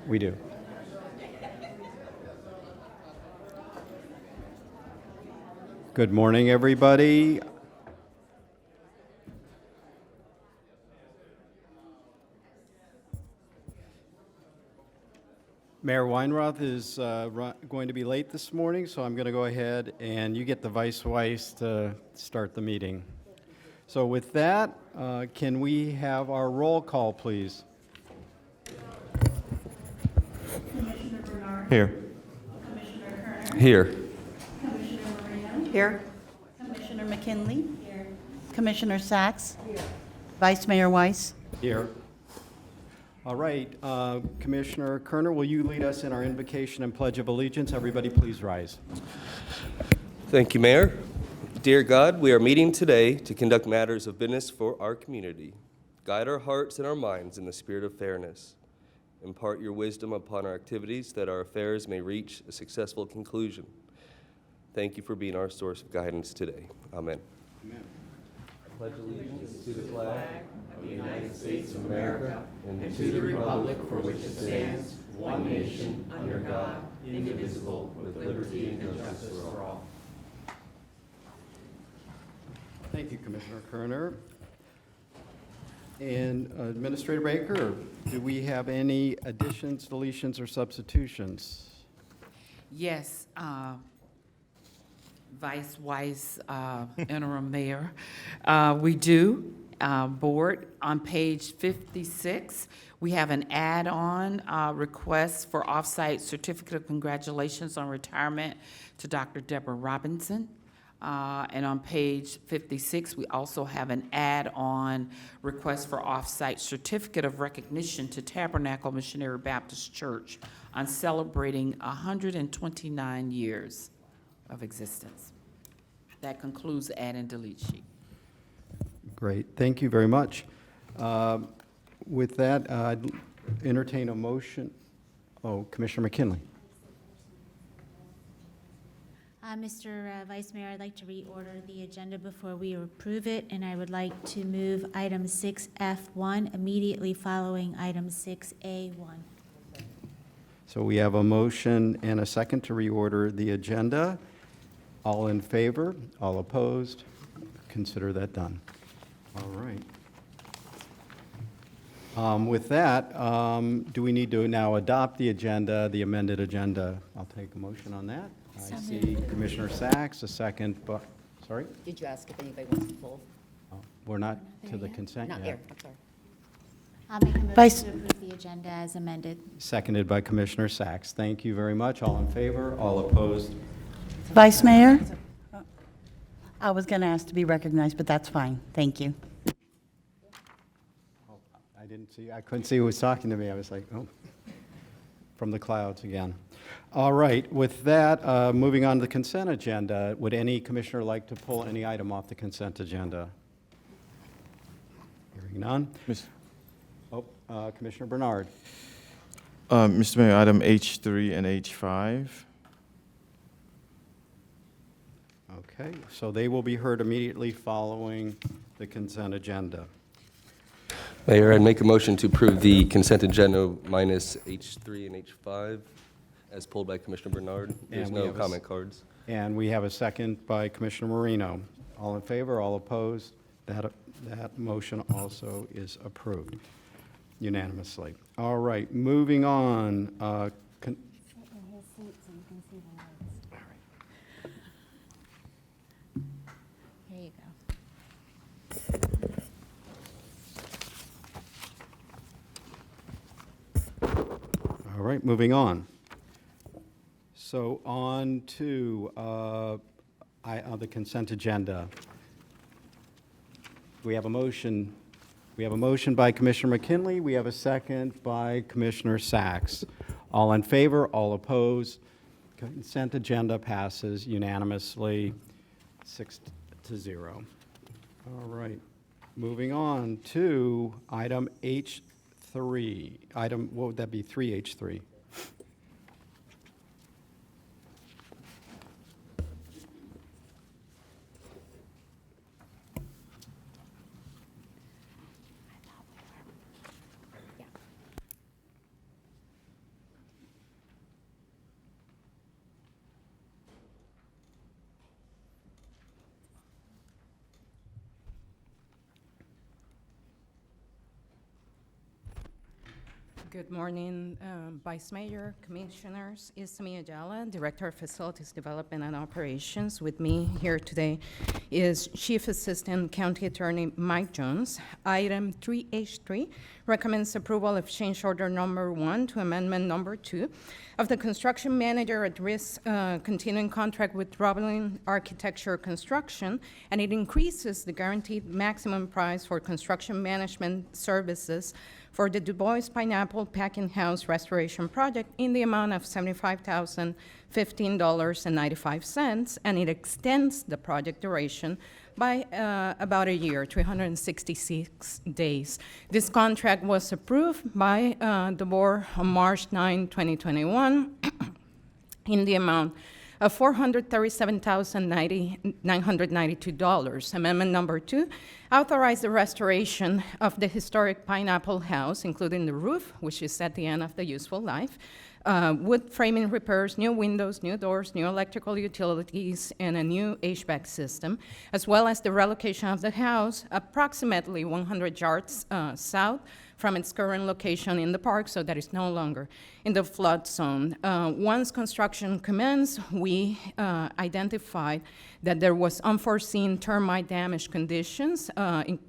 We do. Good morning, everybody. Mayor Weinroth is going to be late this morning, so I'm going to go ahead and you get the Vice Weiss to start the meeting. So with that, can we have our roll call, please? Commissioner Bernard. Here. Commissioner Kerner. Here. Commissioner Moreno. Here. Commissioner McKinley. Here. Commissioner Sacks. Here. Vice Mayor Weiss. Here. All right, Commissioner Kerner, will you lead us in our invocation and pledge of allegiance? Everybody please rise. Thank you, Mayor. Dear God, we are meeting today to conduct matters of business for our community. Guide our hearts and our minds in the spirit of fairness. Impart your wisdom upon our activities that our affairs may reach a successful conclusion. Thank you for being our source of guidance today. Amen. Amen. I pledge allegiance to the flag of the United States of America and to the republic for which it stands, one nation, under God, indivisible, with liberty and justice for all. Thank you, Commissioner Kerner. And Administrator Baker, do we have any additions, deletions, or substitutions? Yes, Vice Weiss, interim mayor. We do. Board, on page 56, we have an add-on request for off-site certificate of congratulations on retirement to Dr. Deborah Robinson. And on page 56, we also have an add-on request for off-site certificate of recognition to Tabernacle Missionary Baptist Church on celebrating 129 years of existence. That concludes the add and delete sheet. Great, thank you very much. With that, I'd entertain a motion. Oh, Commissioner McKinley. Mr. Vice Mayor, I'd like to reorder the agenda before we approve it, and I would like to move item 6F1 immediately following item 6A1. So we have a motion and a second to reorder the agenda. All in favor? All opposed? Consider that done. All right. With that, do we need to now adopt the agenda, the amended agenda? I'll take a motion on that. I see Commissioner Sacks, a second, but, sorry? Did you ask if anybody wants to pull? We're not to the consent Not yet. here, I'm sorry. I'll make a motion Vice- to approve the agenda as amended. Seconded by Commissioner Sacks. Thank you very much. All in favor? All opposed? Vice Mayor? I was going to ask to be recognized, but that's fine. Thank you. I couldn't see who was talking to me. I was like, oh, from the clouds again. All right, with that, moving on to the consent agenda, would any commissioner like to pull any item off the consent agenda? Hearing none. Oh, Commissioner Bernard. Mr. Mayor, item H3 and H5. Okay, so they will be heard immediately following the consent agenda. Mayor, I'd make a motion to approve the consent agenda minus H3 and H5 as pulled by Commissioner Bernard. There's And we no have a comment cards. And we have a second by Commissioner Moreno. All in favor, all opposed? That motion also is approved unanimously. All right, moving on. Here you go. All right, moving on. So on to the consent agenda. We have a motion. We have a motion by Commissioner McKinley. We have a second by Commissioner Sacks. All in favor, all opposed. Consent agenda passes unanimously, 6-0. All right, moving on to item H3. What would that be, 3H3? Good morning, Vice Mayor, Commissioners. Isami Ayala, Director of Facilities Development and Operations. With me here today is Chief Assistant County Attorney Mike Jones. Item 3H3 recommends approval of change order number 1 to amendment number 2 of the construction manager at risk continuing contract with Roblin Architecture Construction, and it increases the guaranteed maximum price for construction management services for the Du Bois Pineapple Packing House Restoration Project in the amount of $75,015.95, and it extends the project duration by about a year, 366 days. This contract was approved by the board on March 9, 2021, in the amount of $437,992. Amendment number 2 authorized the restoration of the historic Pineapple House, including the roof, which is at the end of the useful life, wood framing repairs, new windows, new doors, new electrical utilities, and a new HVAC system, as well as the relocation of the house approximately 100 yards south from its current location in the park, so that it's no longer in the flood zone. Once construction commenced, we identified that there was unforeseen termite damage conditions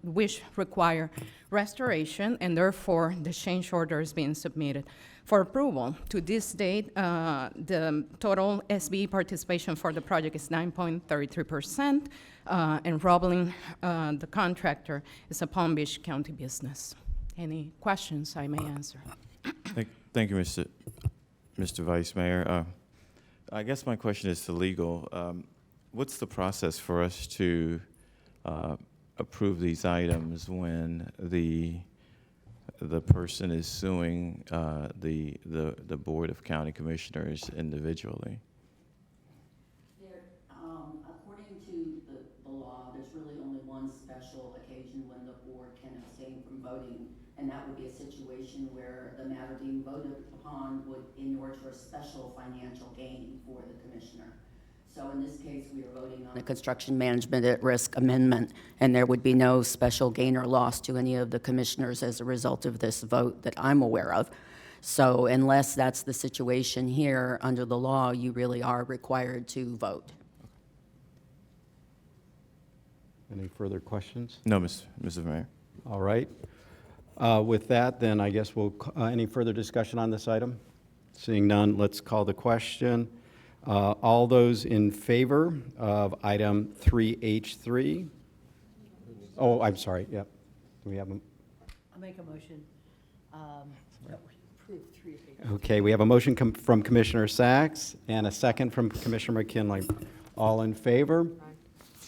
which require restoration, and therefore the change order is being submitted for approval. To this date, the total SBE participation for the project is 9.33%, and Roblin, the contractor, is a Palm Beach County business. Any questions I may answer? Thank you, Mr. Vice Mayor. I guess my question is to legal. What's the process for us to approve these items when the person is suing the Board of County Commissioners individually? According to the law, there's really only one special occasion when the board can abstain from voting, and that would be a situation where the matter being voted upon would inure to a special financial gain for the commissioner. So in this case, we are voting on the construction management at risk amendment, and there would be no special gain or loss to any of the commissioners as a result of this vote that I'm aware of. So unless that's the situation here, under the law, you really are required to vote. Any further questions? No, Mr. Mayor. All right. With that, then I guess we'll, any further discussion on this item? Seeing none, let's call the question. All those in favor of item 3H3? Oh, I'm sorry, yep. Do we have a? I'll make a motion. That we approve 3H. Okay, we have a motion from Commissioner Sacks and a second from Commissioner McKinley. All in favor?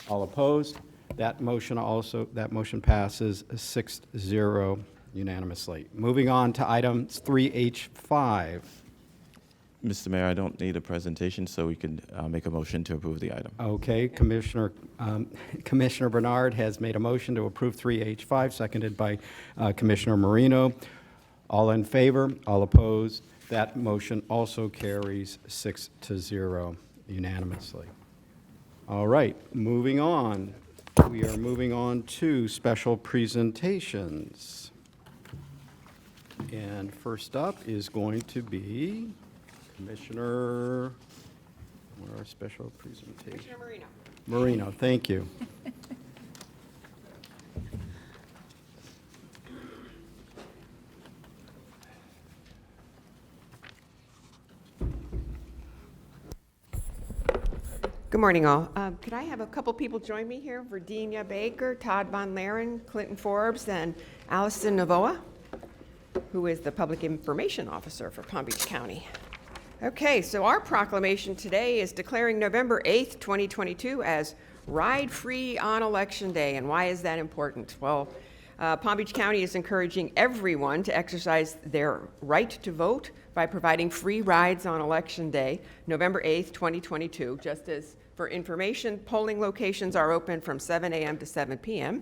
All opposed? That motion passes 6-0 unanimously. Moving on to item 3H5. Mr. Mayor, I don't need a presentation, so we can make a motion to approve the item. Okay, Commissioner Bernard has made a motion to approve 3H5, seconded by Commissioner Marino. All in favor? All opposed? That motion also carries 6-0 unanimously. All right, moving on. We are moving on to special presentations. And first up is going to be Commissioner, where our special presentation? Commissioner Marino. Marino, thank you. Good morning, all. Could I have a couple people join me here? Virginia Baker, Todd Von Laren, Clinton Forbes, and Allison Navoa, who is the Public Information Officer for Palm Beach County. Okay, so our proclamation today is declaring November 8th, 2022 as Ride Free on Election Day. And why is that important? Well, Palm Beach County is encouraging everyone to exercise their right to vote by providing free rides on Election Day, November 8th, 2022. Just as for information, polling locations are open from 7 a.m. to 7 p.m.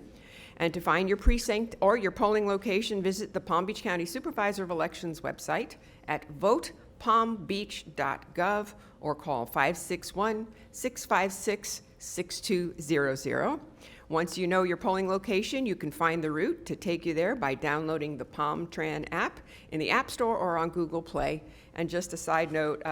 And to find your precinct or your polling location, visit the Palm Beach County Supervisor of Elections website at votepalmbeach.gov or call 561-656-6200. Once you know your polling location, you can find the route to take you there by downloading the PalmTran app in the App Store or on Google Play. And just a side note,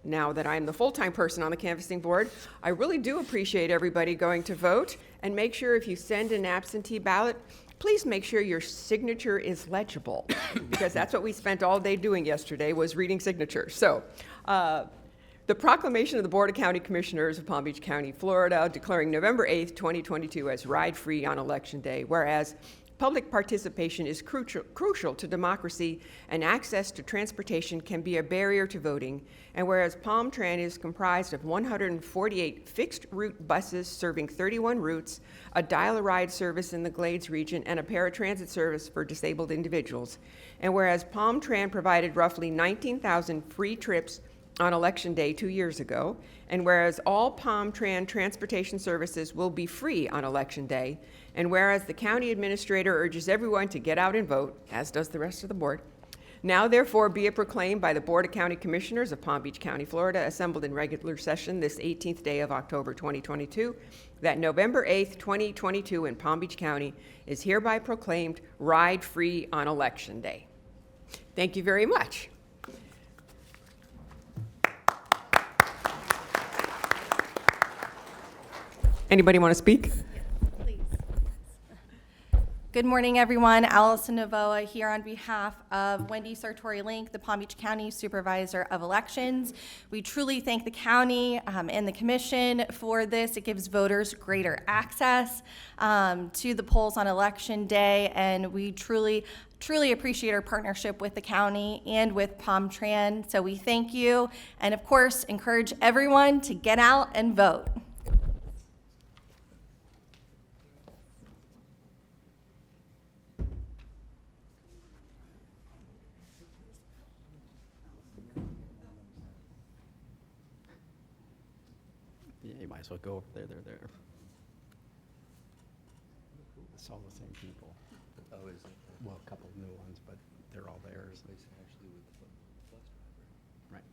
now that I'm the full-time person on the canvassing board, I really do appreciate everybody going to vote. And make sure if you send an absentee ballot, please make sure your signature is legible, because that's what we spent all day doing yesterday, was reading signatures. So, the proclamation of the Board of County Commissioners of Palm Beach County, Florida, declaring November 8th, 2022 as ride-free on Election Day, whereas public participation is crucial to democracy and access to transportation can be a barrier to voting, and whereas PalmTran is comprised of 148 fixed-route buses serving 31 routes, a dial-a-ride service in the Glades region, and a paratransit service for disabled individuals, and whereas PalmTran provided roughly 19,000 free trips on Election Day 2 years ago, and whereas all PalmTran transportation services will be free on Election Day, and whereas the county administrator urges everyone to get out and vote, as does the rest of the board, now therefore be it proclaimed by the Board of County Commissioners of Palm Beach County, Florida, assembled in regular session this 18th day of October 2022, that November 8th, 2022 in Palm Beach County is hereby proclaimed ride-free on Election Day. Thank you very much. Anybody want to speak? Please. Good morning, everyone. Allison Novoa here on behalf of Wendy Sartori-Link, the Palm Beach County Supervisor of Elections. We truly thank the county and the commission for this. It gives voters greater access to the polls on Election Day, and we truly appreciate our partnership with the county and with PalmTran. So we thank you, and of course, encourage everyone to get out and vote. Yeah, you might as well go over there, there. It's all the same people. Oh, is it? Well, a couple of new ones, but they're all theirs. Actually with the bus driver. Right.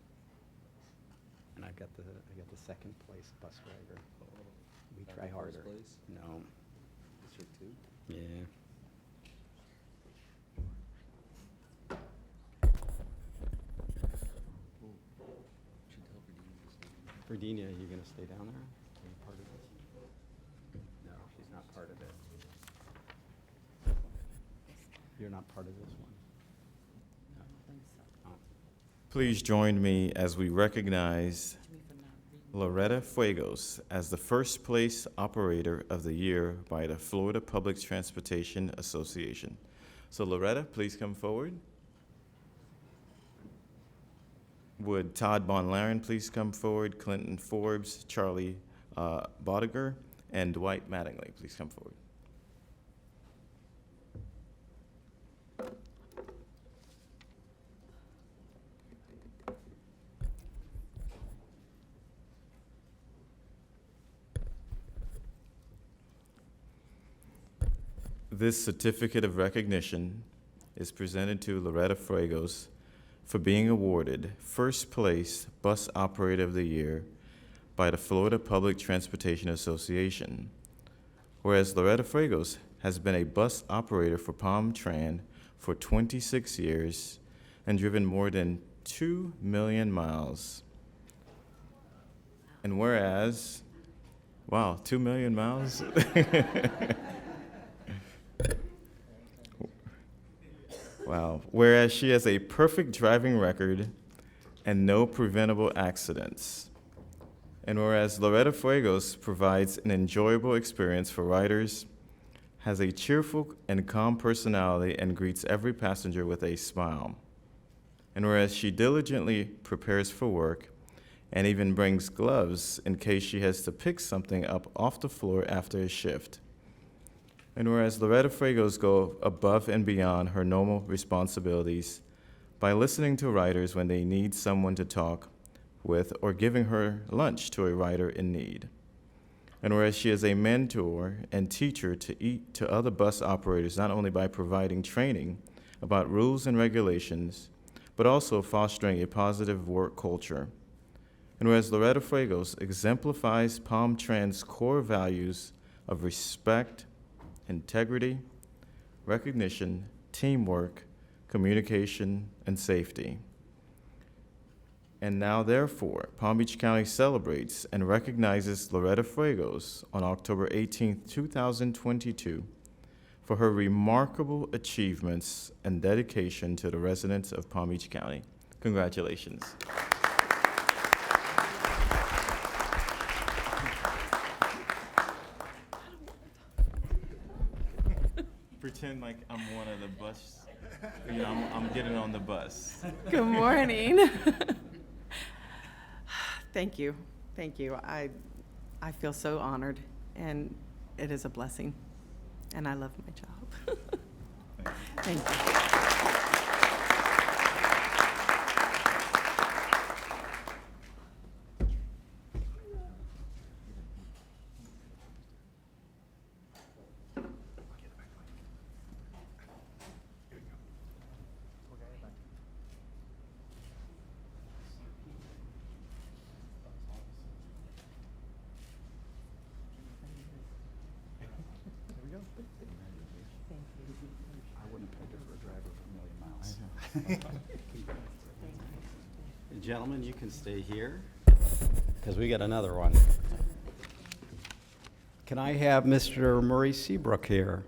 And I got the second place bus driver. We Not try the first harder. place? No. District 2? Yeah. Should tell Virginia to stay. Virginia, you gonna stay down there? Are you part of this? No, she's not part of it. You're not part of this one? No. Oh. Please join me as we recognize Loretta Fuegos as the first place operator of the year by the Florida Public Transportation Association. So Loretta, please come forward. Would Todd Bonlaren please come forward? Clinton Forbes, Charlie Bodiger, and Dwight Mattingly, please come forward. This certificate of recognition is presented to Loretta Fuegos for being awarded First Place Bus Operator of the Year by the Florida Public Transportation Association. Whereas Loretta Fuegos has been a bus operator for PalmTran for 26 years and driven more than 2 million miles. And whereas, wow, 2 million miles? Wow. Whereas she has a perfect driving record and no preventable accidents. And whereas Loretta Fuegos provides an enjoyable experience for riders, has a cheerful and calm personality, and greets every passenger with a smile. And whereas she diligently prepares for work and even brings gloves in case she has to pick something up off the floor after a shift. And whereas Loretta Fuegos go above and beyond her normal responsibilities by listening to riders when they need someone to talk with or giving her lunch to a rider in need. And whereas she is a mentor and teacher to other bus operators, not only by providing training about rules and regulations, but also fostering a positive work culture. And whereas Loretta Fuegos exemplifies Palm Trans core values of respect, integrity, recognition, teamwork, communication, and safety. And now, therefore, Palm Beach County celebrates and recognizes Loretta Fuegos on October 18, 2022, for her remarkable achievements and dedication to the residents of Palm Beach County. Congratulations. Pretend like I'm one of the bus, you know, I'm getting on the bus. Good morning. Thank you. Thank you. I feel so honored, and it is a blessing, and I love my job. Thank you. Gentlemen, you can stay here because we got another one. Can I have Mr. Murray Seabrook here?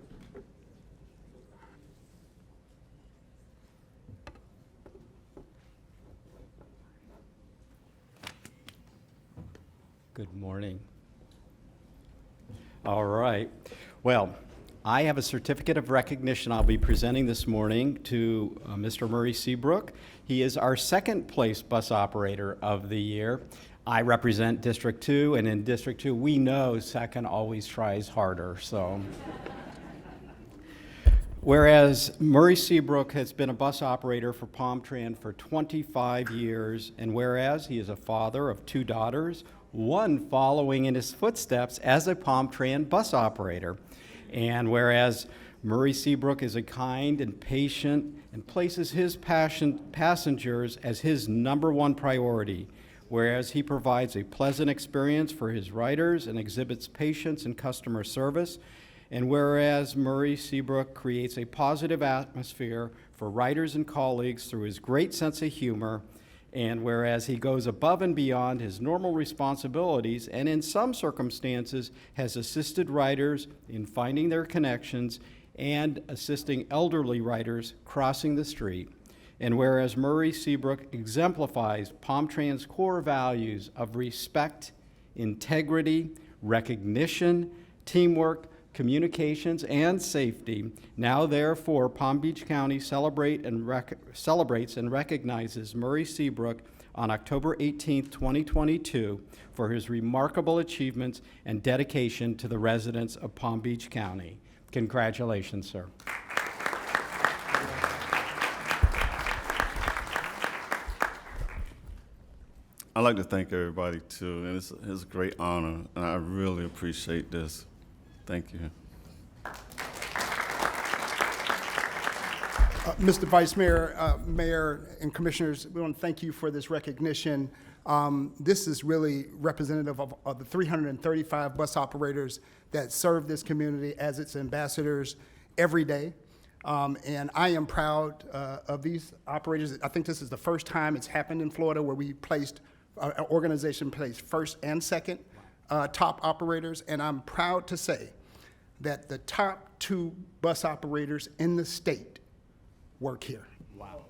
Good morning. All right. Well, I have a certificate of recognition I'll be presenting this morning to Mr. Murray Seabrook. He is our second place bus operator of the year. I represent District 2, and in District 2, we know second always tries harder, so. Whereas Murray Seabrook has been a bus operator for Palm Trans for 25 years, and whereas he is a father of 2 daughters, one following in his footsteps as a Palm Trans bus operator. And whereas Murray Seabrook is a kind and patient and places his passengers as his #1 priority, whereas he provides a pleasant experience for his riders and exhibits patience and customer service, and whereas Murray Seabrook creates a positive atmosphere for riders and colleagues through his great sense of humor, and whereas he goes above and beyond his normal responsibilities and in some circumstances has assisted riders in finding their connections and assisting elderly riders crossing the street, and whereas Murray Seabrook exemplifies Palm Trans core values of respect, integrity, recognition, teamwork, communications, and safety, now therefore Palm Beach County celebrates and recognizes Murray Seabrook on October 18, 2022 for his remarkable achievements and dedication to the residents of Palm Beach County. Congratulations, sir. I'd like to thank everybody too, and it's a great honor, and I really appreciate this. Thank you. Mr. Vice Mayor, Mayor, and Commissioners, we want to thank you for this recognition. This is really representative of the 335 bus operators that serve this community as its ambassadors every day. And I am proud of these operators. I think this is the first time it's happened in Florida where we placed, an organization placed first and second top operators. And I'm proud to say that the top 2 bus operators in the state work here. Wow.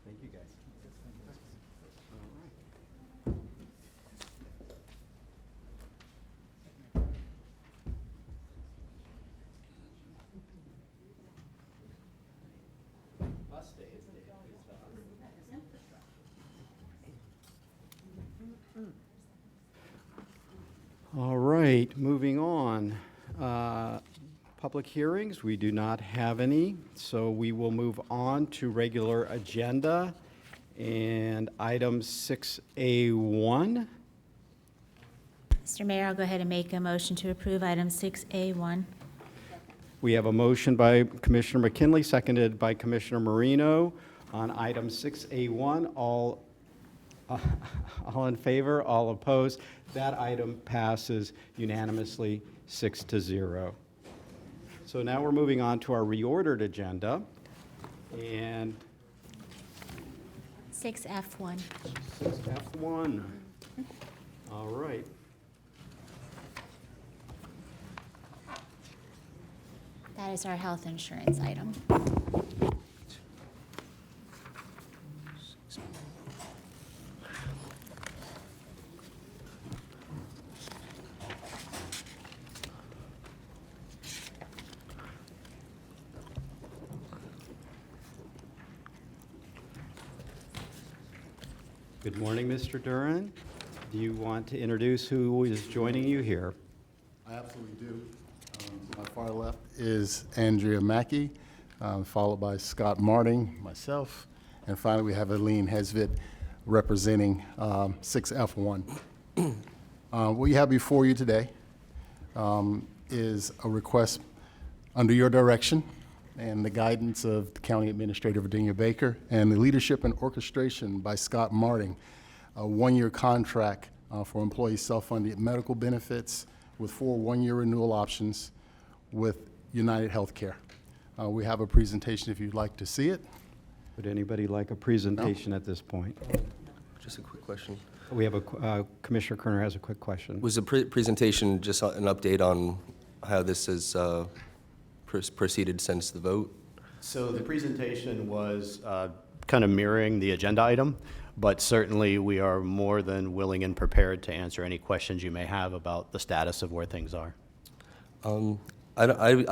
Thank you, guys. Bus day is the All right, moving on. Public hearings, we do not have any, so we will move on to regular agenda and item 6A1. Mr. Mayor, I'll go ahead and make a motion to approve item 6A1. We have a motion by Commissioner McKinley, seconded by Commissioner Marino on item 6A1. All in favor, all opposed. That item passes unanimously 6-0. So now we're moving on to our reordered agenda, and 6F1. 6F1. All right. That is our health insurance item. Good morning, Mr. Duran. Do you want to introduce who is joining you here? I absolutely do. To my far left is Andrea Mackey, followed by Scott Marting, myself, and finally we have Aline Hesvit representing 6F1. What you have before you today is a request under your direction and the guidance of the County Administrator Virginia Baker and the leadership and orchestration by Scott Marting, a one-year contract for employee self-funded medical benefits with 4 one-year renewal options with United Healthcare. We have a presentation if you'd like to see it. Would anybody like a presentation at this point? Just a quick question. We have a, Commissioner Kerner has a quick question. Was the presentation just an update on how this has proceeded since the vote? So the presentation was kind of mirroring the agenda item, but certainly we are more than willing and prepared to answer any questions you may have about the status of where things are. I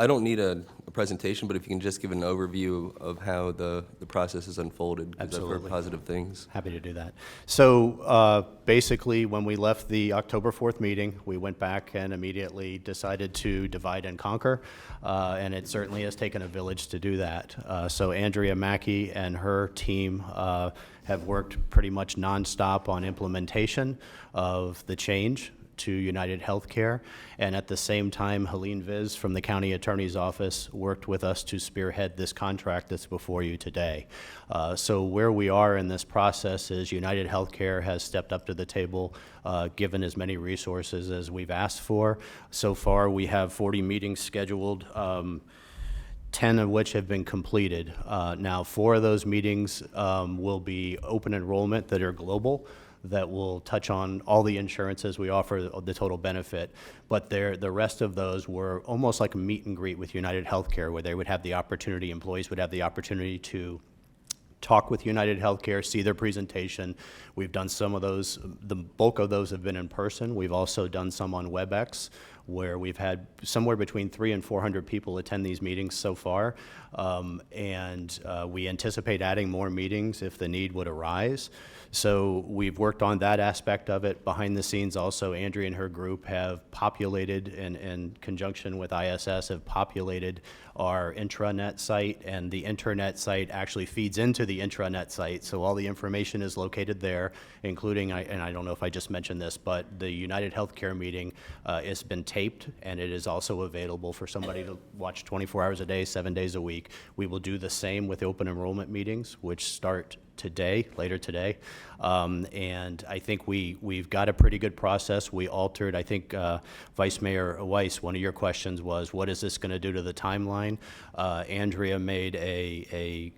don't need a presentation, but if you can just give an overview of how the process has unfolded, because I've heard Absolutely. positive things. Happy to do that. So basically, when we left the October 4th meeting, we went back and immediately decided to divide and conquer, and it certainly has taken a village to do that. So Andrea Mackey and her team have worked pretty much nonstop on implementation of the change to United Healthcare, and at the same time, Helene Viz from the County Attorney's Office worked with us to spearhead this contract that's before you today. So where we are in this process is United Healthcare has stepped up to the table, given as many resources as we've asked for. So far, we have 40 meetings scheduled, 10 of which have been completed. Now, 4 of those meetings will be open enrollment that are global, that will touch on all the insurances we offer, the total benefit. But the rest of those were almost like a meet and greet with United Healthcare, where they would have the opportunity, employees would have the opportunity to talk with United Healthcare, see their presentation. We've done some of those, the bulk of those have been in person. We've also done some on WebEx, where we've had somewhere between 300 and 400 people attend these meetings so far. We anticipate adding more meetings if the need would arise. So we've worked on that aspect of it. Behind the scenes also, Andrea and her group have populated, in conjunction with ISS, have populated our intranet site, and the intranet site actually feeds into the intranet site. So all the information is located there, including, and I don't know if I just mentioned this, but the United Healthcare meeting has been taped, and it is also available for somebody to watch 24 hours a day, 7 days a week. We will do the same with open enrollment meetings, which start today, later today. And I think we've got a pretty good process. We altered, I think, Vice Mayor Weiss, one of your questions was, what is this going to do to the timeline? Andrea made a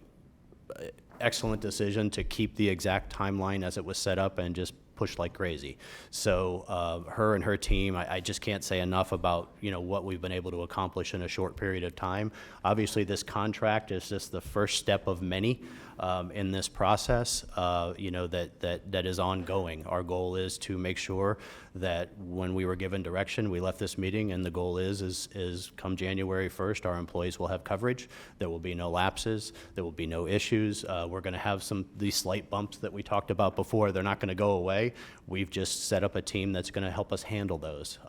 excellent decision to keep the exact timeline as it was set up and just push like crazy. So her and her team, I just can't say enough about what we've been able to accomplish in a short period of time. Obviously, this contract is just the first step of many in this process, that is ongoing. Our goal is to make sure that when we were given direction, we left this meeting, and the goal is come January 1st, our employees will have coverage. There will be no lapses. There will be no issues. We're going to have these slight bumps that we talked about before. They're not going to go away. way. We've just set up a team that's going to help us handle those.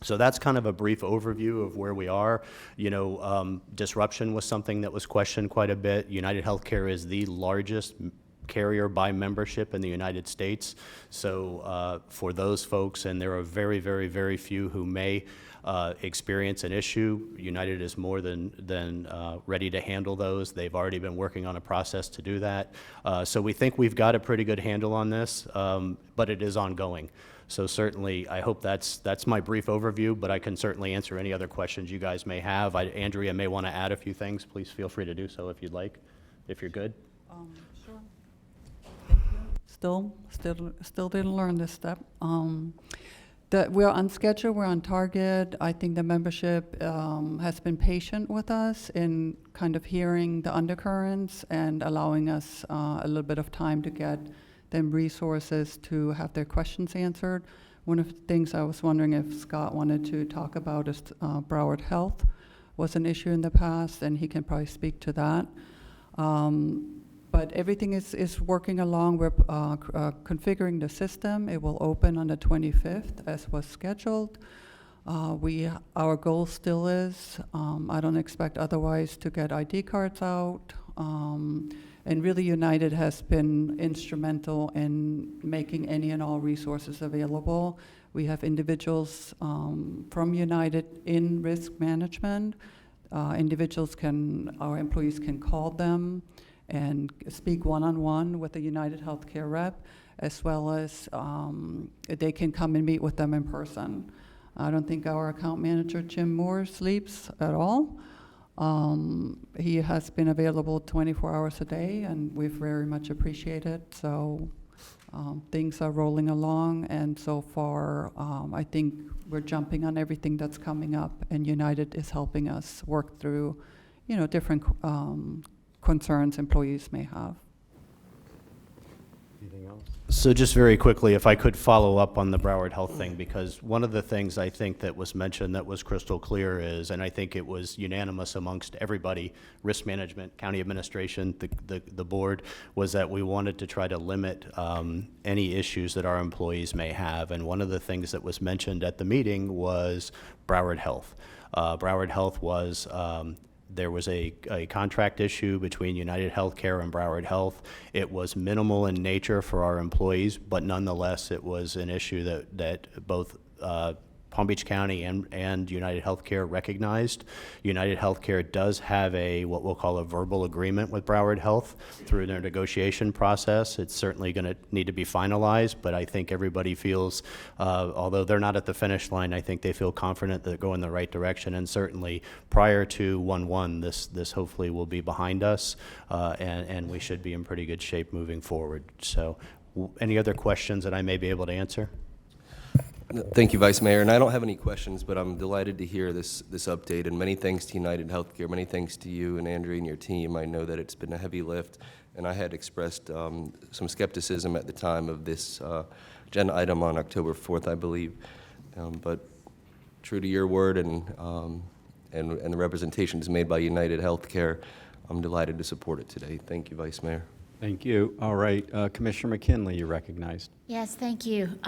So that's kind of a brief overview of where we are. You know, disruption was something that was questioned quite a bit. United Healthcare is the largest carrier by membership in the United States. So for those folks, and there are very, very, very few who may experience an issue, United is more than ready to handle those. They've already been working on a process to do that. So we think we've got a pretty good handle on this, but it is ongoing. So certainly, I hope that's my brief overview, but I can certainly answer any other questions you guys may have. Andrea may want to add a few things. Please feel free to do so if you'd like, if you're good. Sure. Thank you. Still didn't learn this step. That we're on schedule, we're on target. I think the membership has been patient with us in kind of hearing the undercurrents and allowing us a little bit of time to get them resources to have their questions answered. One of the things I was wondering if Scott wanted to talk about is Broward Health was an issue in the past, and he can probably speak to that. But everything is working along. We're configuring the system. It will open on the 25th as was scheduled. Our goal still is, I don't expect otherwise, to get ID cards out. And really United has been instrumental in making any and all resources available. We have individuals from United in risk management. Our employees can call them and speak one-on-one with a United Healthcare rep, as well as they can come and meet with them in person. I don't think our account manager, Jim Moore, sleeps at all. He has been available 24 hours a day, and we very much appreciate it. So things are rolling along, and so far, I think we're jumping on everything that's coming up, and United is helping us work through, different concerns employees may have. Anything else? So just very quickly, if I could follow up on the Broward Health thing, because one of the things I think that was mentioned that was crystal clear is, and I think it was unanimous amongst everybody, risk management, county administration, the board, was that we wanted to try to limit any issues that our employees may have. And one of the things that was mentioned at the meeting was Broward Health. Broward Health was there was a contract issue between United Healthcare and Broward Health. It was minimal in nature for our employees, but nonetheless, it was an issue that both Palm Beach County and United Healthcare recognized. United Healthcare does have what we'll call a verbal agreement with Broward Health through their negotiation process. It's certainly going to need to be finalized, but I think everybody feels, although they're not at the finish line, I think they feel confident that they're going the right direction. And certainly prior to 1/1, this hopefully will be behind us, and we should be in pretty good shape moving forward. So any other questions that I may be able to answer? Thank you, Vice Mayor. And I don't have any questions, but I'm delighted to hear this update. And many thanks to United Healthcare. Many thanks to you and Andrea and your team. I know that it's been a heavy lift, and I had expressed some skepticism at the time of this agenda item on October 4th, I believe. But true to your word and the representations made by United Healthcare, I'm delighted to support it today. Thank you, Vice Mayor. Thank you. All right, Commissioner McKinley, you're recognized. Yes, thank you.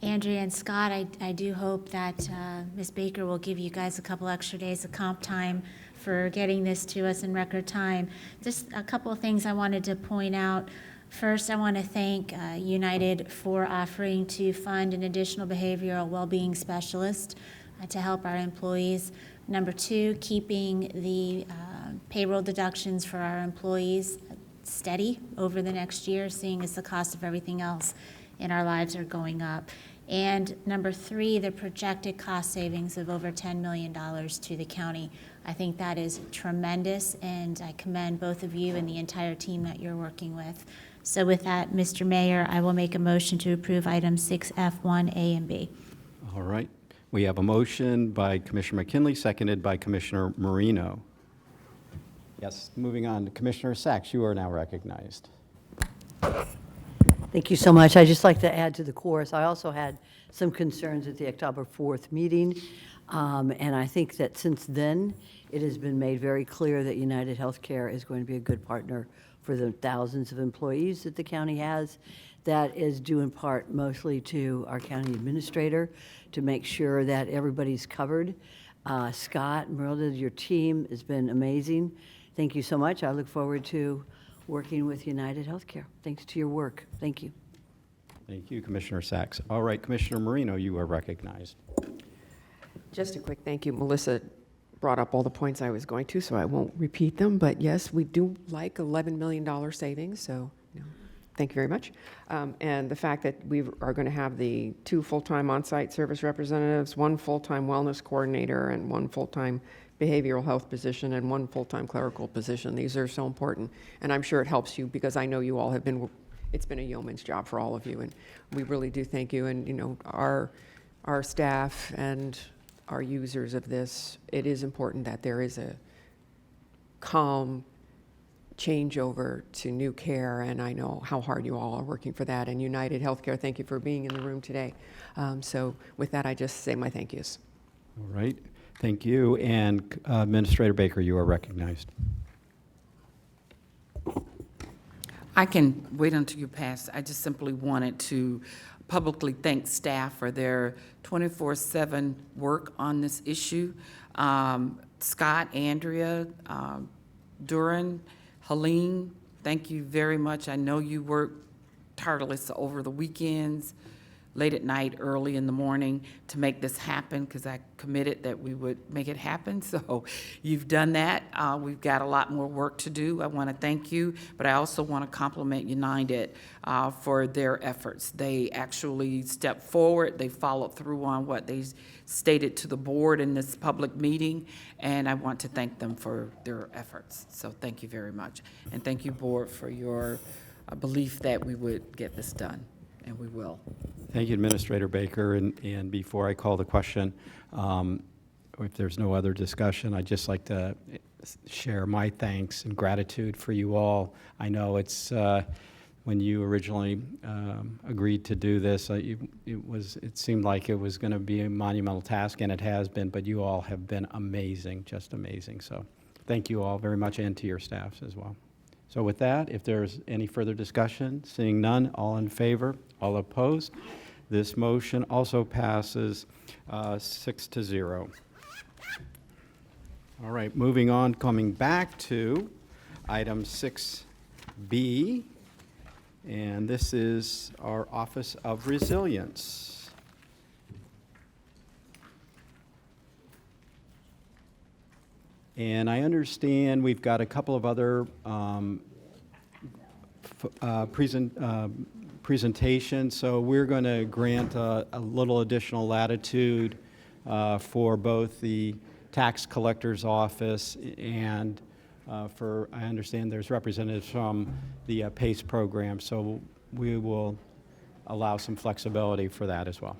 Andrea and Scott, I do hope that Ms. Baker will give you guys a couple extra days of comp time for getting this to us in record time. Just a couple of things I wanted to point out. First, I want to thank United for offering to fund an additional behavioral well-being specialist to help our employees. Number two, keeping the payroll deductions for our employees steady over the next year, seeing as the cost of everything else in our lives are going up. And number three, the projected cost savings of over $10 million to the county. I think that is tremendous, and I commend both of you and the entire team that you're working with. So with that, Mr. Mayor, I will make a motion to approve items 6F1, A, and B. All right. We have a motion by Commissioner McKinley, seconded by Commissioner Marino. Yes, moving on to Commissioner Sachs, you are now recognized. Thank you so much. I'd just like to add to the chorus. I also had some concerns at the October 4th meeting. And I think that since then, it has been made very clear that United Healthcare is going to be a good partner for the thousands of employees that the county has. That is due in part mostly to our county administrator to make sure that everybody's covered. Scott, Merilda, your team has been amazing. Thank you so much. I look forward to working with United Healthcare. Thanks to your work. Thank you. Thank you, Commissioner Sachs. All right, Commissioner Marino, you are recognized. Just a quick thank you. Melissa brought up all the points I was going to, so I won't repeat them. But yes, we do like $11 million savings, so thank you very much. And the fact that we are going to have the 2 full-time on-site service representatives, 1 full-time wellness coordinator, and 1 full-time behavioral health position, and 1 full-time clerical position. These are so important, and I'm sure it helps you because I know you all have been, it's been a yeoman's job for all of you, and we really do thank you. And, you know, our staff and our users of this, it is important that there is a calm changeover to new care, and I know how hard you all are working for that. And United Healthcare, thank you for being in the room today. So with that, I just say my thank yous. All right, thank you. And Administrator Baker, you are recognized. I can wait until you pass. I just simply wanted to publicly thank staff for their 24/7 work on this issue. Scott, Andrea, Duran, Helene, thank you very much. I know you worked tireless over the weekends, late at night, early in the morning to make this happen, because I committed that we would make it happen. So you've done that. We've got a lot more work to do. I want to thank you, but I also want to compliment United for their efforts. They actually stepped forward. They followed through on what they stated to the board in this public meeting, and I want to thank them for their efforts. So thank you very much. And thank you, board, for your belief that we would get this done, and we will. Thank you, Administrator Baker. And before I call the question, if there's no other discussion, I'd just like to share my thanks and gratitude for you all. I know it's, when you originally agreed to do this, it seemed like it was going to be a monumental task, and it has been, but you all have been amazing, just amazing. So thank you all very much, and to your staffs as well. So with that, if there's any further discussion, seeing none, all in favor, all opposed, this motion also passes 6-0. All right, moving on, coming back to item 6B, and this is our Office of Resilience. And I understand we've got a couple of other presentations, so we're going to grant a little additional latitude for both the tax collector's office and for, I understand there's representatives from the PACE program, so we will allow some flexibility for that as well.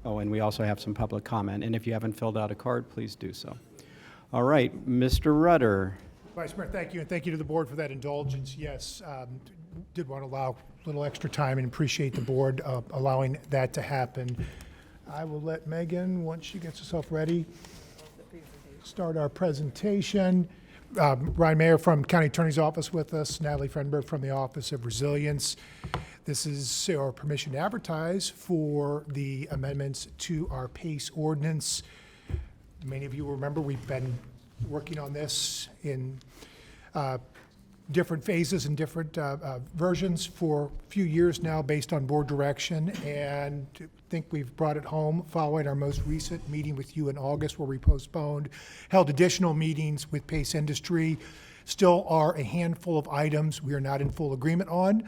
Oh, and we also have some public comment, and if you haven't filled out a card, please do so. All right, Mr. Rudder. Vice Mayor, thank you, and thank you to the board for that indulgence. Yes, did want to allow a little extra time and appreciate the board allowing that to happen. I will let Megan, once she gets herself ready, start our presentation. Ryan Mayer from County Attorney's Office with us, Natalie Frenberg from the Office of Resilience. This is our permission to advertise for the amendments to our PACE ordinance. Many of you remember we've been working on this in different phases and different versions for a few years now based on board direction, and I think we've brought it home following our most recent meeting with you in August where we postponed, held additional meetings with PACE Industry. Still are a handful of items we are not in full agreement on.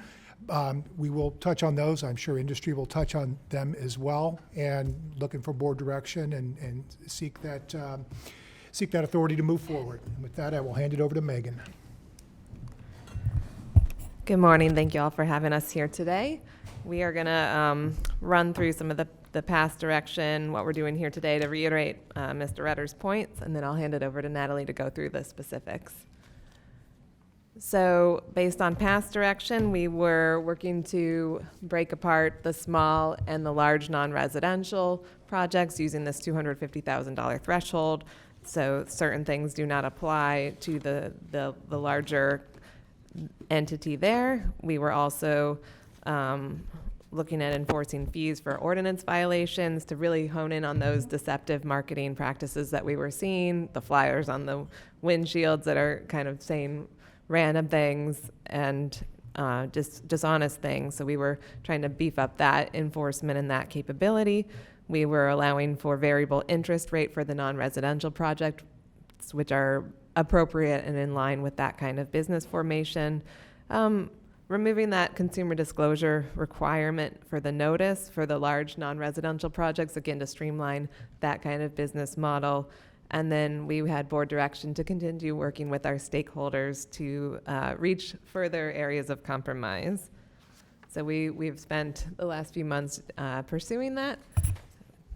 We will touch on those. I'm sure industry will touch on them as well, and looking for board direction and seek that authority to move forward. And with that, I will hand it over to Megan. Good morning. Thank you all for having us here today. We are going to run through some of the past direction, what we're doing here today to reiterate Mr. Rudder's points, and then I'll hand it over to Natalie to go through the specifics. So based on past direction, we were working to break apart the small and the large non-residential projects using this $250,000 threshold. So certain things do not apply to the larger entity there. We were also looking at enforcing fees for ordinance violations to really hone in on those deceptive marketing practices that we were seeing, the flyers on the windshields that are kind of saying random things and just dishonest things. So we were trying to beef up that enforcement and that capability. We were allowing for variable interest rate for the non-residential projects, which are appropriate and in line with that kind of business formation. Removing that consumer disclosure requirement for the notice for the large non-residential projects, again, to streamline that kind of business model. And then we had board direction to continue working with our stakeholders to reach further areas of compromise. So we've spent the last few months pursuing that.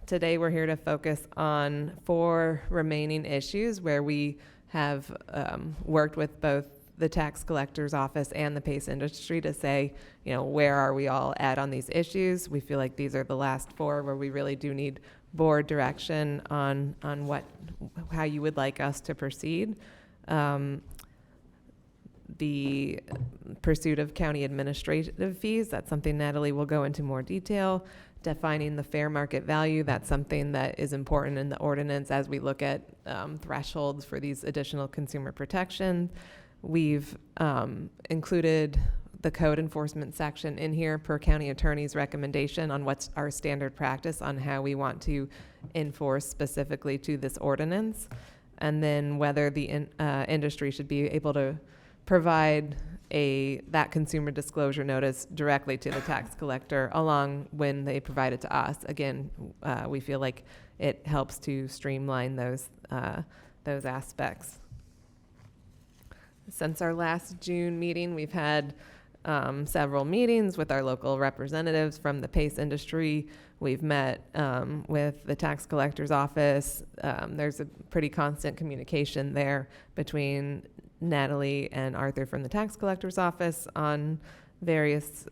Today we're here to focus on 4 remaining issues where we have worked with both the tax collector's office and the PACE industry to say, you know, where are we all at on these issues? We feel like these are the last 4 where we really do need board direction on how you would like us to proceed. The pursuit of county administrative fees, that's something Natalie will go into more detail. Defining the fair market value, that's something that is important in the ordinance as we look at thresholds for these additional consumer protections. We've included the code enforcement section in here per county attorney's recommendation on what's our standard practice on how we want to enforce specifically to this ordinance, and then whether the industry should be able to provide that consumer disclosure notice directly to the tax collector along when they provide it to us. Again, we feel like it helps to streamline those aspects. Since our last June meeting, we've had several meetings with our local representatives from the PACE industry. We've met with the tax collector's office. There's a pretty constant communication there between Natalie and Arthur from the tax collector's office on various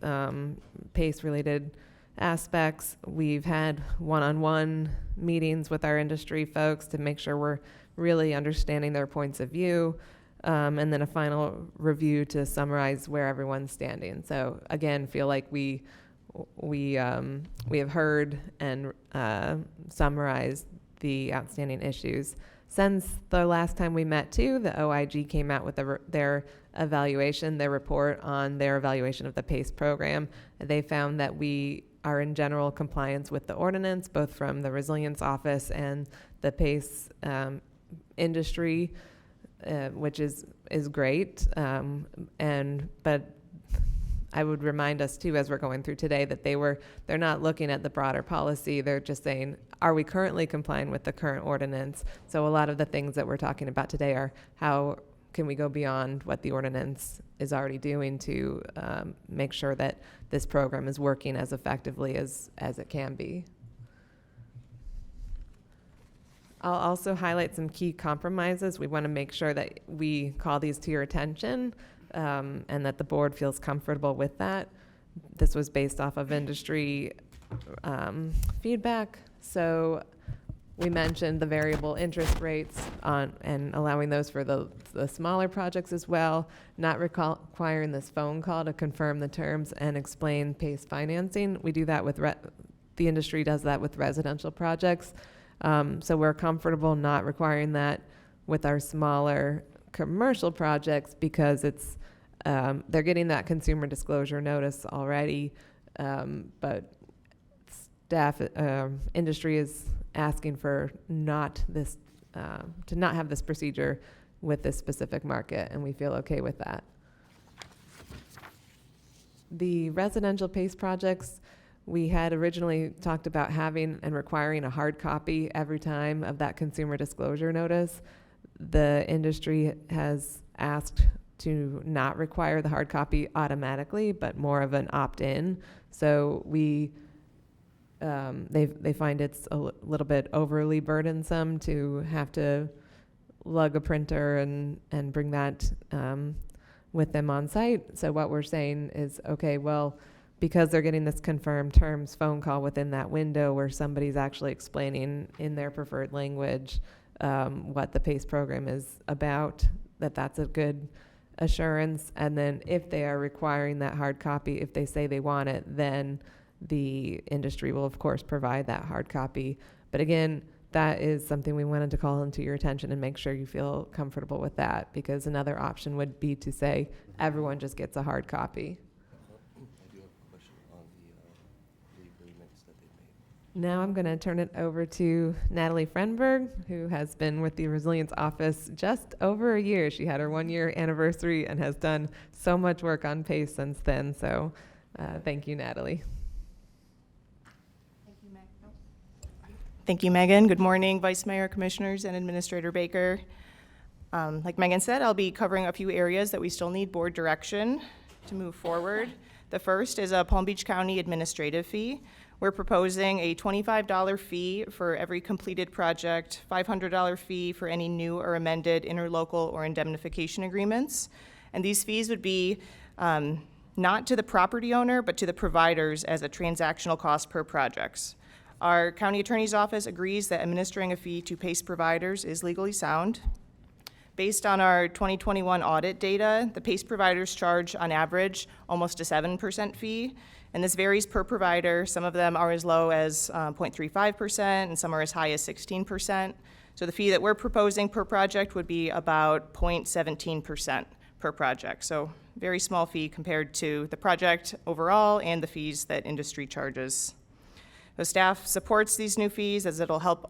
PACE-related aspects. We've had one-on-one meetings with our industry folks to make sure we're really understanding their points of view. And then a final review to summarize where everyone's standing. So again, feel like we have heard and summarized the outstanding issues. Since the last time we met too, the OIG came out with their evaluation, their report on their evaluation of the PACE program. They found that we are in general compliance with the ordinance, both from the Resilience Office and the PACE industry. Which is great, but I would remind us too, as we're going through today, that they're not looking at the broader policy. They're just saying, are we currently complying with the current ordinance? So a lot of the things that we're talking about today are how can we go beyond what the ordinance is already doing to make sure that this program is working as effectively as it can be. I'll also highlight some key compromises. We want to make sure that we call these to your attention and that the board feels comfortable with that. This was based off of industry feedback. So we mentioned the variable interest rates and allowing those for the smaller projects as well, not requiring this phone call to confirm the terms and explain PACE financing. We do that with, the industry does that with residential projects. So we're comfortable not requiring that with our smaller commercial projects because they're getting that consumer disclosure notice already, but industry is asking for to not have this procedure with this specific market, and we feel okay with that. The residential PACE projects, we had originally talked about having and requiring a hard copy every time of that consumer disclosure notice. The industry has asked to not require the hard copy automatically, but more of an opt-in. So they find it's a little bit overly burdensome to have to lug a printer and bring that with them on site. So what we're saying is, okay, well, because they're getting this confirmed terms phone call within that window where somebody's actually explaining in their preferred language what the PACE program is about, that's a good assurance. And then if they are requiring that hard copy, if they say they want it, then the industry will of course provide that hard copy. But again, that is something we wanted to call into your attention and make sure you feel comfortable with that, because another option would be to say everyone just gets a hard copy. I do have a question on the agreements that they made. Now I'm going to turn it over to Natalie Frenberg, who has been with the Resilience Office just over a year. She had her 1-year anniversary and has done so much work on PACE since then. So thank you, Natalie. Thank you, Megan. Good morning, Vice Mayor, Commissioners, and Administrator Baker. Like Megan said, I'll be covering a few areas that we still need board direction to move forward. The first is a Palm Beach County administrative fee. We're proposing a $25 fee for every completed project, $500 fee for any new or amended interlocal or indemnification agreements. And these fees would be not to the property owner, but to the providers as a transactional cost per projects. Our county attorney's office agrees that administering a fee to PACE providers is legally sound. Based on our 2021 audit data, the PACE providers charge on average almost a 7% fee, and this varies per provider. Some of them are as low as 0.35%, and some are as high as 16%. So the fee that we're proposing per project would be about 0.17% per project. So very small fee compared to the project overall and the fees that industry charges. The staff supports these new fees as it'll help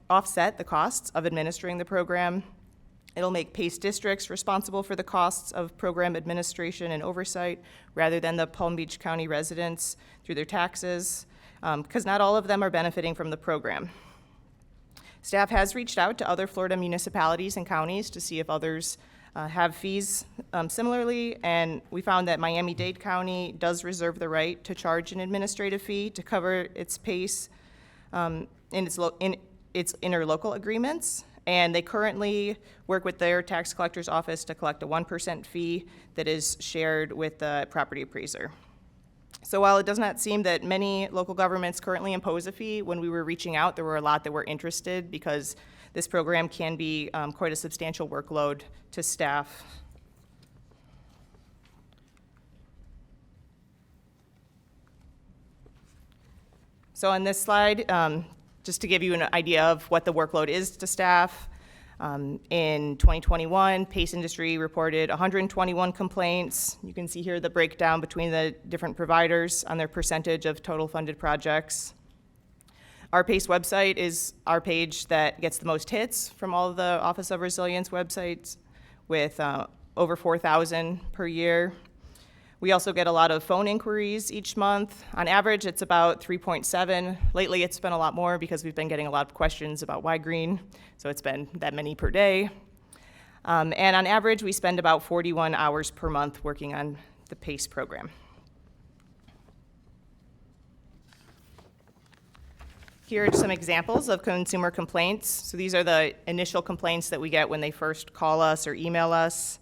offset the costs of administering the program. It'll make PACE districts responsible for the costs of program administration and oversight rather than the Palm Beach County residents through their taxes, because not all of them are benefiting from the program. Staff has reached out to other Florida municipalities and counties to see if others have fees similarly, and we found that Miami-Dade County does reserve the right to charge an administrative fee to cover its PACE in its interlocal agreements, and they currently work with their tax collector's office to collect a 1% fee that is shared with the property appraiser. So while it does not seem that many local governments currently impose a fee, when we were reaching out, there were a lot that were interested because this program can be quite a substantial workload to staff. So on this slide, just to give you an idea of what the workload is to staff, in 2021, PACE industry reported 121 complaints. You can see here the breakdown between the different providers on their percentage of total funded projects. Our PACE website is our page that gets the most hits from all of the Office of Resilience websites, with over 4,000 per year. We also get a lot of phone inquiries each month. On average, it's about 3.7. Lately, it's been a lot more because we've been getting a lot of questions about why green, so it's been that many per day. And on average, we spend about 41 hours per month working on the PACE program. Here are some examples of consumer complaints. So these are the initial complaints that we get when they first call us or email us.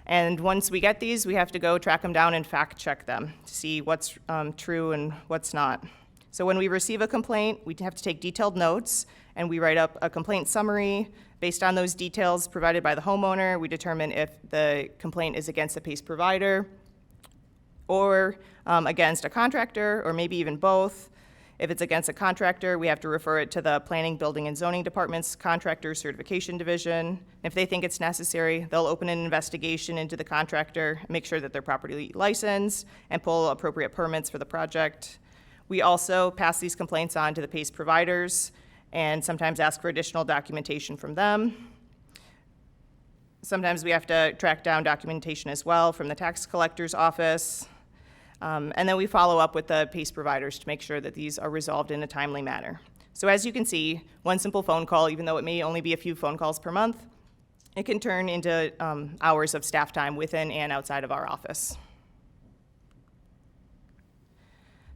And once we get these, we have to go track them down and fact check them to see what's true and what's not. So when we receive a complaint, we have to take detailed notes, and we write up a complaint summary. Based on those details provided by the homeowner, we determine if the complaint is against a PACE provider or against a contractor, or maybe even both. If it's against a contractor, we have to refer it to the Planning, Building, and Zoning Department's Contractor Certification Division. If they think it's necessary, they'll open an investigation into the contractor, make sure that they're properly licensed, and pull appropriate permits for the project. We also pass these complaints on to the PACE providers and sometimes ask for additional documentation from them. Sometimes we have to track down documentation as well from the tax collector's office. And then we follow up with the PACE providers to make sure that these are resolved in a timely manner. So as you can see, one simple phone call, even though it may only be a few phone calls per month, it can turn into hours of staff time within and outside of our office.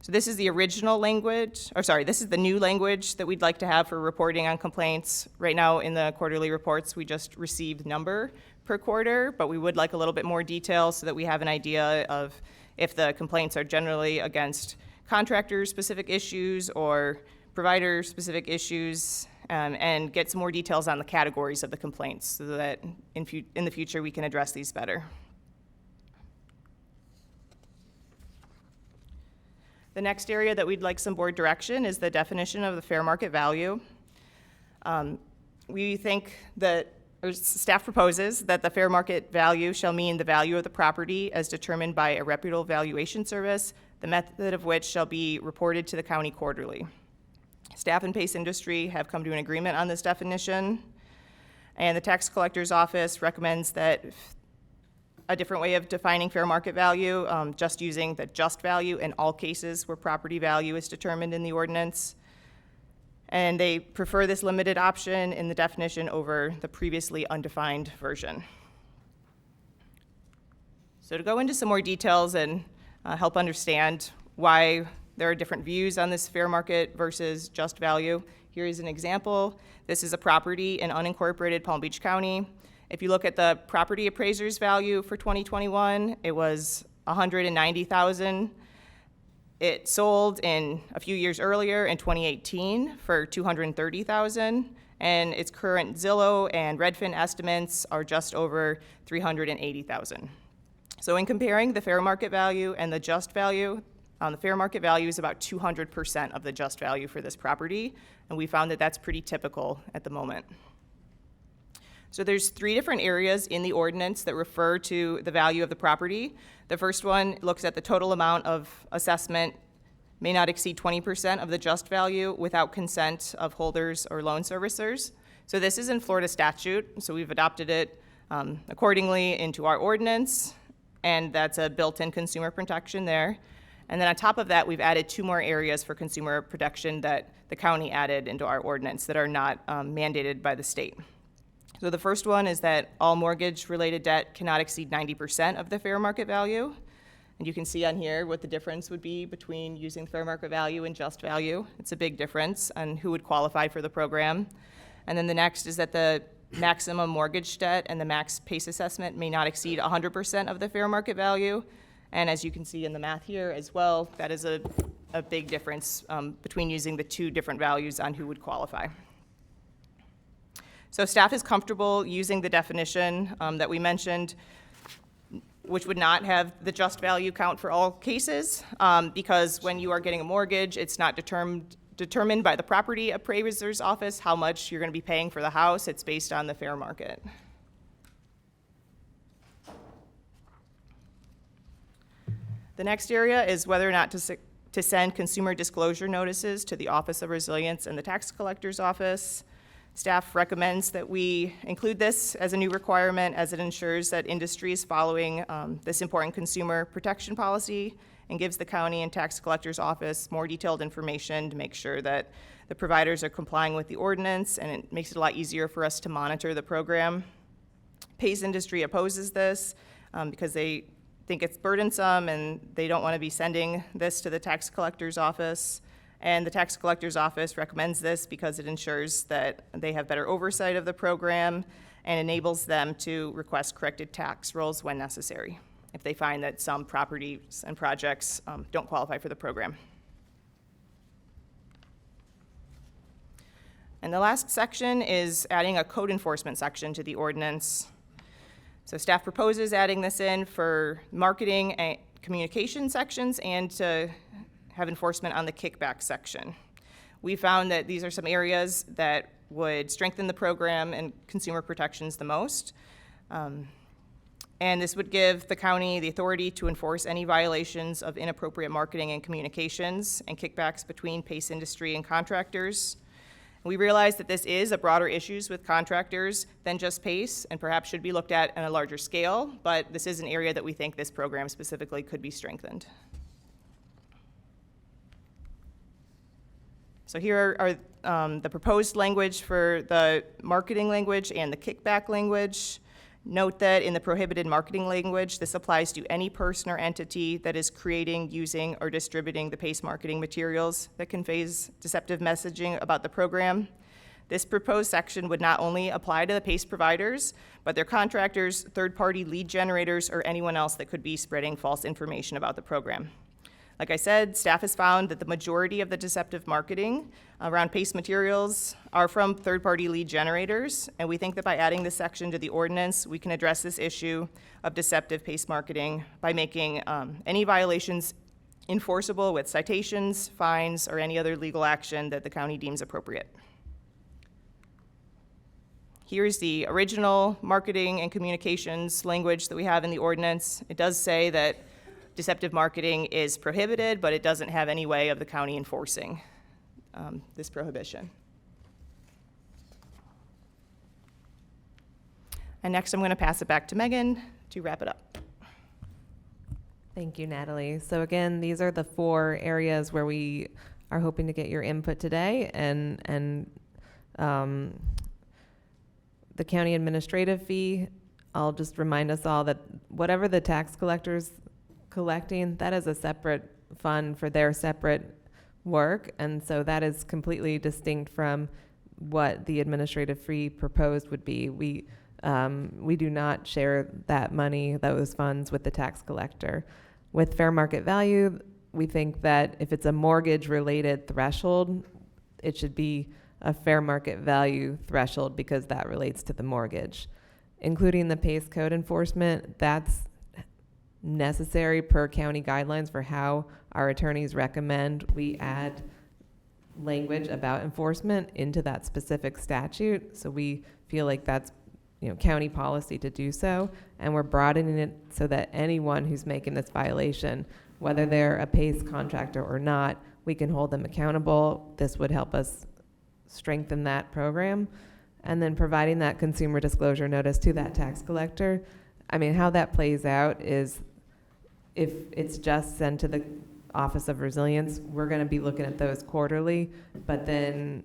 So this is the original language, this is the new language that we'd like to have for reporting on complaints. Right now in the quarterly reports, we just received number per quarter, but we would like a little bit more detail so that we have an idea of if the complaints are generally against contractor-specific issues or provider-specific issues, and get some more details on the categories of the complaints so that in the future we can address these better. The next area that we'd like some board direction is the definition of the fair market value. We think that, or staff proposes that the fair market value shall mean the value of the property as determined by a reputable valuation service, the method of which shall be reported to the county quarterly. Staff and Pace Industry have come to an agreement on this definition, and the tax collector's office recommends that a different way of defining fair market value, just using the just value in all cases where property value is determined in the ordinance. And they prefer this limited option in the definition over the previously undefined version. So to go into some more details and help understand why there are different views on this fair market versus just value, here is an example. This is a property in unincorporated Palm Beach County. If you look at the property appraiser's value for 2021, it was $190,000. It sold in a few years earlier in 2018 for $230,000, and its current Zillow and Redfin estimates are just over $380,000. So in comparing the fair market value and the just value, the fair market value is about 200% of the just value for this property, and we found that that's pretty typical at the moment. So there's 3 different areas in the ordinance that refer to the value of the property. The first one looks at the total amount of assessment may not exceed 20% of the just value without consent of holders or loan servicers. So this is in Florida statute, so we've adopted it accordingly into our ordinance, and that's a built-in consumer protection there. And then on top of that, we've added 2 more areas for consumer protection that the county added into our ordinance that are not mandated by the state. So the first one is that all mortgage-related debt cannot exceed 90% of the fair market value. And you can see on here what the difference would be between using fair market value and just value. It's a big difference on who would qualify for the program. And then the next is that the maximum mortgage debt and the max PACE assessment may not exceed 100% of the fair market value. And as you can see in the math here as well, that is a big difference between using the 2 different values on who would qualify. So staff is comfortable using the definition that we mentioned, which would not have the just value count for all cases, because when you are getting a mortgage, it's not determined by the property appraiser's office how much you're going to be paying for the house. It's based on the fair market. The next area is whether or not to send consumer disclosure notices to the Office of Resilience and the Tax Collector's Office. Staff recommends that we include this as a new requirement as it ensures that industry is following this important consumer protection policy and gives the county and tax collector's office more detailed information to make sure that the providers are complying with the ordinance, and it makes it a lot easier for us to monitor the program. Pace Industry opposes this because they think it's burdensome and they don't want to be sending this to the tax collector's office. And the tax collector's office recommends this because it ensures that they have better oversight of the program and enables them to request corrected tax rolls when necessary if they find that some properties and projects don't qualify for the program. And the last section is adding a code enforcement section to the ordinance. So staff proposes adding this in for marketing and communication sections and to have enforcement on the kickback section. We found that these are some areas that would strengthen the program and consumer protections the most. And this would give the county the authority to enforce any violations of inappropriate marketing and communications and kickbacks between Pace Industry and contractors. We realize that this is a broader issue with contractors than just Pace and perhaps should be looked at on a larger scale, but this is an area that we think this program specifically could be strengthened. So here are the proposed language for the marketing language and the kickback language. Note that in the prohibited marketing language, this applies to any person or entity that is creating, using, or distributing the PACE marketing materials that conveys deceptive messaging about the program. This proposed section would not only apply to the PACE providers, but their contractors, third-party lead generators, or anyone else that could be spreading false information about the program. Like I said, staff has found that the majority of the deceptive marketing around PACE materials are from third-party lead generators, and we think that by adding this section to the ordinance, we can address this issue of deceptive PACE marketing by making any violations enforceable with citations, fines, or any other legal action that the county deems appropriate. Here's the original marketing and communications language that we have in the ordinance. It does say that deceptive marketing is prohibited, but it doesn't have any way of the county enforcing this prohibition. And next, I'm going to pass it back to Megan to wrap it up. Thank you, Natalie. So again, these are the 4 areas where we are hoping to get your input today, and the county administrative fee. I'll just remind us all that whatever the tax collector's collecting, that is a separate fund for their separate work, and so that is completely distinct from what the administrative fee proposed would be. We do not share that money, those funds, with the tax collector. With fair market value, we think that if it's a mortgage-related threshold, it should be a fair market value threshold because that relates to the mortgage. Including the PACE code enforcement, that's necessary per county guidelines for how our attorneys recommend we add language about enforcement into that specific statute. So we feel like that's county policy to do so, and we're broadening it so that anyone who's making this violation, whether they're a PACE contractor or not, we can hold them accountable. This would help us strengthen that program. And then providing that consumer disclosure notice to that tax collector. I mean, how that plays out is if it's just sent to the Office of Resilience, we're going to be looking at those quarterly, but then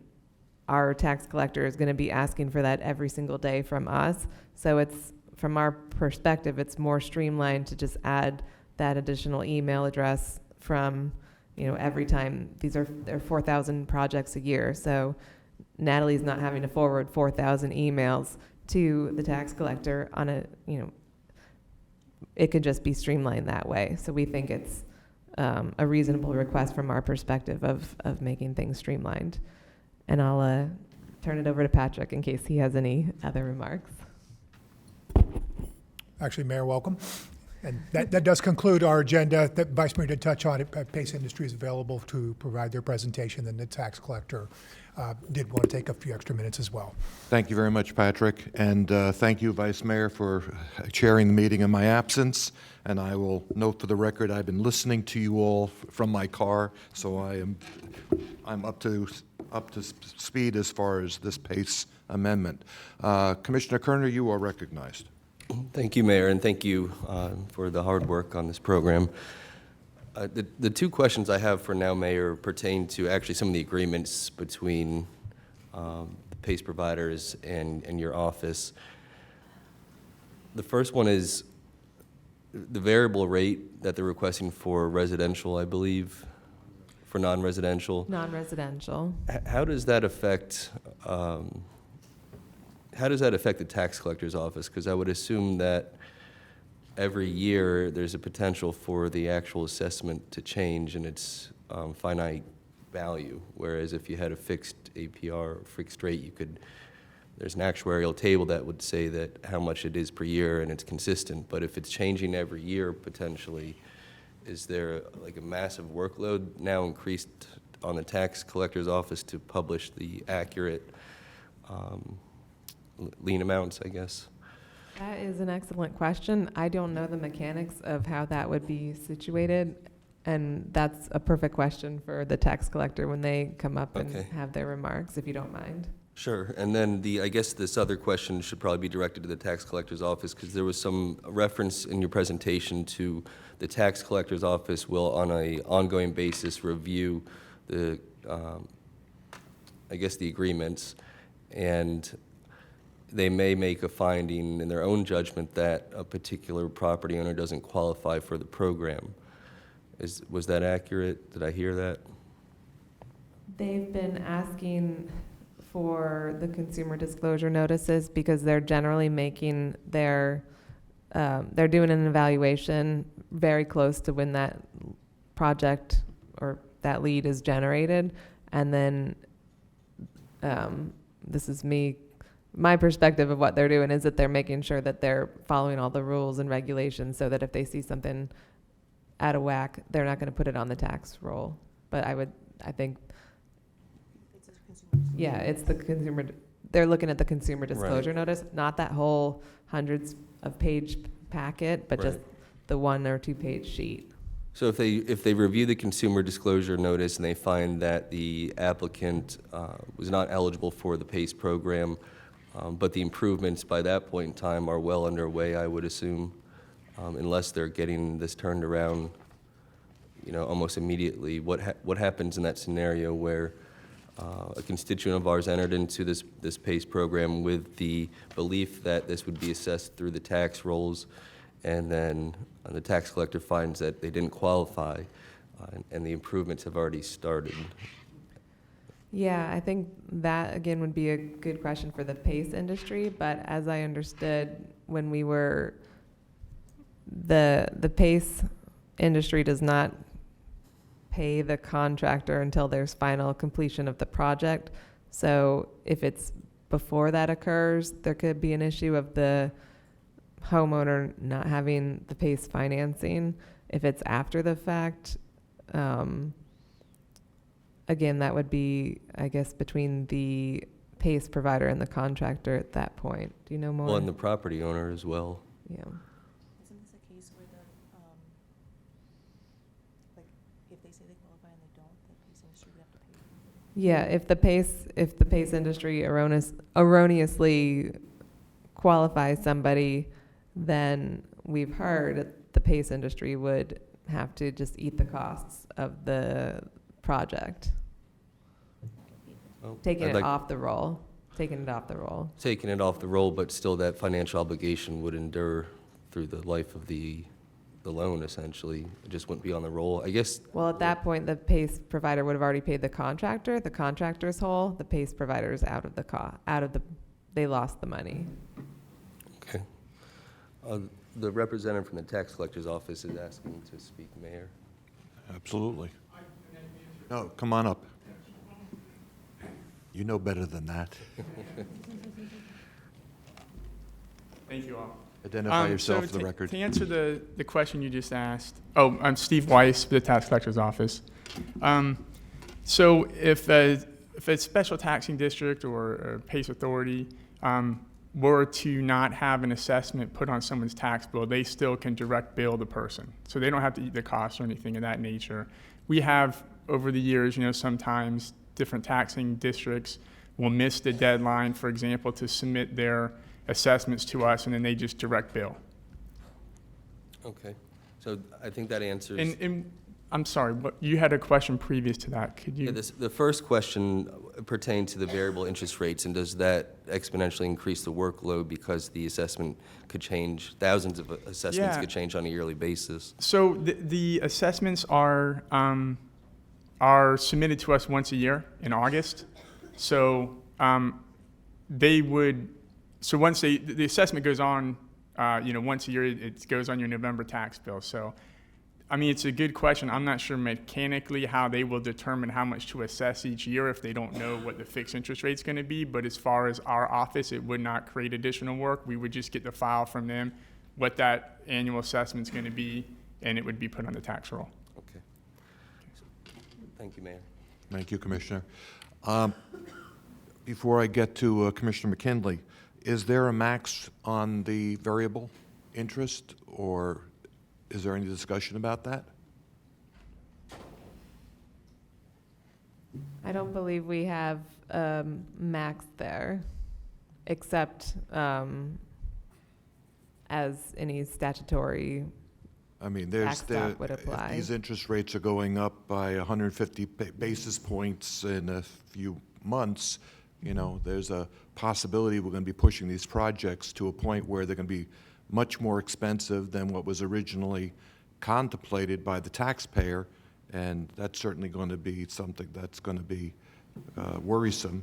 our tax collector is going to be asking for that every single day from us. So it's, from our perspective, it's more streamlined to just add that additional email address from, every time. There are 4,000 projects a year, so Natalie's not having to forward 4,000 emails to the tax collector on a, it could just be streamlined that way. So we think it's a reasonable request from our perspective of making things streamlined. And I'll turn it over to Patrick in case he has any other remarks. Actually, Mayor, welcome. And that does conclude our agenda. That Vice Mayor did touch on it. PACE Industry is available to provide their presentation, and the tax collector did want to take a few extra minutes as well. Thank you very much, Patrick, and thank you, Vice Mayor, for chairing the meeting in my absence. And I will note for the record, I've been listening to you all from my car, so I'm up to speed as far as this PACE amendment. Commissioner Kerner, you are recognized. Thank you, Mayor, and thank you for the hard work on this program. The 2 questions I have for now, Mayor, pertain to actually some of the agreements between the PACE providers and your office. The first one is the variable rate that they're requesting for residential, I believe, for non-residential. Non-residential. How does that affect the tax collector's office? Because I would assume that every year there's a potential for the actual assessment to change in its finite value. Whereas if you had a fixed APR or fixed rate, there's an actuarial table that would say that how much it is per year and it's consistent. But if it's changing every year potentially, is there like a massive workload now increased on the tax collector's office to publish the accurate lien amounts, I guess? That is an excellent question. I don't know the mechanics of how that would be situated, and that's a perfect question for the tax collector when they come up and have their remarks, if you don't mind. Sure. And then I guess this other question should probably be directed to the tax collector's office, because there was some reference in your presentation to the tax collector's office will on an ongoing basis review the agreements, and they may make a finding in their own judgment that a particular property owner doesn't qualify for the program. Was that accurate? Did I hear that? They've been asking for the consumer disclosure notices because they're generally making their, they're doing an evaluation very close to when that project or that lead is generated. And then this is my perspective of what they're doing is that they're making sure that they're following all the rules and regulations so that if they see something out of whack, they're not going to put it on the tax roll. But I think, yeah, it's the consumer, they're looking at the consumer disclosure notice, not that whole hundreds of page packet, but just the 1 or 2 page sheet. So if they review the consumer disclosure notice and they find that the applicant was not eligible for the PACE program, but the improvements by that point in time are well underway, I would assume, unless they're getting this turned around, almost immediately. What happens in that scenario where a constituent of ours entered into this PACE program with the belief that this would be assessed through the tax rolls, and then the tax collector finds that they didn't qualify, and the improvements have already started? Yeah, I think that, again, would be a good question for the PACE industry, but as I understood, when we were, the PACE industry does not pay the contractor until there's final completion of the project. So if it's before that occurs, there could be an issue of the homeowner not having the PACE financing. If it's after the fact, again, that would be, I guess, between the PACE provider and the contractor at that point. Do you know more? Well, and the property owner as well. Yeah. Isn't this a case where like, if they say they qualify and they don't, the PACE industry would have to pay? Yeah, if the PACE industry erroneously qualifies somebody, then we've heard that the PACE industry would have to just eat the costs of the project. Well, Taking I'd it like- off the roll. Taking it off the roll. Taking it off the roll, but still that financial obligation would endure through the life of the loan, essentially. It just wouldn't be on the roll, I guess. Well, at that point, the PACE provider would have already paid the contractor. The contractor's whole. The PACE provider's out of the they lost the money. Okay. The representative from the tax collector's office is asking to speak, Mayor. Absolutely. No, come on up. You know better than that. Thank you all. Identify yourself for the record. To answer the question you just asked, I'm Steve Weiss with the tax collector's office. So if a special taxing district or a PACE authority were to not have an assessment put on someone's tax bill, they still can direct bill the person. So they don't have to eat the cost or anything of that nature. We have, over the years, sometimes different taxing districts will miss the deadline, for example, to submit their assessments to us, and then they just direct bill. Okay. So I think that answers. And I'm sorry, but you had a question previous to that. Could you? Yeah, the first question pertained to the variable interest rates, and does that exponentially increase the workload because the assessment could change, thousands of assessments could change on a yearly basis? So the assessments are submitted to us once a year in August. So they would, so once the assessment goes on, once a year, it goes on your November tax bill. So, I mean, it's a good question. I'm not sure mechanically how they will determine how much to assess each year if they don't know what the fixed interest rate's going to be. But as far as our office, it would not create additional work. We would just get the file from them, what that annual assessment's going to be, and it would be put on the tax roll. Okay. Thank you, Mayor. Thank you, Commissioner. Before I get to Commissioner McKinley, is there a max on the variable interest, or is there any discussion about that? I don't believe we have max there, except as any statutory I mean, tax stop would apply. if these interest rates are going up by 150 basis points in a few months, there's a possibility we're going to be pushing these projects to a point where they're going to be much more expensive than what was originally contemplated by the taxpayer, and that's certainly going to be something that's going to be worrisome.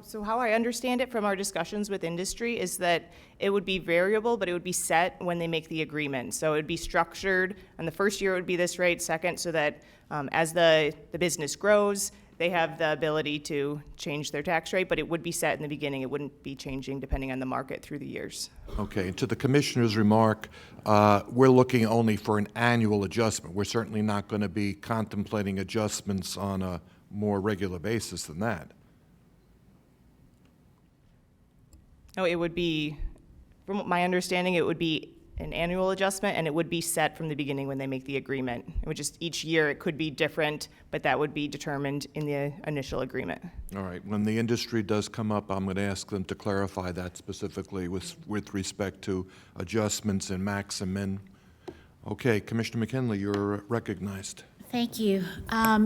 So how I understand it from our discussions with industry is that it would be variable, but it would be set when they make the agreement. So it would be structured, and the first year it would be this rate, second, so that as the business grows, they have the ability to change their tax rate, but it would be set in the beginning. It wouldn't be changing depending on the market through the years. Okay, and to the commissioner's remark, we're looking only for an annual adjustment. We're certainly not going to be contemplating adjustments on a more regular basis than that. No, it would be, from my understanding, it would be an annual adjustment, and it would be set from the beginning when they make the agreement. It would just, each year it could be different, but that would be determined in the initial agreement. All right, when the industry does come up, I'm going to ask them to clarify that specifically with respect to adjustments in max and min. Okay, Commissioner McKinley, you're recognized. Thank you.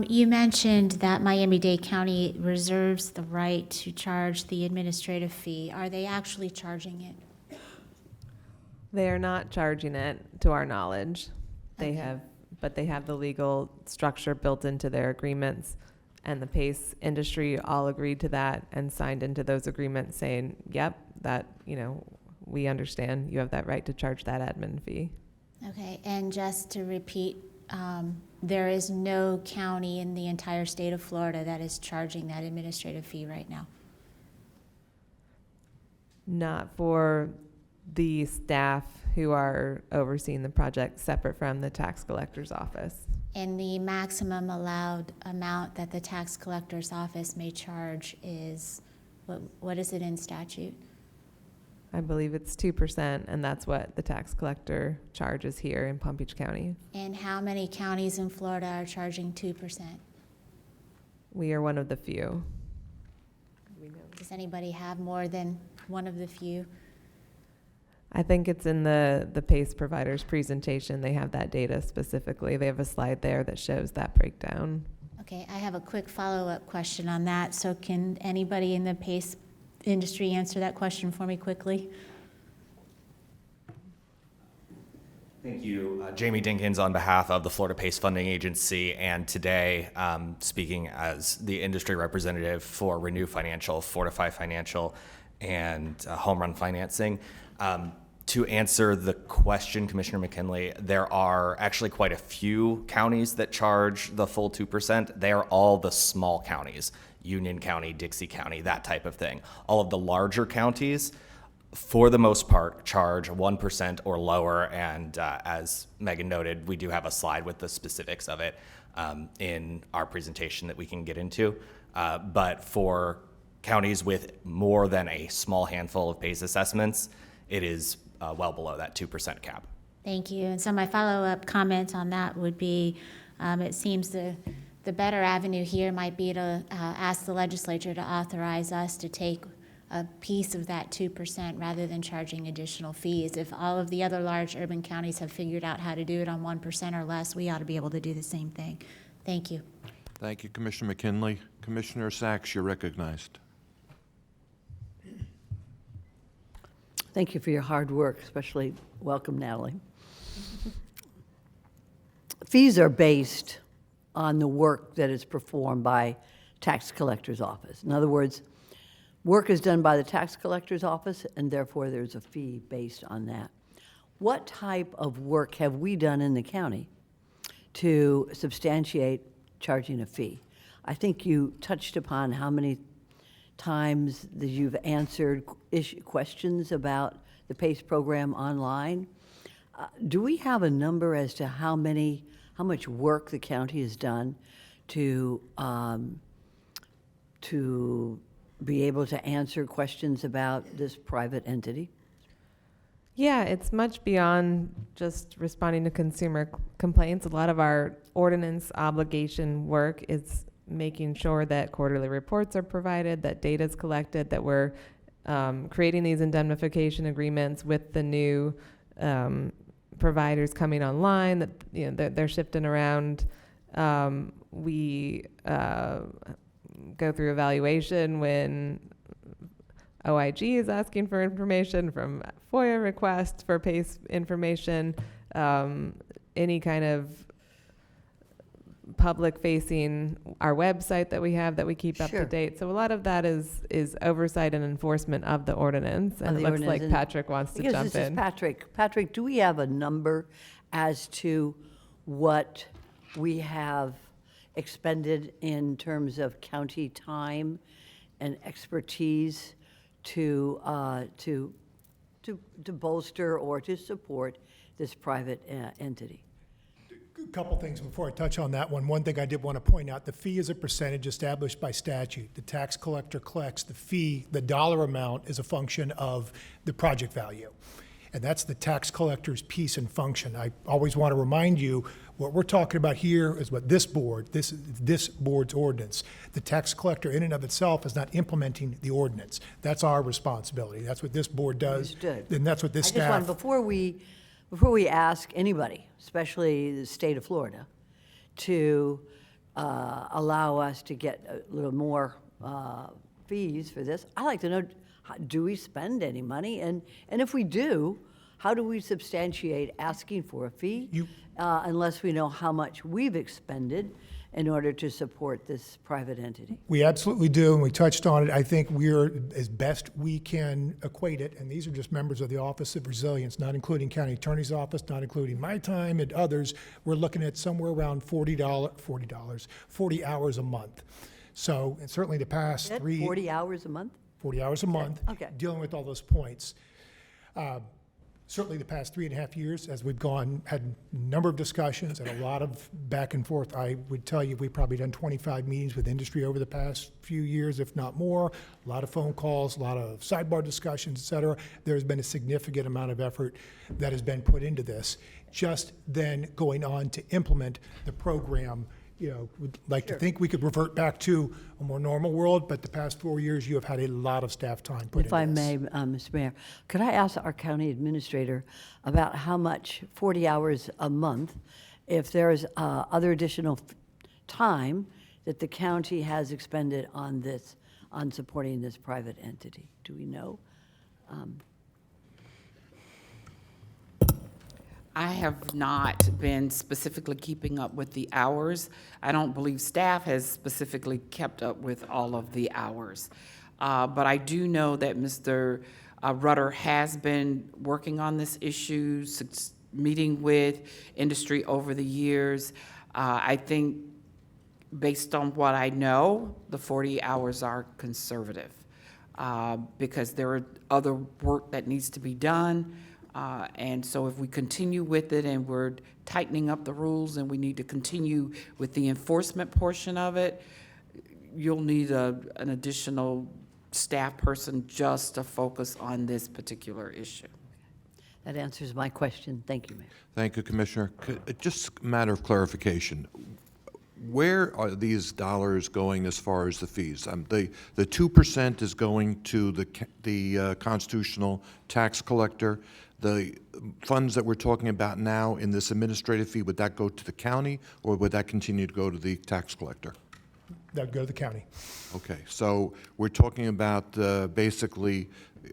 You mentioned that Miami-Dade County reserves the right to charge the administrative fee. Are they actually charging it? They are not charging it, to our knowledge. They Okay. have, but they have the legal structure built into their agreements, and the PACE industry all agreed to that and signed into those agreements saying, yep, that, we understand you have that right to charge that admin fee. Okay, and just to repeat, there is no county in the entire state of Florida that is charging that administrative fee right now. Not for the staff who are overseeing the project separate from the tax collector's office. And the maximum allowed amount that the tax collector's office may charge is, what is it in statute? I believe it's 2%, and that's what the tax collector charges here in Palm Beach County. And how many counties in Florida are charging 2%? We are one of the few. Does anybody have more than one of the few? I think it's in the PACE provider's presentation. They have that data specifically. They have a slide there that shows that breakdown. Okay, I have a quick follow-up question on that. So can anybody in the PACE industry answer that question for me quickly? Thank you. Jamie Dinkins on behalf of the Florida PACE Funding Agency, and today speaking as the industry representative for Renew Financial, Fortify Financial, and Home Run Financing. To answer the question, Commissioner McKinley, there are actually quite a few counties that charge the full 2%. They are all the small counties, Union County, Dixie County, that type of thing. All of the larger counties, for the most part, charge 1% or lower, and as Megan noted, we do have a slide with the specifics of it in our presentation that we can get into. But for counties with more than a small handful of PACE assessments, it is well below that 2% cap. Thank you. And so my follow-up comment on that would be, it seems the better avenue here might be to ask the legislature to authorize us to take a piece of that 2% rather than charging additional fees. If all of the other large urban counties have figured out how to do it on 1% or less, we ought to be able to do the same thing. Thank you. Thank you, Commissioner McKinley. Commissioner Sachs, you're recognized. Thank you for your hard work, especially welcome, Natalie. Fees are based on the work that is performed by tax collector's office. In other words, work is done by the tax collector's office, and therefore there's a fee based on that. What type of work have we done in the county to substantiate charging a fee? I think you touched upon how many times that you've answered questions about the PACE program online. Do we have a number as to how much work the county has done to be able to answer questions about this private entity? Yeah, it's much beyond just responding to consumer complaints. A lot of our ordinance obligation work is making sure that quarterly reports are provided, that data is collected, that we're creating these indemnification agreements with the new providers coming online, that they're shifting around. We go through evaluation when OIG is asking for information, from FOIA requests for PACE information, any kind of public-facing, our website that we have that we keep up Sure. to date. So a lot of that is oversight and enforcement of the ordinance. And the it looks ordinance, like and- Patrick wants to because jump this is in. Patrick. Patrick, do we have a number as to what we have expended in terms of county time and expertise to bolster or to support this private entity? A couple things before I touch on that one. One thing I did want to point out, the fee is a percentage established by statute. The tax collector collects the fee, the dollar amount is a function of the project value. And that's the tax collector's piece and function. I always want to remind you, what we're talking about here is what this board's ordinance. The tax collector in and of itself is not implementing the ordinance. That's our responsibility. That's what this board does. Understood. And that's what this I just want, staff. before we ask anybody, especially the state of Florida, to allow us to get a little more fees for this, I'd like to know, do we spend any money? And if we do, how do we substantiate asking for a fee unless we know how much we've expended in order to support this private entity? We absolutely do, and we touched on it. I think we're, as best we can equate it, and these are just members of the Office of Resilience, not including County Attorney's Office, not including my time and others, we're looking at somewhere around $40 hours a month. So, and certainly the past 40 hours a month? 40 hours a month, Okay. dealing with all those points. Certainly the past 3.5 years, as we've had a number of discussions and a lot of back and forth, I would tell you we've probably done 25 meetings with industry over the past few years, if not more, a lot of phone calls, a lot of sidebar discussions, et cetera. There's been a significant amount of effort that has been put into this. Just then going on to implement the program, would like to think we could revert back to a more normal world, but the past 4 years, you have had a lot of staff time put into this. If I may, Mr. Mayor, could I ask our county administrator about how much 40 hours a month, if there's other additional time that the county has expended on supporting this private entity? Do we know? I have not been specifically keeping up with the hours. I don't believe staff has specifically kept up with all of the hours. But I do know that Mr. Rutter has been working on this issue, meeting with industry over the years. I think based on what I know, the 40 hours are conservative because there are other work that needs to be done. And so if we continue with it and we're tightening up the rules and we need to continue with the enforcement portion of it, you'll need an additional staff person just to focus on this particular issue. That answers my question. Thank you, Mayor. Thank you, Commissioner. Just a matter of clarification. Where are these dollars going as far as the fees? The 2% is going to the constitutional tax collector. The funds that we're talking about now in this administrative fee, would that go to the county or would that continue to go to the tax collector? That would go to the county. Okay, so we're talking about basically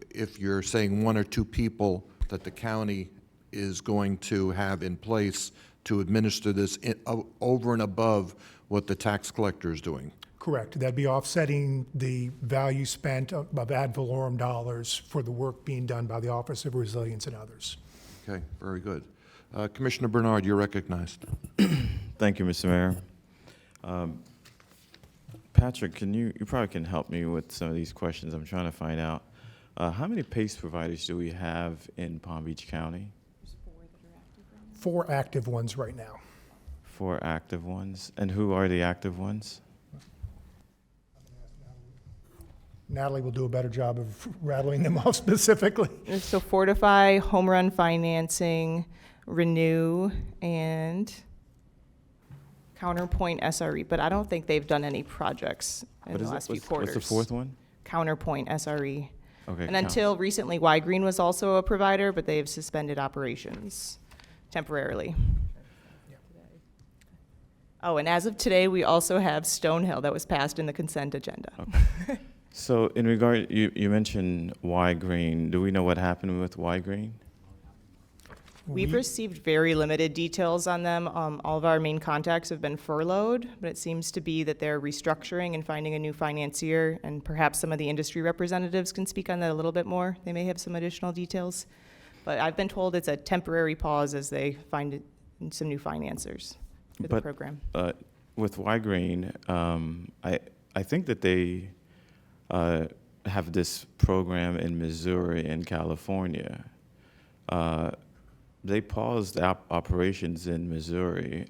if you're saying one or two people that the county is going to have in place to administer this over and above what the tax collector is doing. Correct. That'd be offsetting the value spent of ad valorem dollars for the work being done by the Office of Resilience and others. Okay, very good. Commissioner Bernard, you're recognized. Thank you, Mr. Mayor. Patrick, you probably can help me with some of these questions. I'm trying to find out. How many PACE providers do we have in Palm Beach County? 4 active ones right now. 4 active ones. And who are the active ones? Natalie will do a better job of rattling them off specifically. So Fortify, Home Run Financing, Renew, and Counterpoint SRE. But I don't think they've done any projects in the last few quarters. What's the 4th one? Counterpoint SRE. Okay. And until recently, Y Green was also a provider, but they have suspended operations temporarily. Oh, and as of today, we also have Stonehill that was passed in the consent agenda. Okay. So in regard, you mentioned Y Green. Do we know what happened with Y Green? We've received very limited details on them. All of our main contacts have been furloughed, but it seems to be that they're restructuring and finding a new financier, and perhaps some of the industry representatives can speak on that a little bit more. They may have some additional details. But I've been told it's a temporary pause as they find some new financiers for the program. With Y-Green, I think that they have this program in Missouri and California. They paused operations in Missouri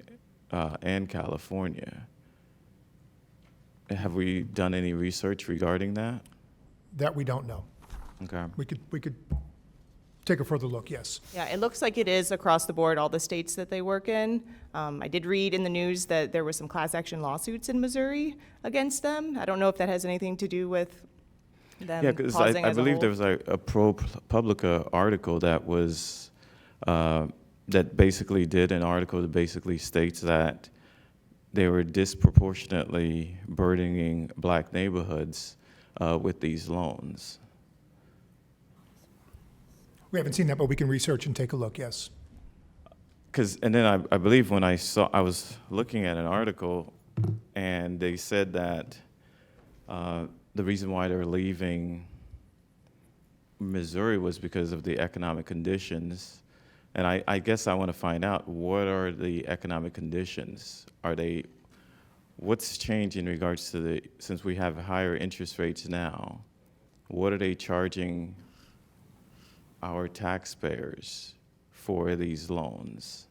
and California. Have we done any research regarding that? That we don't know. Okay. We could take a further look, yes. Yeah, it looks like it is across the board, all the states that they work in. I did read in the news that there was some class action lawsuits in Missouri against them. I don't know if that has anything to do with them Yeah, because pausing I as a believe whole. there was a ProPublica article that was, that basically did an article that basically states that they were disproportionately burdening black neighborhoods with these loans. We haven't seen that, but we can research and take a look, yes. And then I believe when I was looking at an article, and they said that the reason why they're leaving Missouri was because of the economic conditions. And I guess I want to find out, what are the economic conditions? What's changed in regards to since we have higher interest rates now, what are they charging our taxpayers for these loans?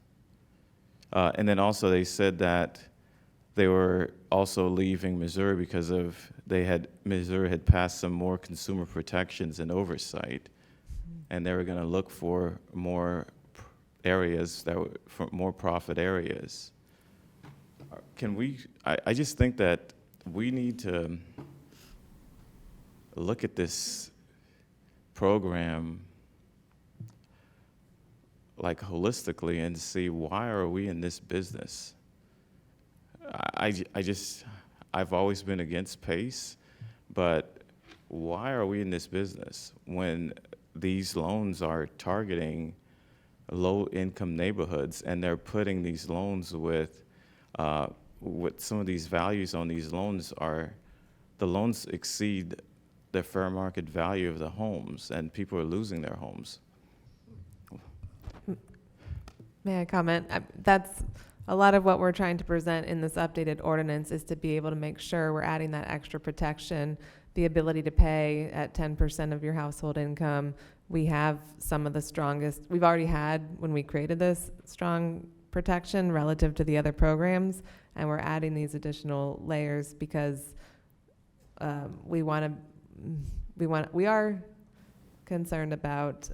And then also they said that they were also leaving Missouri because Missouri had passed some more consumer protections and oversight, and they were going to look for more areas for more profit areas. I just think that we need to look at this program like holistically and see, why are we in this business? I've always been against PACE, but why are we in this business when these loans are targeting low-income neighborhoods, and they're putting these loans with some of these values on these loans the loans exceed the fair market value of the homes, and people are losing their homes. May I comment? That's a lot of what we're trying to present in this updated ordinance, is to be able to make sure we're adding that extra protection, the ability to pay at 10% of your household income. We have some of the strongest, we've already had, when we created this, strong protection relative to the other programs, and we're adding these additional layers because we are concerned about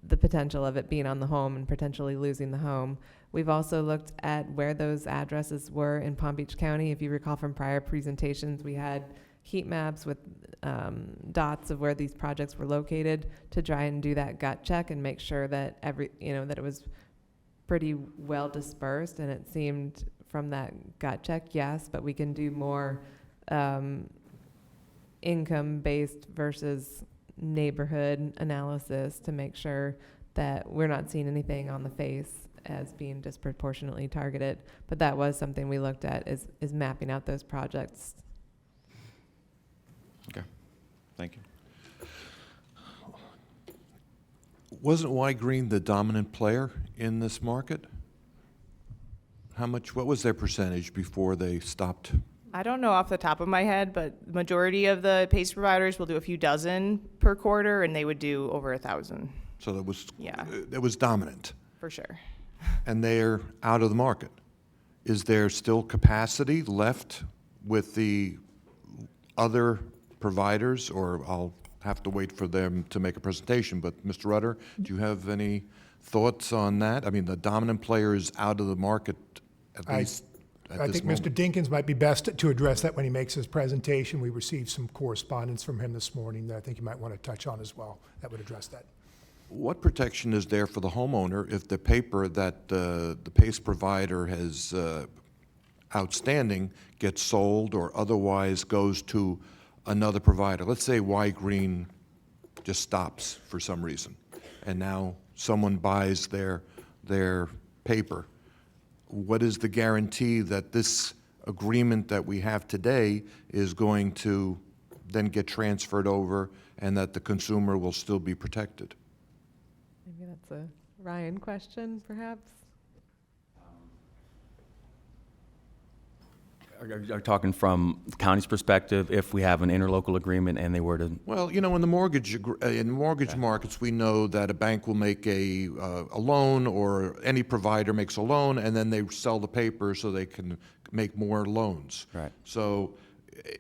the potential of it being on the home and potentially losing the home. We've also looked at where those addresses were in Palm Beach County. If you recall from prior presentations, we had heat maps with dots of where these projects were located to try and do that gut check and make sure that that it was pretty well dispersed. And it seemed from that gut check, yes, but we can do more income-based versus neighborhood analysis to make sure that we're not seeing anything on the face as being disproportionately targeted. But that was something we looked at, is mapping out those projects. Okay, thank you. Wasn't Y-Green the dominant player in this market? What was their percentage before they stopped? I don't know off the top of my head, but the majority of the PACE providers will do a few dozen per quarter, and they would do over 1,000. So that was, yeah, it was dominant. For sure. And they're out of the market. Is there still capacity left with the other providers, or I'll have to wait for them to make a presentation, but Mr. Rutter, do you have any thoughts on that? I mean, the dominant player is out of the market, at least at I this think moment. Mr. Dinkins might be best to address that when he makes his presentation. We received some correspondence from him this morning that I think you might want to touch on as well. That would address that. What protection is there for the homeowner if the paper that the PACE provider has outstanding gets sold or otherwise goes to another provider? Let's say Y-Green just stops for some reason. and now someone buys their paper. What is the guarantee that this agreement that we have today is going to then get transferred over and that the consumer will still be protected? Maybe that's a Ryan question, perhaps? Are you talking from the county's perspective, if we have an interlocal agreement and they were to? Well, you know, in the mortgage markets, we know that a bank will make a loan, or any provider makes a loan, and then they sell the paper so they can make more loans. Right. So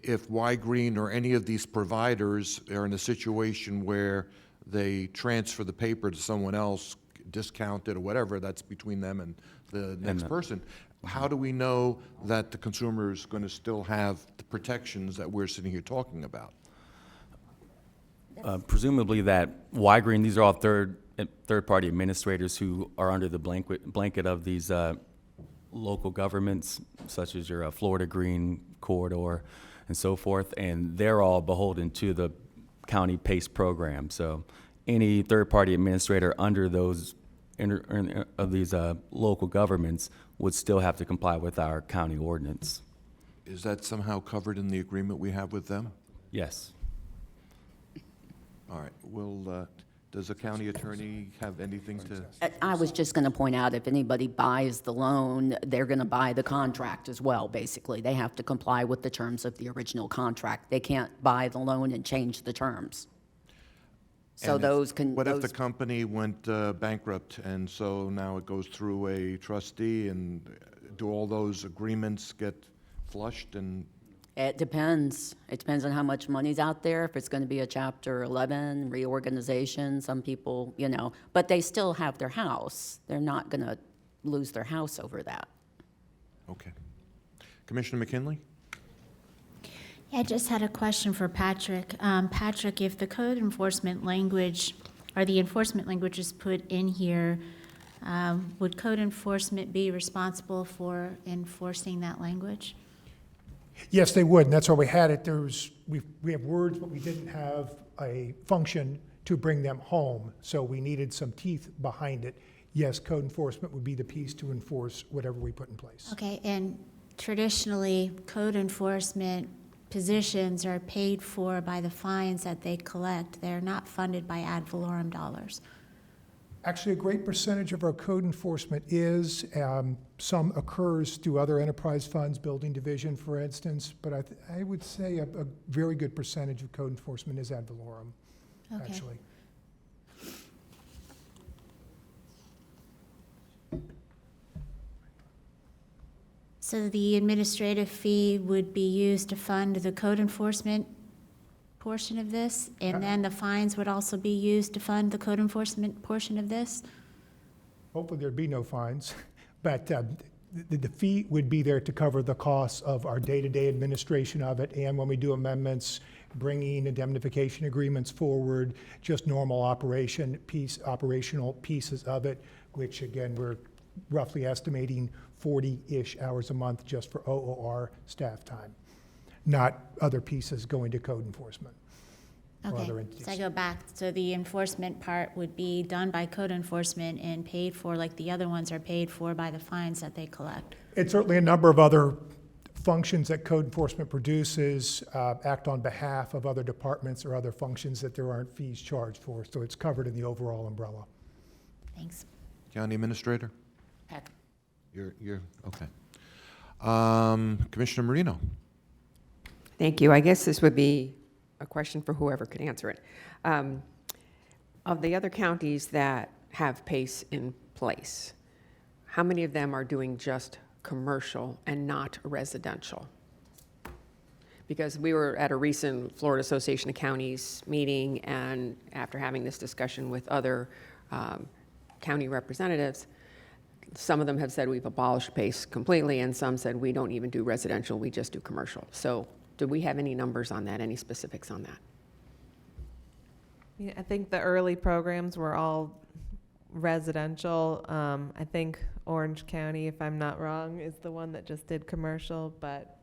if Y-Green or any of these providers are in a situation where they transfer the paper to someone else, discount it or whatever, that's between them and the next person. How do we know that the consumer is going to still have the protections that we're sitting here talking about? Presumably that Y-Green, these are all third-party administrators who are under the blanket of these local governments, such as your Florida Green Corridor and so forth, and they're all beholden to the county PACE program. So any third-party administrator under those of these local governments would still have to comply with our county ordinance. Is that somehow covered in the agreement we have with them? Yes. All right. Well, does the county attorney have anything to? I was just going to point out, if anybody buys the loan, they're going to buy the contract as well, basically. They have to comply with the terms of the original contract. They can't buy the loan and change the terms. So And those can. What if the company went bankrupt, and so now it goes through a trustee, and do all those agreements get flushed? And It depends. It depends on how much money's out there. If it's going to be a Chapter 11 reorganization, some people, you know, but they still have their house. They're not going to lose their house over that. Okay. Commissioner McKinley? Yeah, I just had a question for Patrick. Patrick, if the code enforcement language, or the enforcement language is put in here, would code enforcement be responsible for enforcing that language? Yes, they would, and that's why we had it. We have words, but we didn't have a function to bring them home, so we needed some teeth behind it. Yes, code enforcement would be the piece to enforce whatever we put in place. Okay, and traditionally, code enforcement positions are paid for by the fines that they collect. They're not funded by ad valorem dollars. Actually, a great percentage of our code enforcement is, some occurs through other enterprise funds, building division, for instance, but I would say a very good percentage of code enforcement is ad valorem, Okay. actually. So the administrative fee would be used to fund the code enforcement portion of this, and then the fines would also be used to fund the code enforcement portion of this? Hopefully there'd be no fines, but the fee would be there to cover the costs of our day-to-day administration of it, and when we do amendments, bringing indemnification agreements forward, just normal operational pieces of it, which again, we're roughly estimating 40-ish hours a month just for OOR staff time, not other pieces going to code enforcement or other Okay, entities. so I go back, so the enforcement part would be done by code enforcement and paid for, like the other ones are paid for by the fines that they collect? It's certainly a number of other functions that code enforcement produces, act on behalf of other departments or other functions that there aren't fees charged for, so it's covered in the overall umbrella. Thanks. County Administrator? Heck. You're okay. Commissioner Marino? Thank you. I guess this would be a question for whoever could answer it. Of the other counties that have PACE in place, how many of them are doing just commercial and not residential? Because we were at a recent Florida Association of Counties meeting, and after having this discussion with other county representatives, some of them have said we've abolished PACE completely, and some said we don't even do residential, we just do commercial. So do we have any numbers on that, any specifics on that? Yeah, I think the early programs were all residential. I think Orange County, if I'm not wrong, is the one that just did commercial, but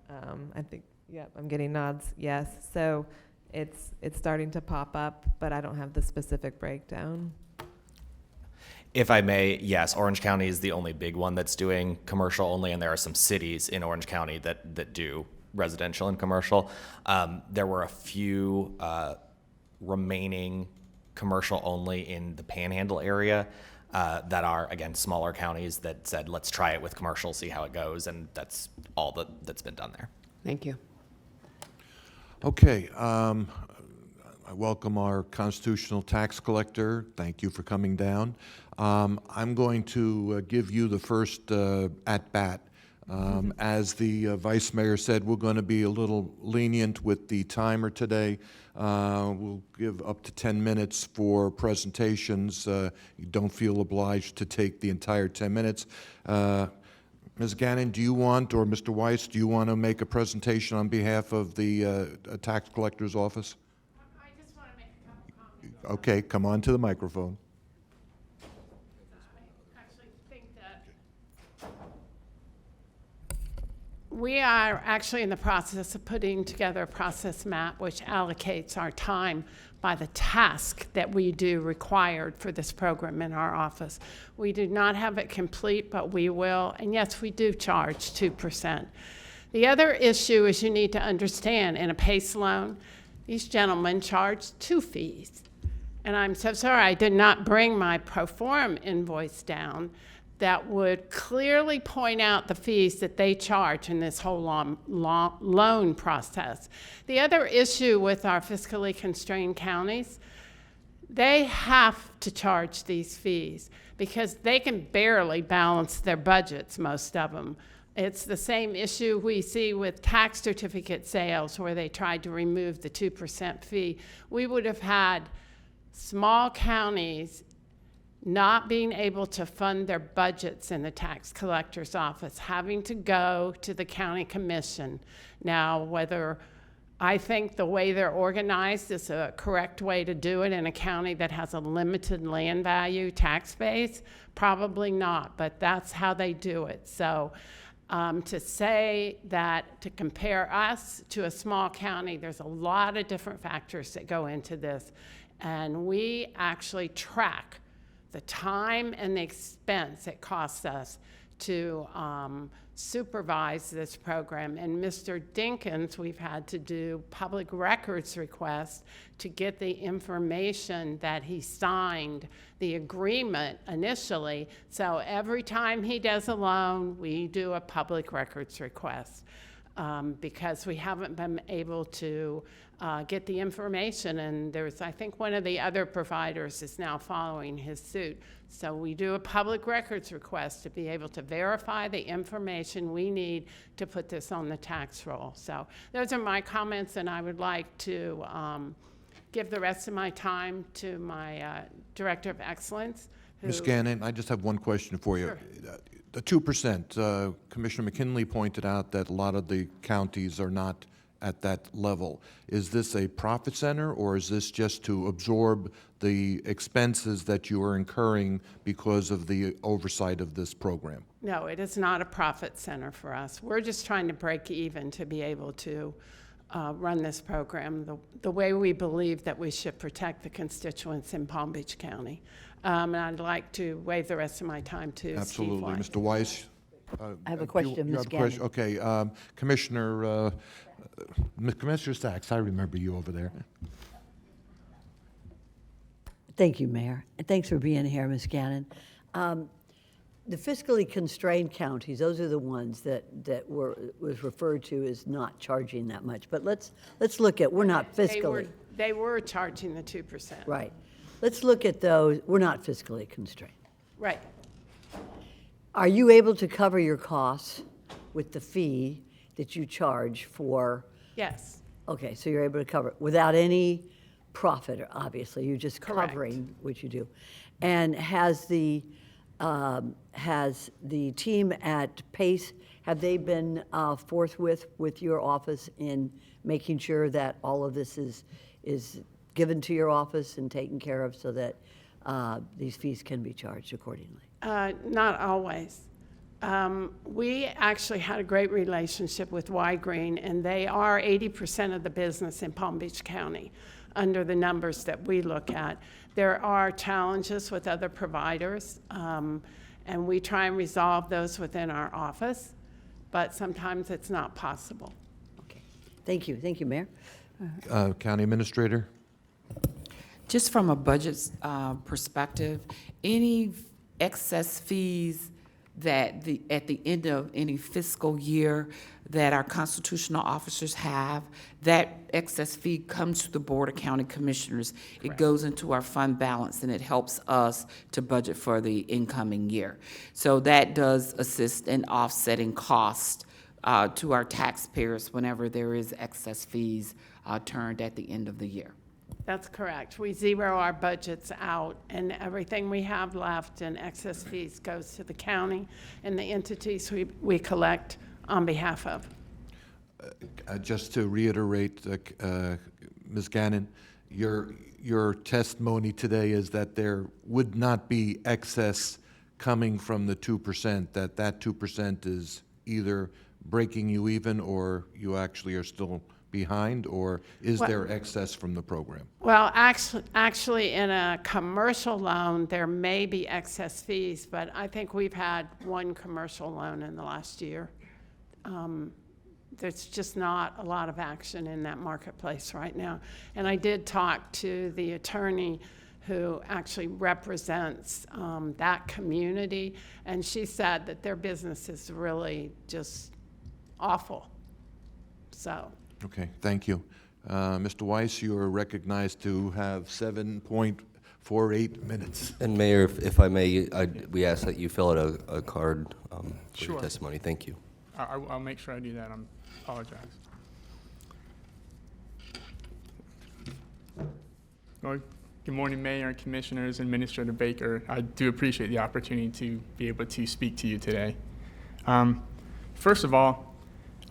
I think, yep, I'm getting nods, yes. So it's starting to pop up, but I don't have the specific breakdown. If I may, yes, Orange County is the only big one that's doing commercial only, and there are some cities in Orange County that do residential and commercial. There were a few remaining commercial only in the Panhandle area that are, again, smaller counties that said, let's try it with commercial, see how it goes, and that's all that's been done there. Thank you. Okay, I welcome our constitutional tax collector. Thank you for coming down. I'm going to give you the first at-bat. As the Vice Mayor said, we're going to be a little lenient with the timer today. We'll give up to 10 minutes for presentations. You don't feel obliged to take the entire 10 minutes. Ms. Gannon, do you want, or Mr. Weiss, do you want to make a presentation on behalf of the tax collector's office? I just want to make a couple comments. Okay, come on to the microphone. I actually think that we are actually in the process of putting together a process map which allocates our time by the task that we do required for this program in our office. We do not have it complete, but we will. And yes, we do charge 2%. The other issue is you need to understand in a PACE loan, these gentlemen charge 2 fees. And I'm so sorry I did not bring my pro forma invoice down that would clearly point out the fees that they charge in this whole loan process. The other issue with our fiscally constrained counties, they have to charge these fees because they can barely balance their budgets, most of them. It's the same issue we see with tax certificate sales where they tried to remove the 2% fee. We would have had small counties not being able to fund their budgets in the tax collector's office, having to go to the county commission. Now, whether I think the way they're organized is a correct way to do it in a county that has a limited land value tax base, probably not, but that's how they do it. So to say that, to compare us to a small county, there's a lot of different factors that go into this. And we actually track the time and the expense it costs us to supervise this program. And Mr. Dinkins, we've had to do public records requests to get the information that he signed the agreement initially. So every time he does a loan, we do a public records request because we haven't been able to get the information, and there's, I think one of the other providers is now following his suit. So we do a public records request to be able to verify the information we need to put this on the tax roll. So those are my comments, and I would like to give the rest of my time to my Director of Excellence. Ms. Gannon, I just have one question for you. Sure. The 2%, Commissioner McKinley pointed out that a lot of the counties are not at that level. Is this a profit center, or is this just to absorb the expenses that you are incurring because of the oversight of this program? No, it is not a profit center for us. We're just trying to break even to be able to run this program the way we believe that we should protect the constituents in Palm Beach County. And I'd like to waive the rest of my time to Absolutely. Steve Weiss. Mr. Weiss? I have a question, Ms. Gannon. Okay, Commissioner Sachs, I remember you over there. Thank you, Mayor, and thanks for being here, Ms. Gannon. The fiscally constrained counties, those are the ones that was referred to as not charging that much. But let's look at, we're not fiscally. They were charging the 2%. Right. Let's look at those, we're not fiscally constrained. Right. Are you able to cover your costs with the fee that you charge for? Yes. Okay, so you're able to cover it without any profit, obviously. You're just Correct. covering what you do. And has the team at PACE, have they been forthwith with your office in making sure that all of this is given to your office and taken care of so that these fees can be charged accordingly? Not always. We actually had a great relationship with Y Green, and they are 80% of the business in Palm Beach County. under the numbers that we look at. There are challenges with other providers, and we try and resolve those within our office, but sometimes it's not possible. Thank you, Mayor. County Administrator? Just from a budget perspective, any excess fees that at the end of any fiscal year that our constitutional officers have, that excess fee comes to the Board of County Commissioners. It goes into our fund balance, and it helps us to budget for the incoming year. So that does assist in offsetting cost to our taxpayers whenever there is excess fees turned at the end of the year. That's correct. We zero our budgets out, and everything we have left in excess fees goes to the county and the entities we collect on behalf of. Just to reiterate, Ms. Gannon, your testimony today is that there would not be excess coming from the 2%, that 2% is either breaking you even or you actually are still behind, or is there excess from the program? Well, actually, in a commercial loan, there may be excess fees, but I think we've had one commercial loan in the last year. There's just not a lot of action in that marketplace right now. And I did talk to the attorney who actually represents that community, and she said that their business is really just awful. So. Okay, thank you. Mr. Weiss, you are recognized to have 7.48 minutes. And Mayor, if I may, we ask that you fill out a card for Sure. your testimony. Thank you. I'll make sure I do that. I apologize. Well, good morning, Mayor and Commissioners and Administrator Baker. I do appreciate the opportunity to be able to speak to you today. First of all,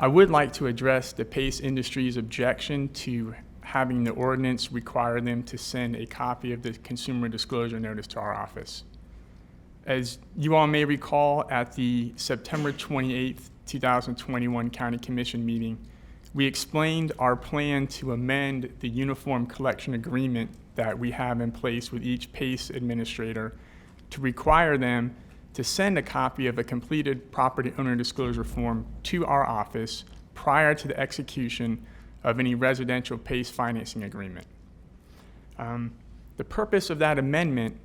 I would like to address the Pace Industries' objection to having the ordinance require them to send a copy of the consumer disclosure notice to our office. As you all may recall, at the September 28th, 2021 County Commission meeting, we explained our plan to amend the uniform collection agreement that we have in place with each PACE administrator to require them to send a copy of a completed property owner disclosure form to our office prior to the execution of any residential PACE financing agreement. The purpose of that amendment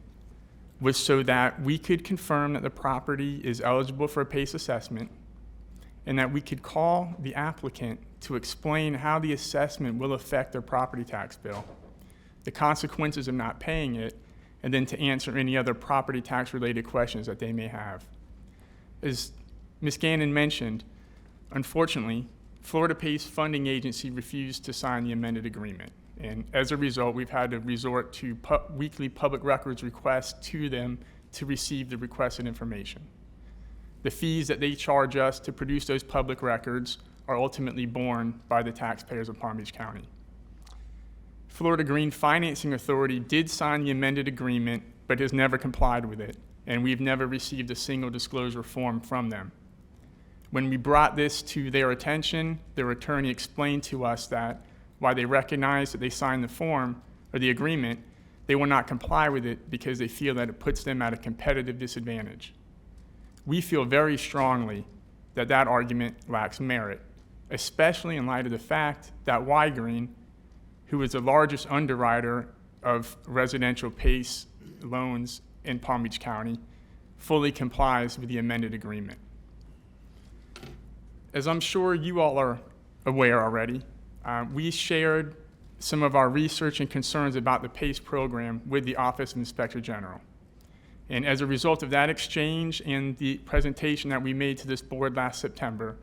was so that we could confirm that the property is eligible for a PACE assessment and that we could call the applicant to explain how the assessment will affect their property tax bill, the consequences of not paying it, and then to answer any other property tax related questions that they may have. As Ms. Gannon mentioned, unfortunately, Florida PACE Funding Agency refused to sign the amended agreement. And as a result, we've had to resort to weekly public records requests to them to receive the requested information. The fees that they charge us to produce those public records are ultimately borne by the taxpayers of Palm Beach County. Florida Green Financing Authority did sign the amended agreement, but has never complied with it, and we've never received a single disclosure form from them. When we brought this to their attention, their attorney explained to us that while they recognize that they signed the form or the agreement, they will not comply with it because they feel that it puts them at a competitive disadvantage. We feel very strongly that that argument lacks merit, especially in light of the fact that Y-Green, who is the largest underwriter of residential PACE loans in Palm Beach County, fully complies with the amended agreement. As I'm sure you all are aware already, we shared some of our research and concerns about the PACE program with the Office of Inspector General. And as a result of that exchange and the presentation that we made to this board last September,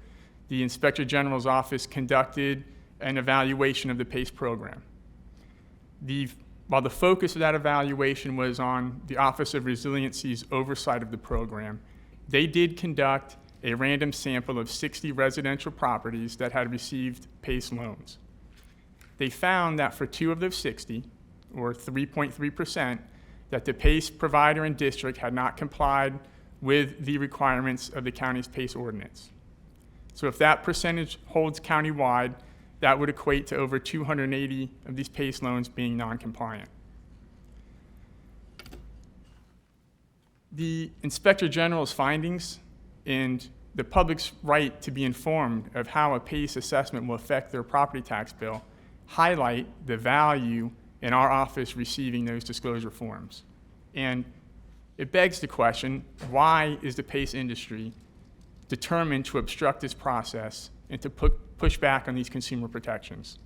the Inspector General's office conducted an evaluation of the PACE program. While the focus of that evaluation was on the Office of Resiliency's oversight of the program, they did conduct a random sample of 60 residential properties that had received PACE loans. They found that for 2 of those 60, or 3.3%, that the PACE provider and district had not complied with the requirements of the county's PACE ordinance. So if that percentage holds countywide, that would equate to over 280 of these PACE loans being non-compliant. The Inspector General's findings and the public's right to be informed of how a PACE assessment will affect their property tax bill highlight the value in our office receiving those disclosure forms. And it begs the question, why is the PACE industry determined to obstruct this process and to push back on these consumer protections?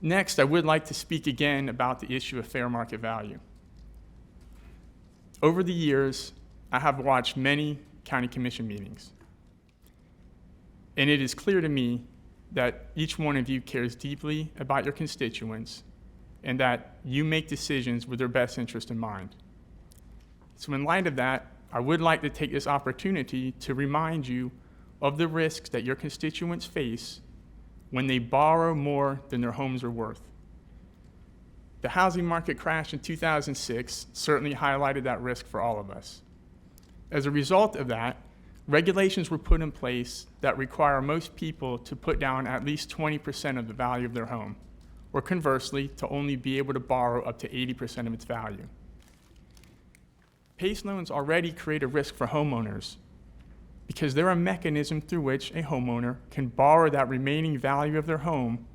Next, I would like to speak again about the issue of fair market value. Over the years, I have watched many county commission meetings, and it is clear to me that each one of you cares deeply about your constituents and that you make decisions with their best interest in mind. So in light of that, I would like to take this opportunity to remind you of the risks that your constituents face when they borrow more than their homes are worth. The housing market crash in 2006 certainly highlighted that risk for all of us. As a result of that, regulations were put in place that require most people to put down at least 20% of the value of their home, or conversely, to only be able to borrow up to 80% of its value. PACE loans already create a risk for homeowners because they're a mechanism through which a homeowner can borrow that remaining value of their home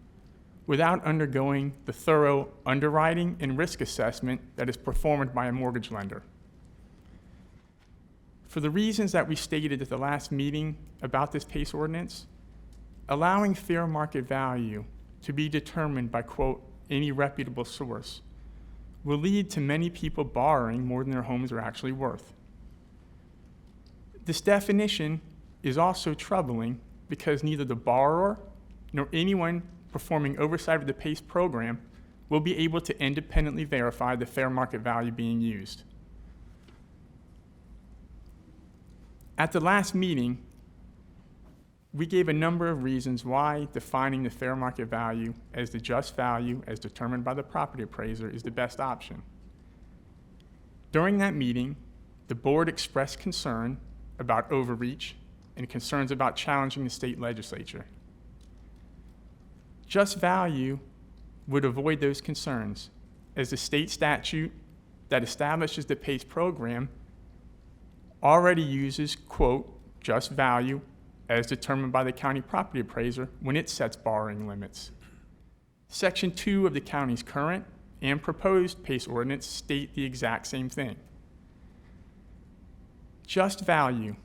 without undergoing the thorough underwriting and risk assessment that is performed by a mortgage lender. For the reasons that we stated at the last meeting about this PACE ordinance, allowing fair market value to be determined by, quote, any reputable source will lead to many people borrowing more than their homes are actually worth. This definition is also troubling because neither the borrower nor anyone performing oversight of the PACE program will be able to independently verify the fair market value being used. At the last meeting, we gave a number of reasons why defining the fair market value as the just value as determined by the property appraiser is the best option. During that meeting, the board expressed concern about overreach and concerns about challenging the state legislature. Just value would avoid those concerns, as the state statute that establishes the PACE program already uses, quote, just value as determined by the county property appraiser when it sets borrowing limits. Section 2 of the county's current and proposed PACE ordinance state the exact same thing. Just value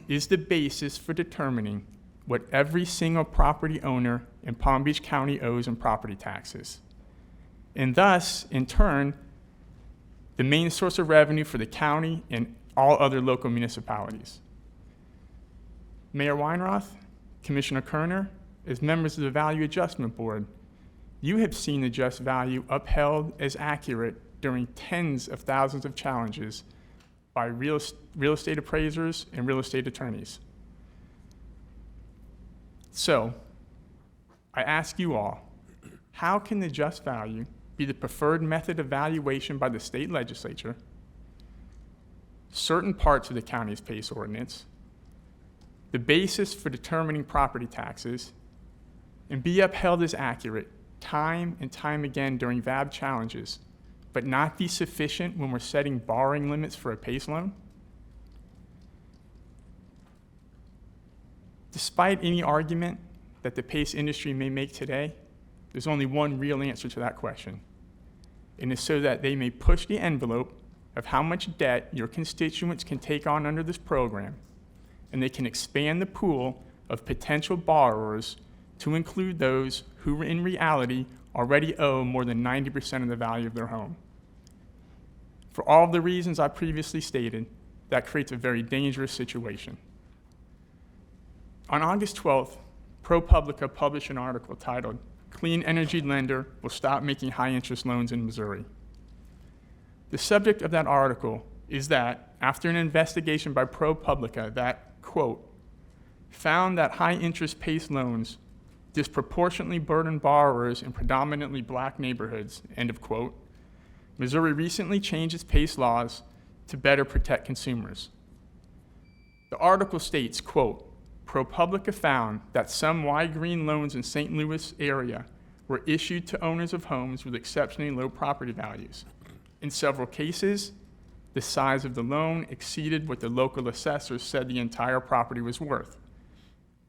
is the basis for determining what every single property owner in Palm Beach County owes in property taxes, and thus, in turn, the main source of revenue for the county and all other local municipalities. Mayor Weinroth, Commissioner Kerner, as members of the Value Adjustment Board, you have seen the just value upheld as accurate during tens of thousands of challenges by real estate appraisers and real estate attorneys. So, I ask you all, how can the just value be the preferred method of valuation by the state legislature, certain parts of the county's PACE ordinance, the basis for determining property taxes, and be upheld as accurate time and time again during VAB challenges, but not be sufficient when we're setting borrowing limits for a PACE loan? Despite any argument that the PACE industry may make today, there's only one real answer to that question, and it's so that they may push the envelope of how much debt your constituents can take on under this program, and they can expand the pool of potential borrowers to include those who in reality already owe more than 90% of the value of their home. For all of the reasons I previously stated, that creates a very dangerous situation. On August 12th, ProPublica published an article titled, "Clean Energy Lender Will Stop Making High-Interest Loans in Missouri." The subject of that article is that, after an investigation by ProPublica that, quote, found that high-interest PACE loans disproportionately burden borrowers in predominantly black neighborhoods, end of quote, Missouri recently changed its PACE laws to better protect consumers. The article states, quote, ProPublica found that some Y-Green loans in St. Louis area were issued to owners of homes with exceptionally low property values. In several cases, the size of the loan exceeded what the local assessors said the entire property was worth.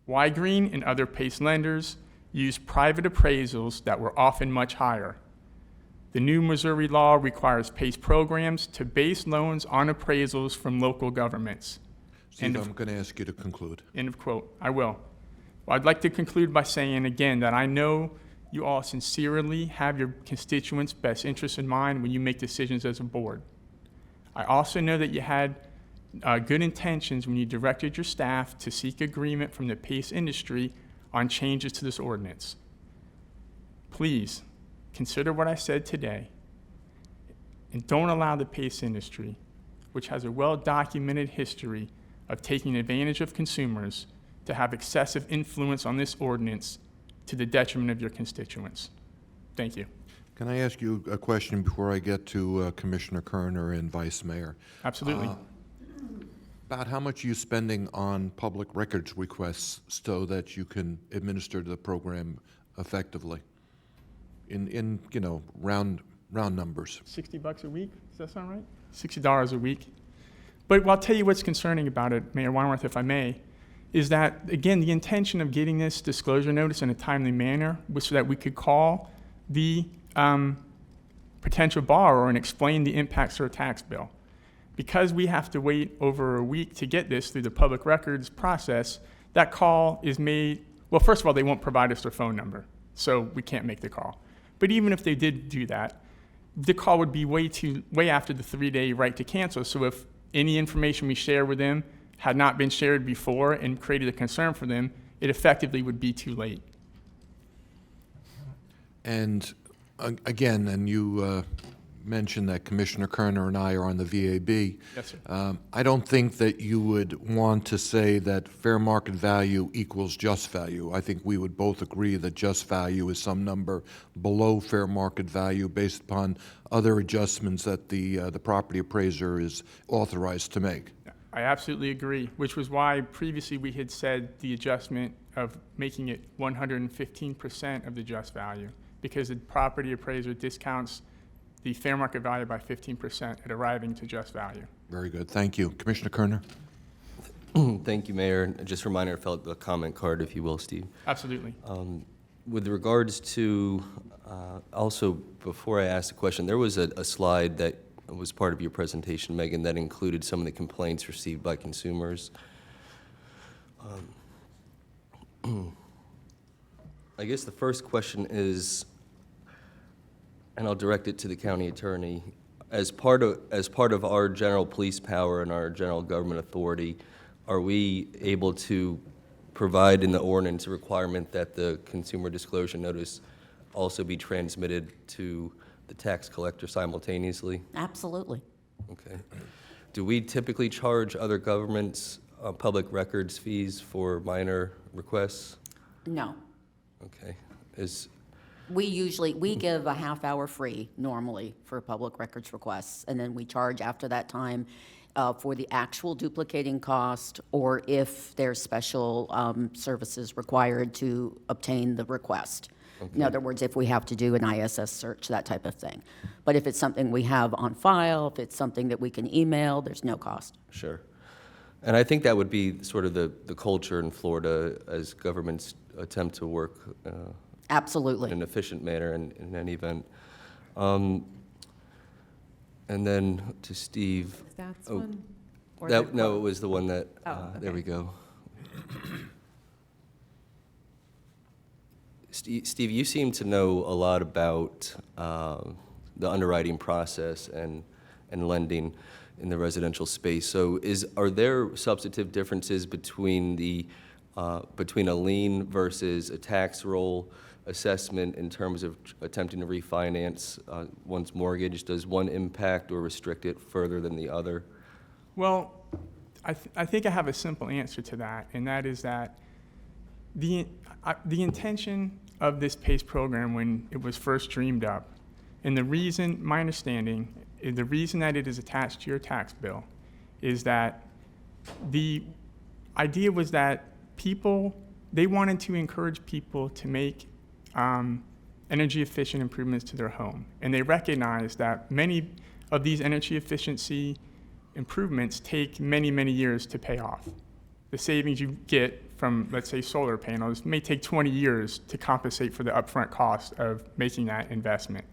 Y-Green and other PACE lenders used private appraisals that were often much higher. The new Missouri law requires PACE programs to base loans on appraisals from local governments. Steve, I'm going to ask you to conclude. End of quote. I will. Well, I'd like to conclude by saying again that I know you all sincerely have your constituents' best interests in mind when you make decisions as a board. I also know that you had good intentions when you directed your staff to seek agreement from the PACE industry on changes to this ordinance. Please consider what I said today and don't allow the PACE industry, which has a well-documented history of taking advantage of consumers, to have excessive influence on this ordinance to the detriment of your constituents. Thank you. Can I ask you a question before I get to Commissioner Kerner and Vice Mayor? Absolutely. About how much are you spending on public records requests so that you can administer the program effectively? In you know, round numbers. $60 a week, does that sound right? $60 a week. But I'll tell you what's concerning about it, Mayor Weinroth, if I may, is that, again, the intention of getting this disclosure notice in a timely manner was so that we could call the potential borrower and explain the impacts to our tax bill. Because we have to wait over a week to get this through the public records process, that call is made, well, first of all, they won't provide us their phone number, so we can't make the call. But even if they did do that, the call would be way after the 3-day right to cancel. So if any information we share with them had not been shared before and created a concern for them, it effectively would be too late. And again, and you mentioned that Commissioner Kerner and I are on the VAB. Yes, sir. I don't think that you would want to say that fair market value equals just value. I think we would both agree that just value is some number below fair market value based upon other adjustments that the property appraiser is authorized to make. I absolutely agree, which was why previously we had said the adjustment of making it 115% of the just value, because the property appraiser discounts the fair market value by 15% at arriving to just value. Very good. Thank you. Commissioner Kerner? Thank you, Mayor. Just a reminder, fill out the comment card, if you will, Steve. Absolutely. With regards to, also, before I ask the question, there was a slide that was part of your presentation, Megan, that included some of the complaints received by consumers. I guess the first question is, and I'll direct it to the county attorney, as part of our general police power and our general government authority, are we able to provide in the ordinance a requirement that the consumer disclosure notice also be transmitted to the tax collector simultaneously? Absolutely. Okay. Do we typically charge other governments public records fees for minor requests? No. Okay. We give a half hour free normally for public records requests, and then we charge after that time for the actual duplicating cost, or if there's special services required to obtain the request. Okay. In other words, if we have to do an ISS search, that type of thing. But if it's something we have on file, if it's something that we can email, there's no cost. Sure. And I think that would be sort of the culture in Florida as governments attempt to work absolutely in an efficient manner in any event. And then to Steve. That's one? Or No, it was the one that, okay. There we go. Steve, you seem to know a lot about the underwriting process and lending in the residential space. So are there substantive differences between between a lien versus a tax roll assessment in terms of attempting to refinance one's mortgage? Does one impact or restrict it further than the other? Well, I think I have a simple answer to that, and that is that the intention of this PACE program when it was first dreamed up, and my understanding, the reason that it is attached to your tax bill is that the idea was that they wanted to encourage people to make energy efficient improvements to their home. And they recognized that many of these energy efficiency improvements take many, many years to pay off. The savings you get from, let's say, solar panels may take 20 years to compensate for the upfront cost of making that investment.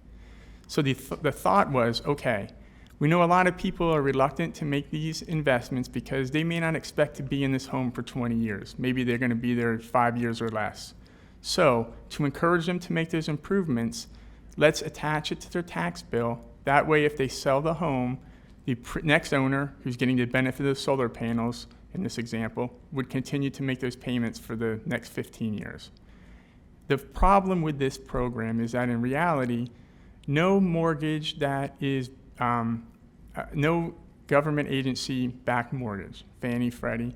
So the thought was, okay, we know a lot of people are reluctant to make these investments because they may not expect to be in this home for 20 years. Maybe they're going to be there 5 years or less. So to encourage them to make those improvements, let's attach it to their tax bill. That way, if they sell the home, the next owner, who's getting the benefit of the solar panels, in this example, would continue to make those payments for the next 15 years. The problem with this program is that in reality, no mortgage that is, no government agency-backed mortgage, Fannie, Freddie,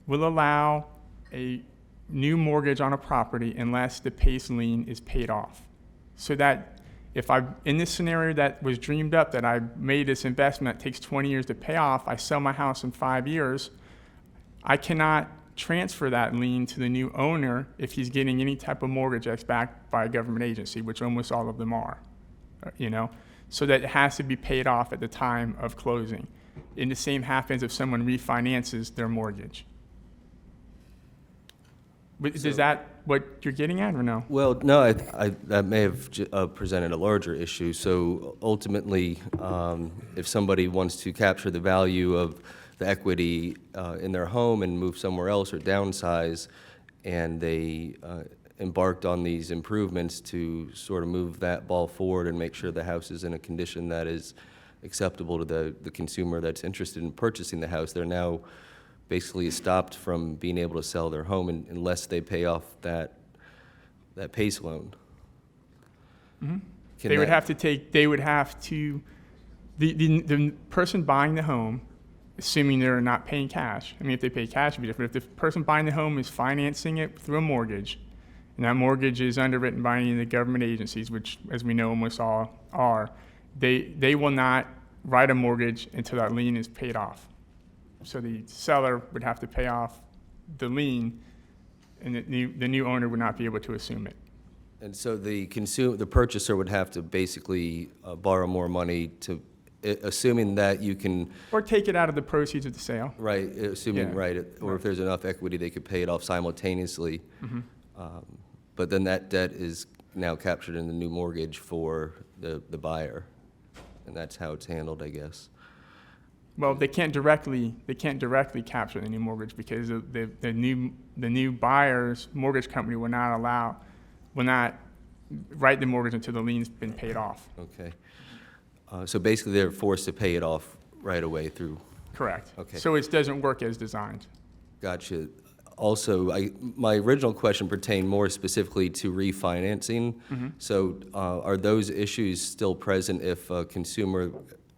will allow a new mortgage on a property unless the PACE lien is paid off. So that if in this scenario that was dreamed up, that I made this investment that takes 20 years to pay off, I sell my house in 5 years, I cannot transfer that lien to the new owner if he's getting any type of mortgage that's backed by a government agency, which almost all of them are, so that it has to be paid off at the time of closing. And the same happens if someone refinances their mortgage. Is that what you're getting at, or no? Well, no, that may have presented a larger issue. So ultimately, if somebody wants to capture the value of the equity in their home and move somewhere else or downsize, and they embarked on these improvements to sort of move that ball forward and make sure the house is in a condition that is acceptable to the consumer that's interested in purchasing the house, they're now basically stopped from being able to sell their home unless they pay off that PACE loan. Mm-hmm. The person buying the home, assuming they're not paying cash, I mean, if they pay cash, it'd be different. If the person buying the home is financing it through a mortgage, and that mortgage is underwritten by any of the government agencies, which, as we know, almost all are, they will not write a mortgage until that lien is paid off. So the seller would have to pay off the lien, and the new owner would not be able to assume it. And so the purchaser would have to basically borrow more money assuming that you can. Or take it out of the proceeds of the sale. Right, assuming, or if there's enough equity, they could pay it off simultaneously. Mm-hmm. But then that debt is now captured in the new mortgage for the buyer. And that's how it's handled, I guess. Well, they can't directly capture the new mortgage because the new buyer's mortgage company will not write the mortgage until the lien's been paid off. Okay. So basically, they're forced to pay it off right away through. Correct. Okay. So it doesn't work as designed. Gotcha. Also, my original question pertained more specifically to refinancing. Mm-hmm. So are those issues still present if a consumer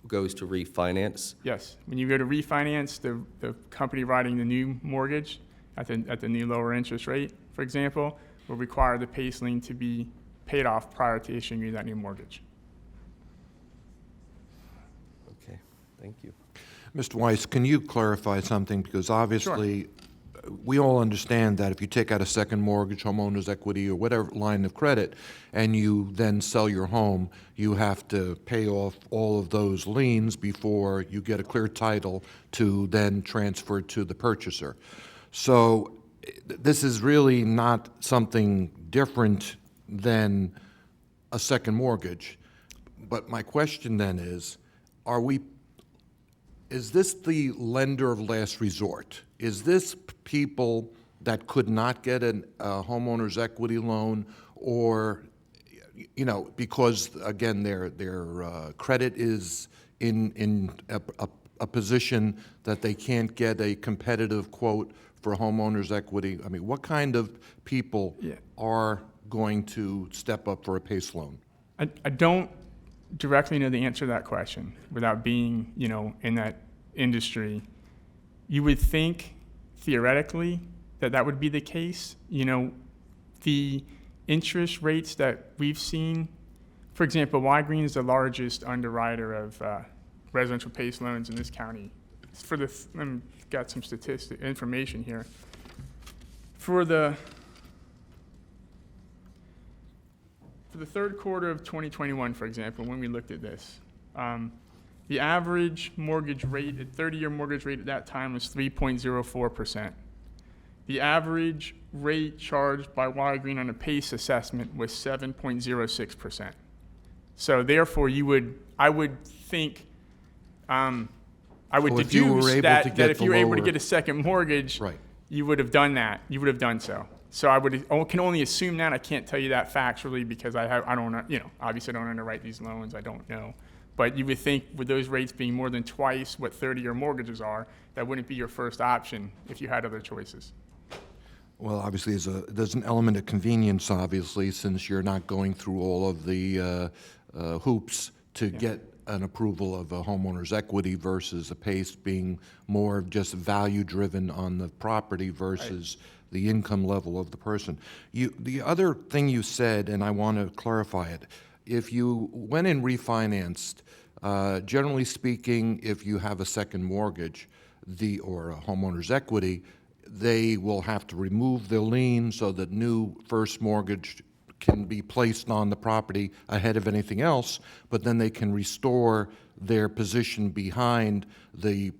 goes to refinance? Yes. When you go to refinance, the company writing the new mortgage at the new lower interest rate, for example, will require the PACE lien to be paid off prior to issuing you that new mortgage. Okay. Thank you. Mr. Weiss, can you clarify something? Because obviously, we all understand that if you take out a second mortgage, homeowner's equity, or whatever line of credit, and you then sell your home, you have to pay off all of those liens before you get a clear title to then transfer to the purchaser. So this is really not something different than a second mortgage. But my question then is this the lender of last resort? Is this people that could not get a homeowner's equity loan, or, because again their credit is in a position that they can't get a competitive quote for homeowner's equity? I mean, what kind of people are going to step up for a PACE loan? I don't directly know the answer to that question without being, in that industry. You would think, theoretically, that would be the case. The interest rates that we've seen, for example, Y-Green is the largest underwriter of residential PACE loans in this county. I've got some information here. For the third quarter of 2021, for example, when we looked at this, the average mortgage rate, 30-year mortgage rate at that time was 3.04%. The average rate charged by Walgreen on a PACE assessment was 7.06%. So therefore, I would think, I would So if you were deduce able that, to that get if the you were able to lower- get a second mortgage, Right. you would have done that. You would have done so. So I can only assume that. I can't tell you that factually because I don't, obviously I don't underwrite these loans. I don't know. But you would think with those rates being more than twice what 30-year mortgages are, that wouldn't be your first option if you had other choices. Well, obviously, there's an element of convenience, obviously, since you're not going through all of the hoops to get an approval of a homeowner's equity versus a PACE being more just value-driven on the property versus the income level of the person. The other thing you said, and I want to clarify it, if you went and refinanced, generally speaking, if you have a second mortgage or a homeowner's equity, they will have to remove their lien so that new first mortgage can be placed on the property ahead of anything else, but then they can restore their position behind the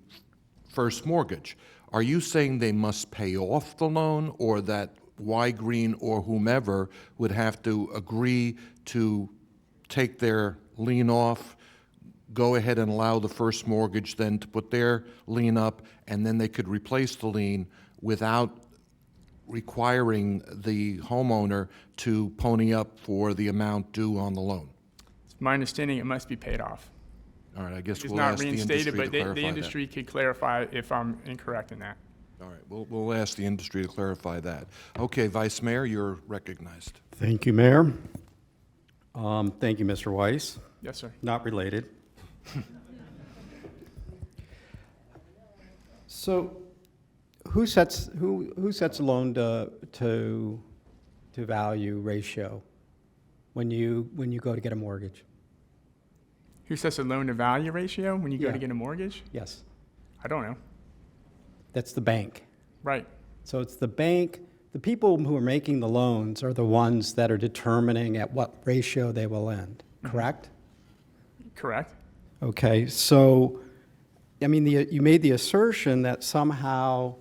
first mortgage. Are you saying they must pay off the loan, or that Walgreen or whomever would have to agree to take their lien off, go ahead and allow the first mortgage then to put their lien up, and then they could replace the lien without requiring the homeowner to pony up for the amount due on the loan? It's my understanding it must be paid off. All right, I guess It's we'll not ask the reinstated, industry to but clarify the that. industry could clarify if I'm incorrect in that. All right, we'll ask the industry to clarify that. Okay, Vice Mayor, you're recognized. Thank you, Mayor. Thank you, Mr. Weiss. Yes, sir. Not related. So, who sets a loan to value ratio when you go to get a mortgage? Who sets a loan to value ratio when you go Yeah. to get a mortgage? Yes, I don't know. that's the bank. Right. So it's the bank. The people who are making the loans are the ones that are determining at what ratio they will lend. Correct? Correct. Okay, so, I mean, you made the assertion that somehow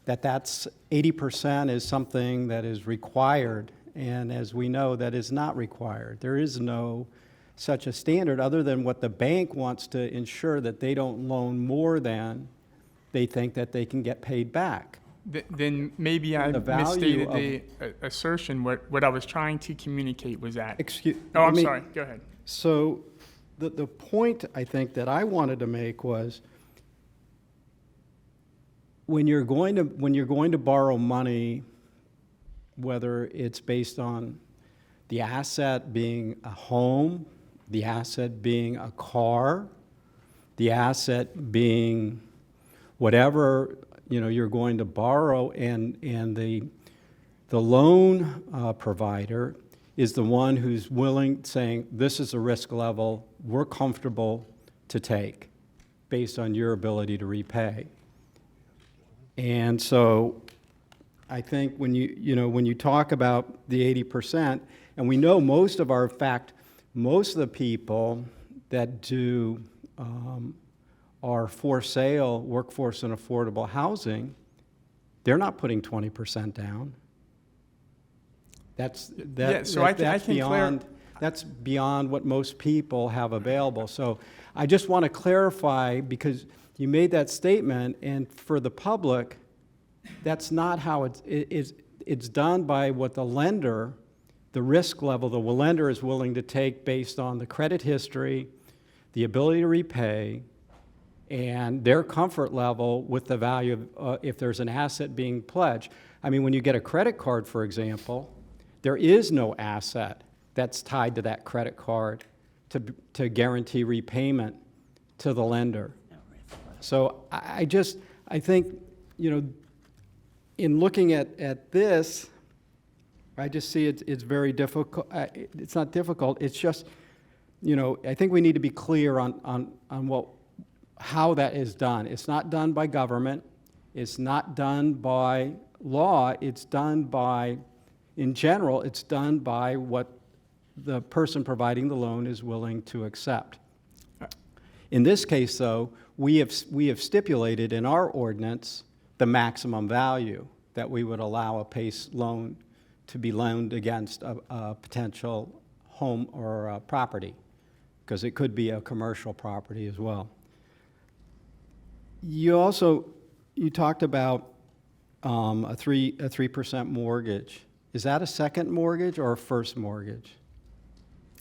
that's 80% is something that is required, and as we know, that is not required. There is no such a standard other than what the bank wants to ensure that they don't loan more than they think that they can get paid back. Then maybe I The value misstated the assertion. What I was trying to communicate was that. Excuse. Oh, I'm let me- sorry. Go ahead. So the point I think that I wanted to make was when you're going to borrow money, whether it's based on the asset being a home, the asset being a car, the asset being whatever you're going to borrow, and the loan provider is the one who's saying, this is a risk level we're comfortable to take based on your ability to repay. And so I think when you talk about the 80%, and we know most of the people that do are for sale workforce and affordable housing, they're not putting 20% down. That's beyond what most people have available. So I just want to clarify, because you made that statement, and for the public, that's not how it's done by what the lender, the risk level the lender is willing to take based on the credit history, the ability to repay, and their comfort level with the value of if there's an asset being pledged. I mean, when you get a credit card, for example, there is no asset that's tied to that credit card to guarantee repayment to the lender. So I think, in looking at this, I just see it's very difficult. It's not difficult. It's just, I think we need to be clear on how that is done. It's not done by government. It's not done by law, it's done by, in general, it's done by what the person providing the loan is willing to accept. In this case, though, we have stipulated in our ordinance the maximum value that we would allow a PACE loan to be loaned against a potential home or a property, because it could be a commercial property as well. You talked about a 3% mortgage. Is that a second mortgage or a first mortgage?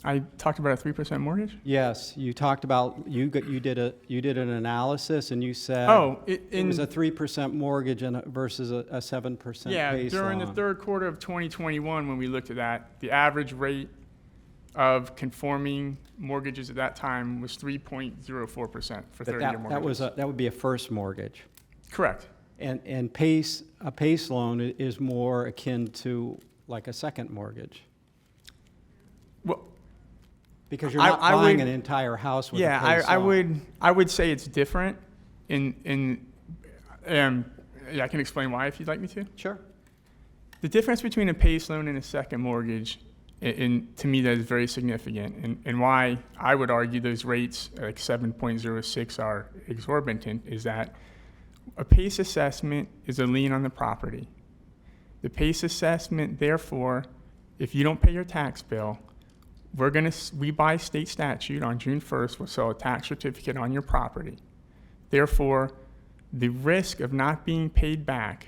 I talked about a 3% mortgage? Yes, you talked about, you did an analysis and you said it was a 3% mortgage versus a 7% Yeah, PACE during the loan. third quarter of 2021, when we looked at that, the average rate of conforming mortgages at that time was 3.04% for But 30-year mortgages. that would be a first mortgage. Correct. And a PACE loan is more akin to like a second mortgage. Well, because you're not buying an entire house with a PACE loan. I would say it's different yeah, I can explain why if you'd like me to. Sure. The difference between a PACE loan and a second mortgage, to me, that is very significant. And why I would argue those rates, like 7.06, are exorbitant, is that a PACE assessment is a lien on the property. The PACE assessment, therefore, if you don't pay your tax bill, we by state statute on June 1st will sell a tax certificate on your property. Therefore, the risk of not being paid back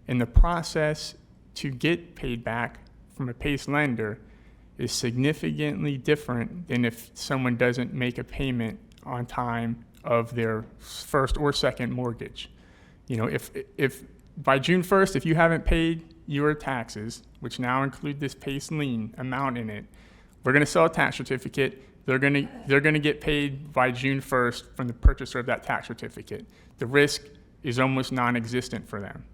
and the process to get paid back from a PACE lender is significantly different than if someone doesn't make a payment on time of their first or second mortgage. You know, if by June 1st, if you haven't paid your taxes, which now include this PACE lien amount in it, we're going to sell a tax certificate. They're going to get paid by June 1st from the purchaser of that tax certificate. The risk is almost non-existent for them.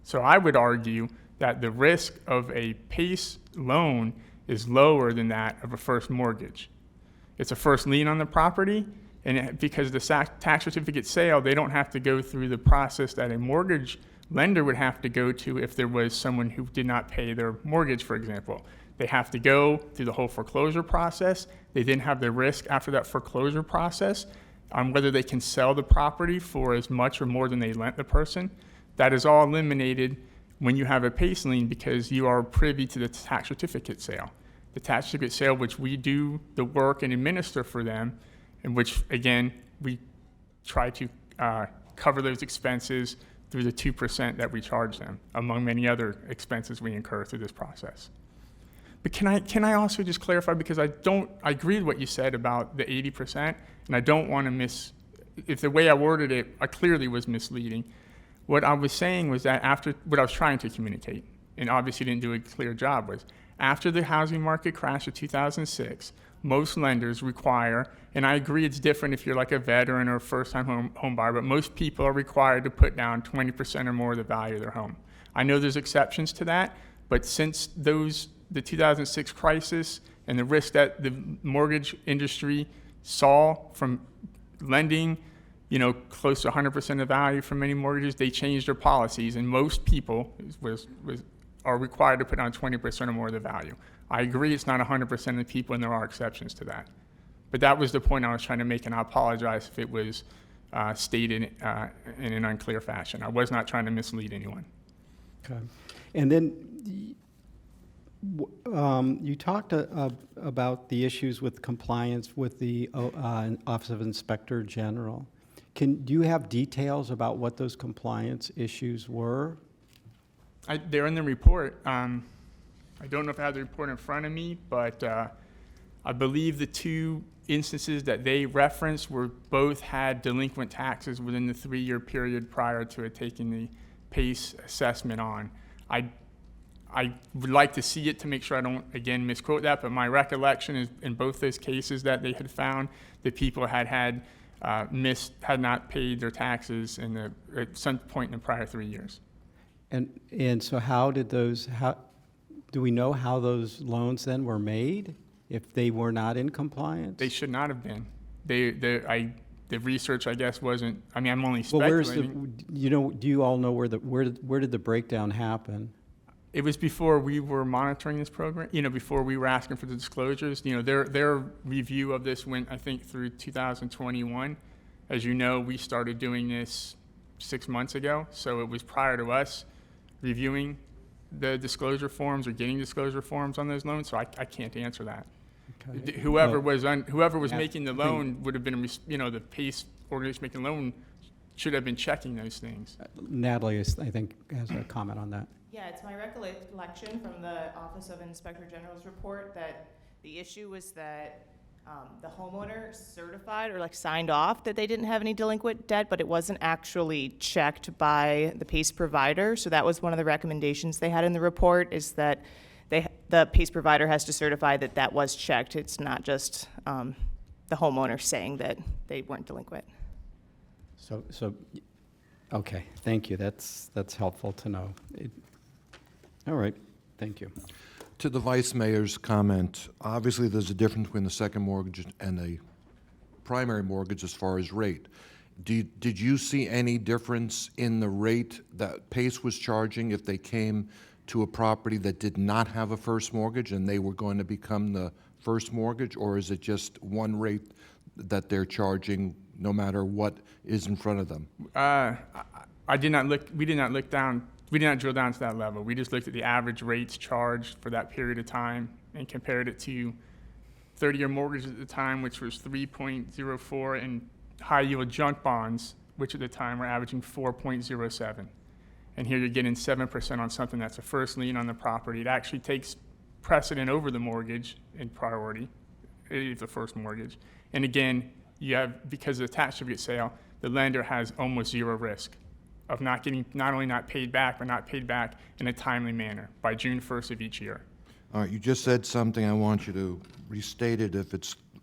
So I would argue that the risk of a PACE loan is lower than that of a first mortgage. It's a first lien on the property, and because the tax certificate sale, they don't have to go through the process that a mortgage lender would have to go to if there was someone who did not pay their mortgage, for example. They have to go through the whole foreclosure process. They then have the risk after that foreclosure process on whether they can sell the property for as much or more than they lent the person. That is all eliminated when you have a PACE lien because you are privy to the tax certificate sale. The tax certificate sale, which we do the work and administer for them, and which, again, we try to cover those expenses through the 2% that we charge them, among many other expenses we incur through this process. But can I also just clarify, because I agree with what you said about the 80%, and I don't want to if the way I worded it, I clearly was misleading. What I was saying was that what I was trying to communicate, and obviously didn't do a clear job, was after the housing market crash of 2006, most lenders require, and I agree it's different if you're like a veteran or a first-time home buyer, but most people are required to put down 20% or more of the value of their home. I know there's exceptions to that, but since the 2006 crisis and the risk that the mortgage industry saw from lending, close to 100% of value from many mortgages, they changed their policies, and most people are required to put down 20% or more of the value. I agree it's not 100% of the people, and there are exceptions to that. But that was the point I was trying to make, and I apologize if it was stated in an unclear fashion. I was not trying to mislead anyone. Okay. And then you talked about the issues with compliance with the Office of Inspector General. Do you have details about what those compliance issues were? They're in the report. I don't know if I have the report in front of me, but I believe the two instances that they referenced both had delinquent taxes within the 3-year period prior to it taking the PACE assessment on. I would like to see it to make sure I don't, again, misquote that, but my recollection is in both those cases that they had found that people had not paid their taxes at some point in the prior 3 years. And so how do we know how those loans then were made if they were not in compliance? They should not have been. They the research, I guess, wasn't, I mean, I'm only Well, where's speculating. the, do you all know where did the breakdown happen? It was before we were monitoring this program, before we were asking for the disclosures. Their review of this went, I think, through 2021. As you know, we started doing this 6 months ago, so it was prior to us reviewing the disclosure forms or getting disclosure forms on those loans, so I can't answer that. Okay. Whoever Well, was yeah, making the I think- loan would have been, the PACE organization making the loan should have been checking those things. Natalie, I think, has a comment on that. Yeah, it's my recollection from the Office of Inspector General's report that the issue was that the homeowner certified or signed off that they didn't have any delinquent debt, but it wasn't actually checked by the PACE provider. So that was one of the recommendations they had in the report, is that the PACE provider has to certify that that was checked. It's not just the homeowner saying that they weren't delinquent. So, okay, thank you. That's helpful to know. All right, thank you. To the Vice Mayor's comment, obviously there's a difference between the second mortgage and the primary mortgage as far as rate. Did you see any difference in the rate that PACE was charging if they came to a property that did not have a first mortgage and they were going to become the first mortgage, or is it just one rate that they're charging no matter what is in front of them? We did not drill down to that level. We just looked at the average rates charged for that period of time and compared it to 30-year mortgages at the time, which was 3.04, and high-yield junk bonds, which at the time were averaging 4.07. And here you're getting 7% on something that's a first lien on the property. It actually takes precedent over the mortgage in priority, the first mortgage. And again, you have, because of the tax certificate sale, the lender has almost zero risk of not only not paid back, but not paid back in a timely manner by June 1st of each year. All right, you just said something. I want you to restate it if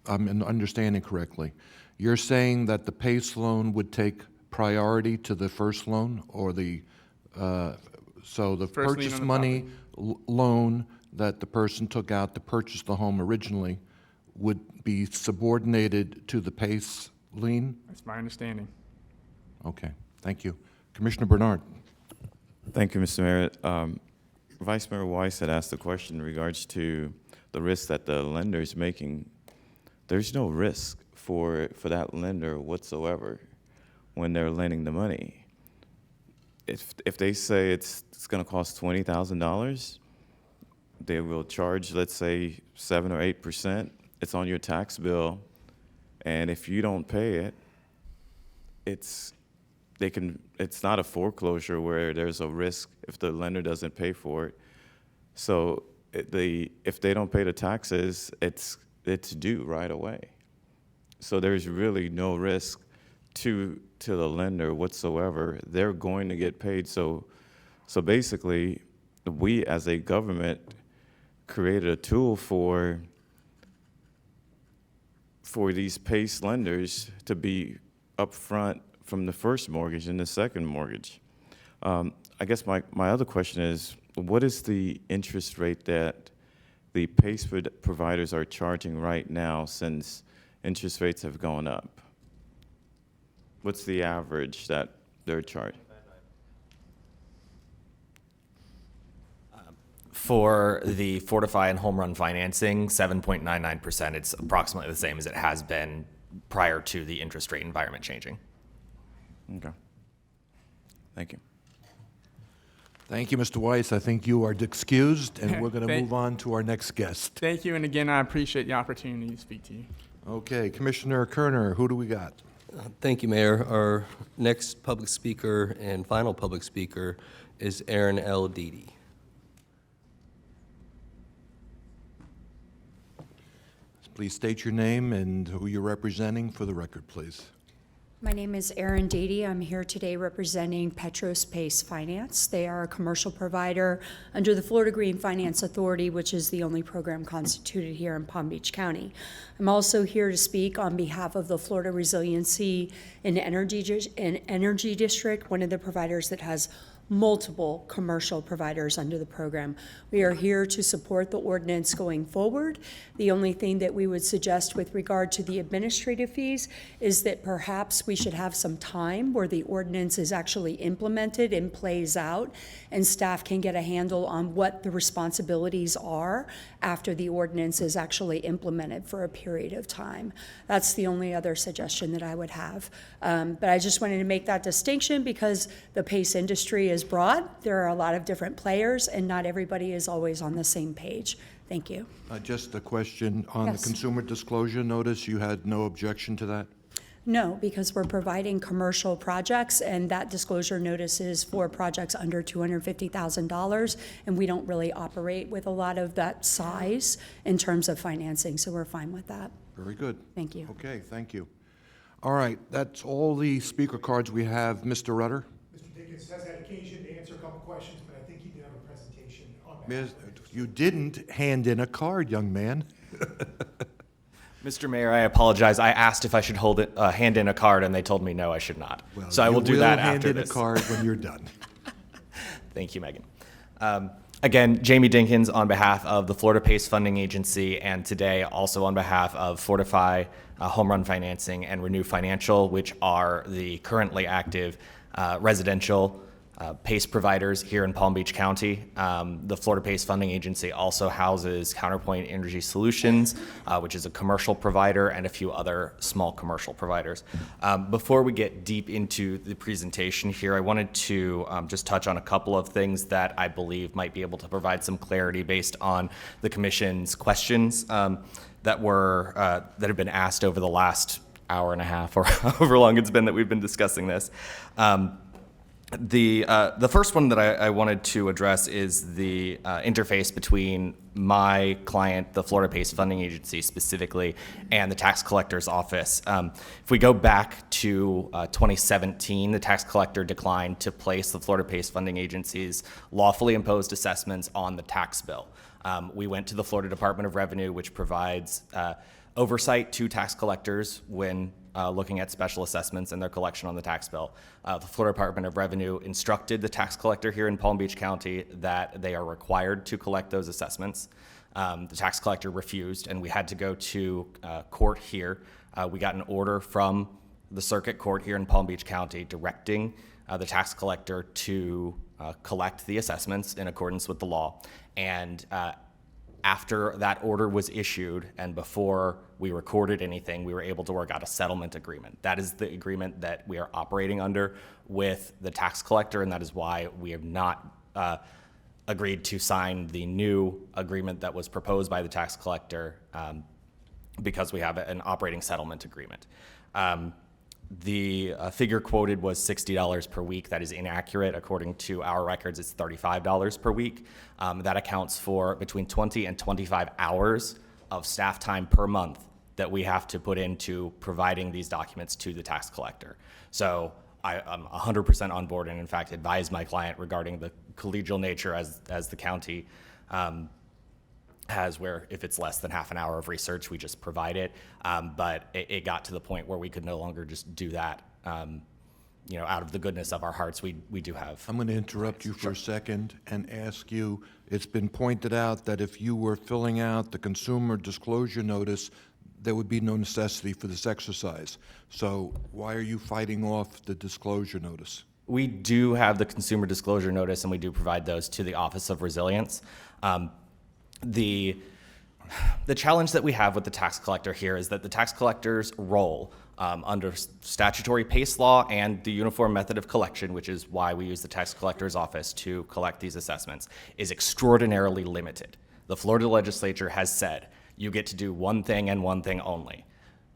I'm understanding correctly. You're saying that the PACE loan would take priority to the first loan, or so the First lien purchase on the money loan that the person took out to purchase the home originally would be subordinated to the PACE lien? That's my understanding. Okay, thank you. Commissioner Bernard. Thank you, Mr. Mayor. Vice Mayor Weiss had asked a question in regards to the risk that the lender is making. There's no risk for that lender whatsoever when they're lending the money. If they say it's going to cost $20,000, they will charge, let's say, 7 or 8%. It's on your tax bill, and if you don't pay it, it's not a foreclosure where there's a risk if the lender doesn't pay for it. So if they don't pay the taxes, it's due right away. So there's really no risk to the lender whatsoever. They're going to get paid. So basically, we as a government created a tool for these PACE lenders to be upfront from the first mortgage and the second mortgage. I guess my other question is, what is the interest rate that the PACE providers are charging right now since interest rates have gone up? What's the average that they're charging? For the Fortify and Home Run financing, 7.99%. It's approximately the same as it has been prior to the interest rate environment changing. Okay. Thank you. Thank you, Mr. Weiss. I think you are excused, and we're going to move on to our next guest. Thank you, and again, I appreciate the opportunity to speak to you. Okay, Commissioner Kerner, who do we got? Thank you, Mayor. Our next public speaker and final public speaker is Aaron L. Deedy. Please state your name and who you're representing for the record, please. My name is Erin Deedy. I'm here today representing Petros Pace Finance. They are a commercial provider under the Florida Green Finance Authority, which is the only program constituted here in Palm Beach County. I'm also here to speak on behalf of the Florida Resiliency and Energy District, one of the providers that has multiple commercial providers under the program. We are here to support the ordinance going forward. The only thing that we would suggest with regard to the administrative fees is that perhaps we should have some time where the ordinance is actually implemented and plays out, and staff can get a handle on what the responsibilities are after the ordinance is actually implemented for a period of time. That's the only other suggestion that I would have. But I just wanted to make that distinction because the PACE industry is broad. There are a lot of different players, and not everybody is always on the same page. Thank you. Just a question on Yes. the consumer disclosure notice. You had no objection to that? No, because we're providing commercial projects, and that disclosure notice is for projects under $250,000, and we don't really operate with a lot of that size in terms of financing, so we're fine with that. Very good. Thank you. Okay, thank you. All right, that's all the speaker cards we have. Mr. Rutter? Mr. Dickens has had occasion to answer a couple questions, but I think he did have a presentation on that. You didn't hand in a card, young man. Mr. Mayor, I apologize. I asked if I should hand in a card, and they told me no, I should not. Well, so I will do you that hand after in this. a card when you're done. Thank you, Megan. Again, Jamie Dinkins on behalf of the Florida PACE Funding Agency, and today also on behalf of Fortify Home Run Financing and Renew Financial, which are the currently active residential PACE providers here in Palm Beach County. The Florida PACE Funding Agency also houses Counterpoint Energy Solutions, which is a commercial provider, and a few other small commercial providers. Before we get deep into the presentation here, I wanted to just touch on a couple of things that I believe might be able to provide some clarity based on the Commission's questions that have been asked over the last hour and a half, or however long it's been that we've been discussing this. The first one that I wanted to address is the interface between my client, the Florida PACE Funding Agency specifically, and the tax collector's office. If we go back to 2017, the tax collector declined to place the Florida PACE Funding Agency's lawfully imposed assessments on the tax bill. We went to the Florida Department of Revenue, which provides oversight to tax collectors when looking at special assessments and their collection on the tax bill. The Florida Department of Revenue instructed the tax collector here in Palm Beach County that they are required to collect those assessments. The tax collector refused, and we had to go to court here. We got an order from the circuit court here in Palm Beach County directing the tax collector to collect the assessments in accordance with the law. And after that order was issued and before we recorded anything, we were able to work out a settlement agreement. That is the agreement that we are operating under with the tax collector, and that is why we have not agreed to sign the new agreement that was proposed by the tax collector, because we have an operating settlement agreement. The figure quoted was $60 per week. That is inaccurate. According to our records, it's $35 per week. That accounts for between 20 and 25 hours of staff time per month that we have to put into providing these documents to the tax collector. So I'm 100% on board, and in fact advised my client regarding the collegial nature as the county has, where if it's less than half an hour of research, we just provide it. But it got to the point where we could no longer just do that. Out of the goodness of our hearts, we do have. I'm going to interrupt you for a second and ask you, it's been pointed out that if you were filling out the consumer disclosure notice, there would be no necessity for this exercise. So why are you fighting off the disclosure notice? We do have the consumer disclosure notice, and we do provide those to the Office of Resilience. The challenge that we have with the tax collector here is that the tax collector's role under statutory PACE law and the Uniform Method of Collection, which is why we use the tax collector's office to collect these assessments, is extraordinarily limited. The Florida legislature has said you get to do one thing and one thing only.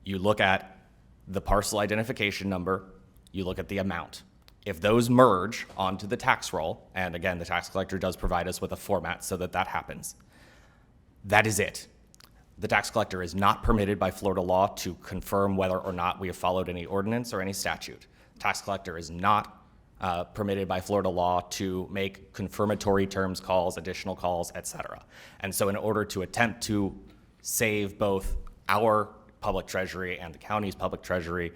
You look at the parcel identification number, you look at the amount. If those merge onto the tax roll, and again, the tax collector does provide us with a format so that happens, that is it. The tax collector is not permitted by Florida law to confirm whether or not we have followed any ordinance or any statute. The tax collector is not permitted by Florida law to make confirmatory terms calls, additional calls, etc. And so in order to attempt to save both our public treasury and the county's public treasury,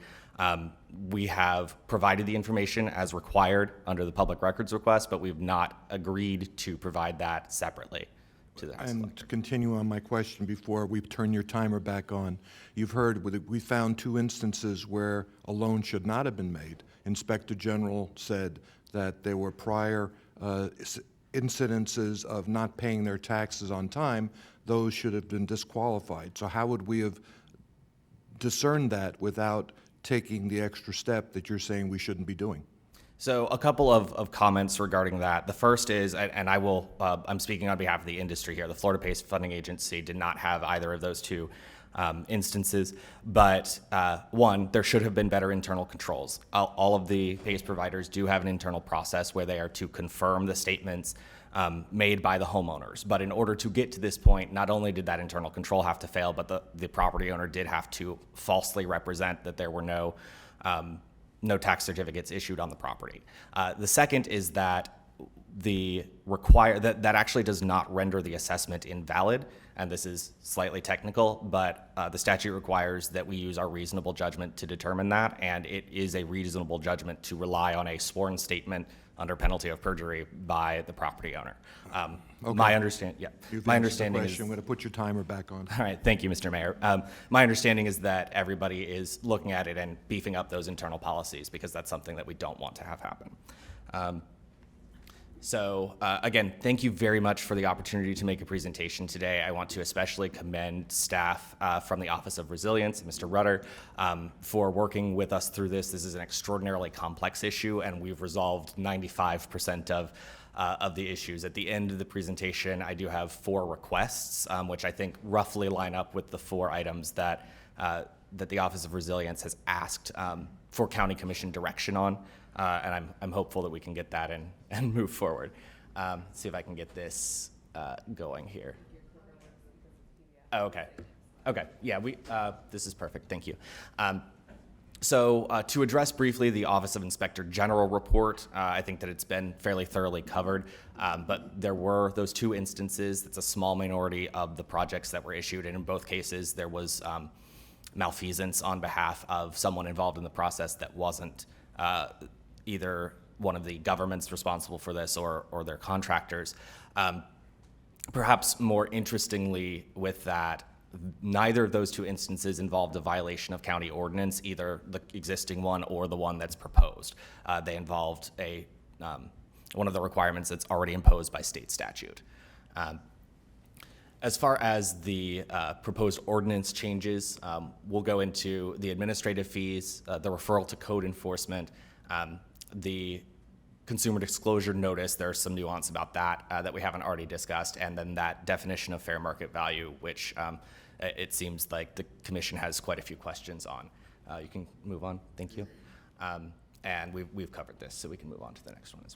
We have provided the information as required under the public records request, but we've not agreed to provide that separately to the tax And collector. to continue on my question before we turn your timer back on, you've heard, we found 2 instances where a loan should not have been made. Inspector General said that there were prior incidences of not paying their taxes on time. Those should have been disqualified. So how would we have discerned that without taking the extra step that you're saying we shouldn't be doing? So a couple of comments regarding that. The first is, and I will, I'm speaking on behalf of the industry here, the Florida PACE Funding Agency did not have either of those 2 instances, but one, there should have been better internal controls. All of the PACE providers do have an internal process where they are to confirm the statements made by the homeowners. But in order to get to this point, not only did that internal control have to fail, but the property owner did have to falsely represent that there were no tax certificates issued on the property. The second is that that actually does not render the assessment invalid, and this is slightly technical, but the statute requires that we use our reasonable judgment to determine that, and it is a reasonable judgment to rely on a sworn statement under penalty of perjury by the property owner. Okay. My understanding is, I'm going to put your timer back on. all right, thank you, Mr. Mayor. My understanding is that everybody is looking at it and beefing up those internal policies because that's something that we don't want to have happen. Again, thank you very much for the opportunity to make a presentation today. I want to especially commend staff from the Office of Resilience, Mr. Rudder, for working with us through this. This is an extraordinarily complex issue, and we've resolved 95% of the issues. At the end of the presentation, I do have 4 requests, which I think roughly line up with the 4 items that the Office of Resilience has asked for County Commission direction on. And I'm hopeful that we can get that and move forward. See if I can get this going here. Oh, okay. Okay. Yeah, this is perfect. Thank you. To address briefly the Office of Inspector General report, I think that it's been fairly thoroughly covered, but there were those 2 instances. That's a small minority of the projects that were issued, and in both cases there was malfeasance on behalf of someone involved in the process that wasn't either one of the governments responsible for this or their contractors. Perhaps more interestingly with that, neither of those 2 instances involved a violation of county ordinance, either the existing one or the one that's proposed. They involved one of the requirements that's already imposed by state statute. As far as the proposed ordinance changes, we'll go into the administrative fees, the referral to code enforcement, the consumer disclosure notice. There's some nuance about that that we haven't already discussed, and then that definition of fair market value, which it seems like the commission has quite a few questions on. You can move on, thank you. And we've covered this, so we can move on to the next one as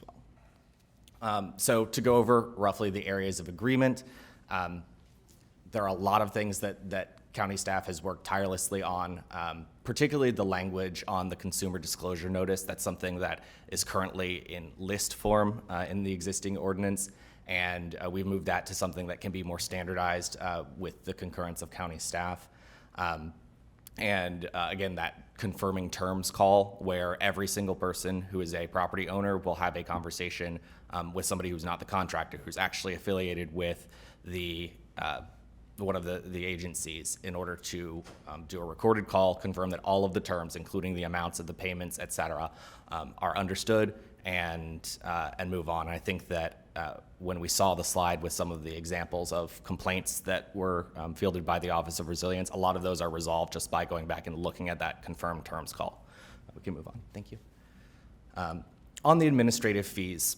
well. So to go over roughly the areas of agreement, there are a lot of things that county staff has worked tirelessly on, particularly the language on the consumer disclosure notice. That's something that is currently in list form in the existing ordinance, and we've moved that to something that can be more standardized with the concurrence of county staff. Again, that confirming terms call, where every single person who is a property owner will have a conversation with somebody who's not the contractor, who's actually affiliated with the one of the agencies, in order to do a recorded call, confirm that all of the terms, including the amounts of the payments, et cetera, are understood, and move on. And I think that when we saw the slide with some of the examples of complaints that were fielded by the Office of Resilience, a lot of those are resolved just by going back and looking at that confirmed terms call. We can move on. Thank you. On the administrative fees,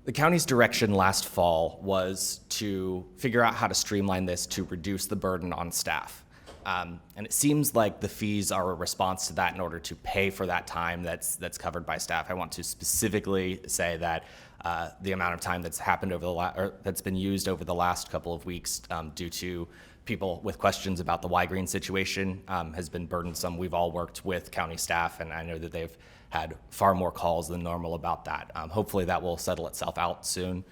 the county's direction last fall was to figure out how to streamline this to reduce the burden on staff. And it seems like the fees are a response to that in order to pay for that time that's covered by staff. I want to specifically say that the amount of time that's happened that's been used over the last couple of weeks due to people with questions about the Y-Green situation has been burdensome. We've all worked with county staff, and I know that they've had far more calls than normal about that. Hopefully that will settle itself out soon.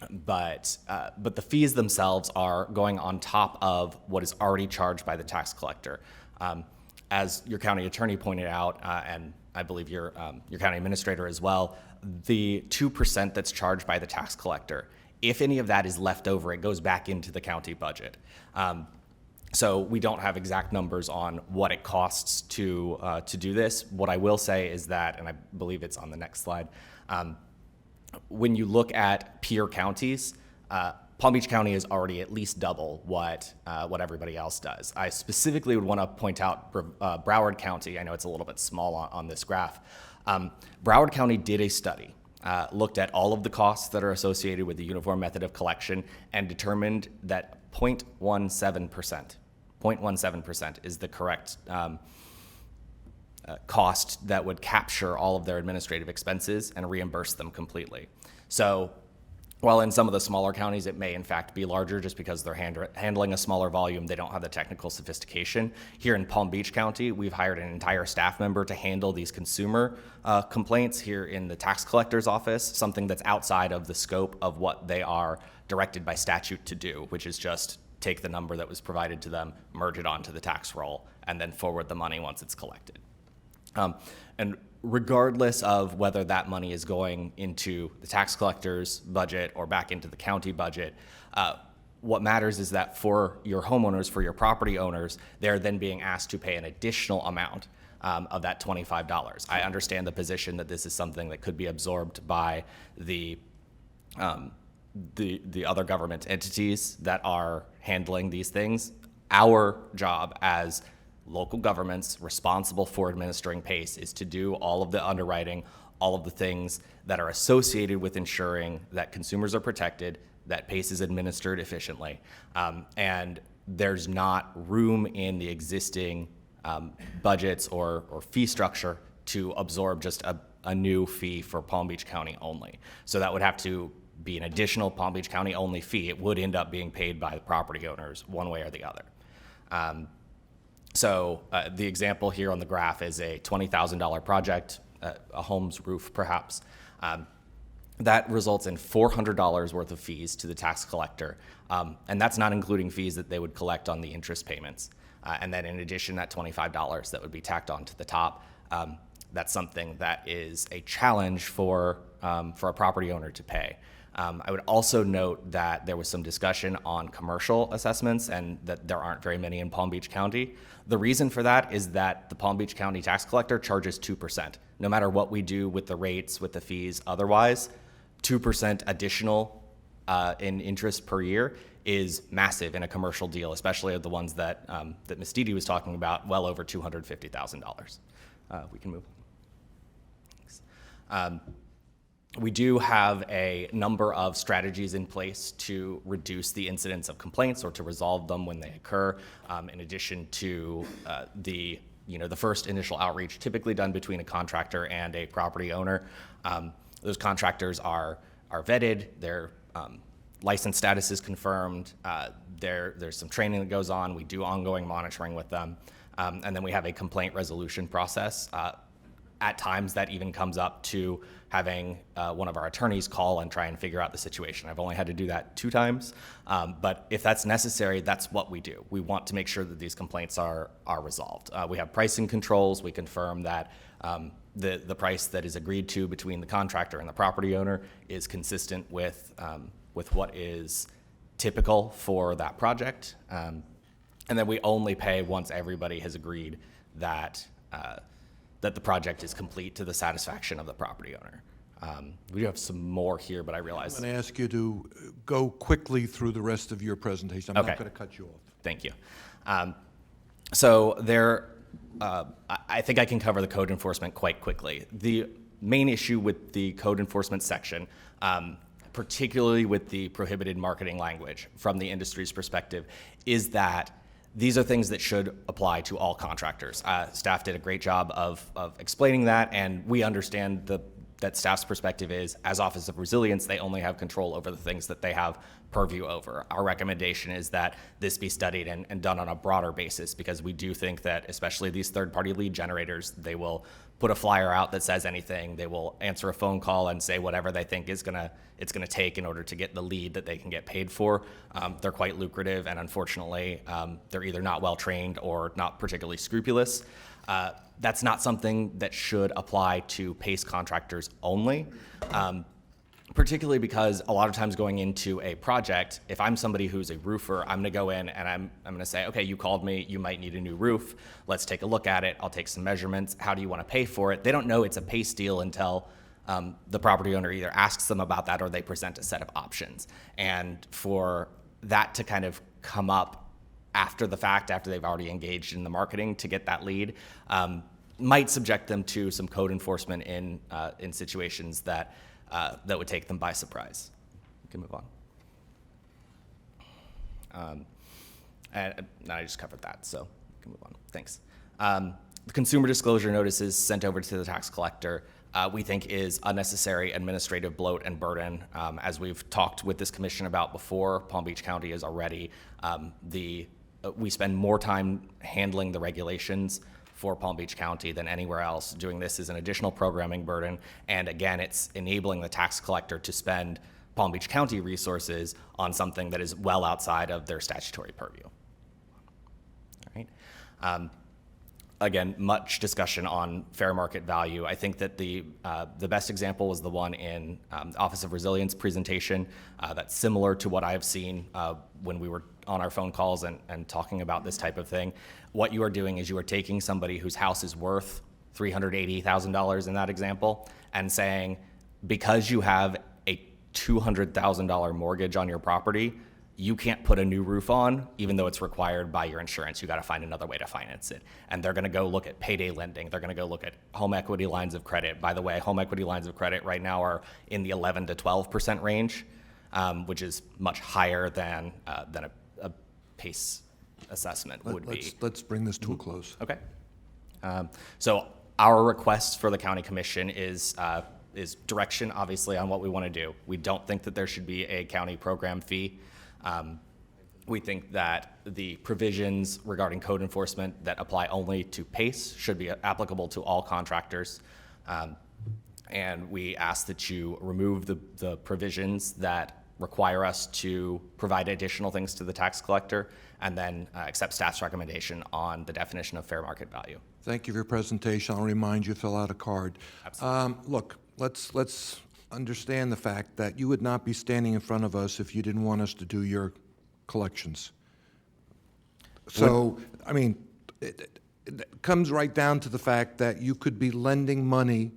but the fees themselves are going on top of what is already charged by the tax collector. As your county attorney pointed out, and I believe your county administrator as well, the 2% that's charged by the tax collector, if any of that is left over, it goes back into the county budget. So we don't have exact numbers on what it costs to do this. What I will say is that, and I believe it's on the next slide, when you look at peer counties, Palm Beach County is already at least double what everybody else does. I specifically would want to point out Broward County. I know it's a little bit small on this graph. Broward County did a study, looked at all of the costs that are associated with the uniform method of collection, and determined that 0.17% is the correct cost that would capture all of their administrative expenses and reimburse them completely. So while in some of the smaller counties it may in fact be larger just because they're handling a smaller volume, they don't have the technical sophistication. Here in Palm Beach County, we've hired an entire staff member to handle these consumer complaints here in the tax collector's office, something that's outside of the scope of what they are directed by statute to do, which is just take the number that was provided to them, merge it onto the tax roll, and then forward the money once it's collected. And regardless of whether that money is going into the tax collector's budget or back into the county budget, what matters is that for your homeowners, for your property owners, they're then being asked to pay an additional amount of that $25. I understand the position that this is something that could be absorbed by the other government entities that are handling these things. Our job as local governments responsible for administering PACE is to do all of the underwriting, all of the things that are associated with ensuring that consumers are protected, that PACE is administered efficiently, and there's not room in the existing budgets or fee structure to absorb just a new fee for Palm Beach County only. So that would have to be an additional Palm Beach County only fee. It would end up being paid by the property owners one way or the other. So the example here on the graph is a $20,000 project, a home's roof perhaps. That results in $400 worth of fees to the tax collector. And that's not including fees that they would collect on the interest payments. And then in addition, that $25 that would be tacked on to the top. That's something that is a challenge for a property owner to pay. I would also note that there was some discussion on commercial assessments and that there aren't very many in Palm Beach County. The reason for that is that the Palm Beach County tax collector charges 2%. No matter what we do with the rates, with the fees, otherwise, 2% additional in interest per year is massive in a commercial deal, especially the ones that Ms. Dede was talking about, well over $250,000. We can move. Thanks. We do have a number of strategies in place to reduce the incidence of complaints or to resolve them when they occur, in addition to the first initial outreach typically done between a contractor and a property owner. Those contractors are vetted, their license status is confirmed, there's some training that goes on, we do ongoing monitoring with them, and then we have a complaint resolution process. At times that even comes up to having one of our attorneys call and try and figure out the situation. I've only had to do that 2 times, but if that's necessary, that's what we do. We want to make sure that these complaints are resolved. We have pricing controls. We confirm that the price that is agreed to between the contractor and the property owner is consistent with what is typical for that project. And then we only pay once everybody has agreed that the project is complete to the satisfaction of the property owner. We do have some more here, but I realize... I'm going to ask you to go quickly through the rest of your presentation. I'm not going to cut you off. Thank you. So there, I think I can cover the code enforcement quite quickly. The main issue with the code enforcement section, particularly with the prohibited marketing language from the industry's perspective, is that these are things that should apply to all contractors. Staff did a great job of explaining that, and we understand the that staff's perspective is, as Office of Resilience, they only have control over the things that they have purview over. Our recommendation is that this be studied and done on a broader basis, because we do think that, especially these third-party lead generators, they will put a flyer out that says anything. They will answer a phone call and say whatever they think it's gonna take in order to get the lead that they can get paid for. They're quite lucrative, and unfortunately, they're either not well trained or not particularly scrupulous. That's not something that should apply to PACE contractors only, particularly because a lot of times going into a project, if I'm somebody who's a roofer, I'm gonna go in and I'm gonna say, okay, you called me, you might need a new roof. Let's take a look at it. I'll take some measurements. How do you wanna pay for it? They don't know it's a PACE deal until the property owner either asks them about that or they present a set of options. And for that to kind of come up after the fact, after they've already engaged in the marketing to get that lead, might subject them to some code enforcement in situations that would take them by surprise. We can move on. And I just covered that, so we can move on. Thanks. The consumer disclosure notices sent over to the tax collector we think is unnecessary administrative bloat and burden. As we've talked with this commission about before, Palm Beach County is already we spend more time handling the regulations for Palm Beach County than anywhere else. Doing this is an additional programming burden, and again, it's enabling the tax collector to spend Palm Beach County resources on something that is well outside of their statutory purview. All right. Again, much discussion on fair market value. I think that the best example was the one in the Office of Resilience presentation. That's similar to what I've seen when we were on our phone calls and talking about this type of thing. What you are doing is you are taking somebody whose house is worth $380,000 in that example and saying, because you have a $200,000 mortgage on your property, you can't put a new roof on, even though it's required by your insurance. You got to find another way to finance it. And they're going to go look at payday lending. They're going to go look at home equity lines of credit. By the way, home equity lines of credit right now are in the 11 to 12% range, which is much higher than a PACE assessment would be. Let's bring this to a close. Okay. So our request for the county commission is direction, obviously, on what we want to do. We don't think that there should be a county program fee. We think that the provisions regarding code enforcement that apply only to PACE should be applicable to all contractors. And we ask that you remove the provisions that require us to provide additional things to the tax collector, and then accept staff's recommendation on the definition of fair market value. Thank you for your presentation. I'll remind you to fill out a card. Look, let's understand the fact that you would not be standing in front of us if you didn't want us to do your collections. So, I mean, it comes right down to the fact that you could be lending money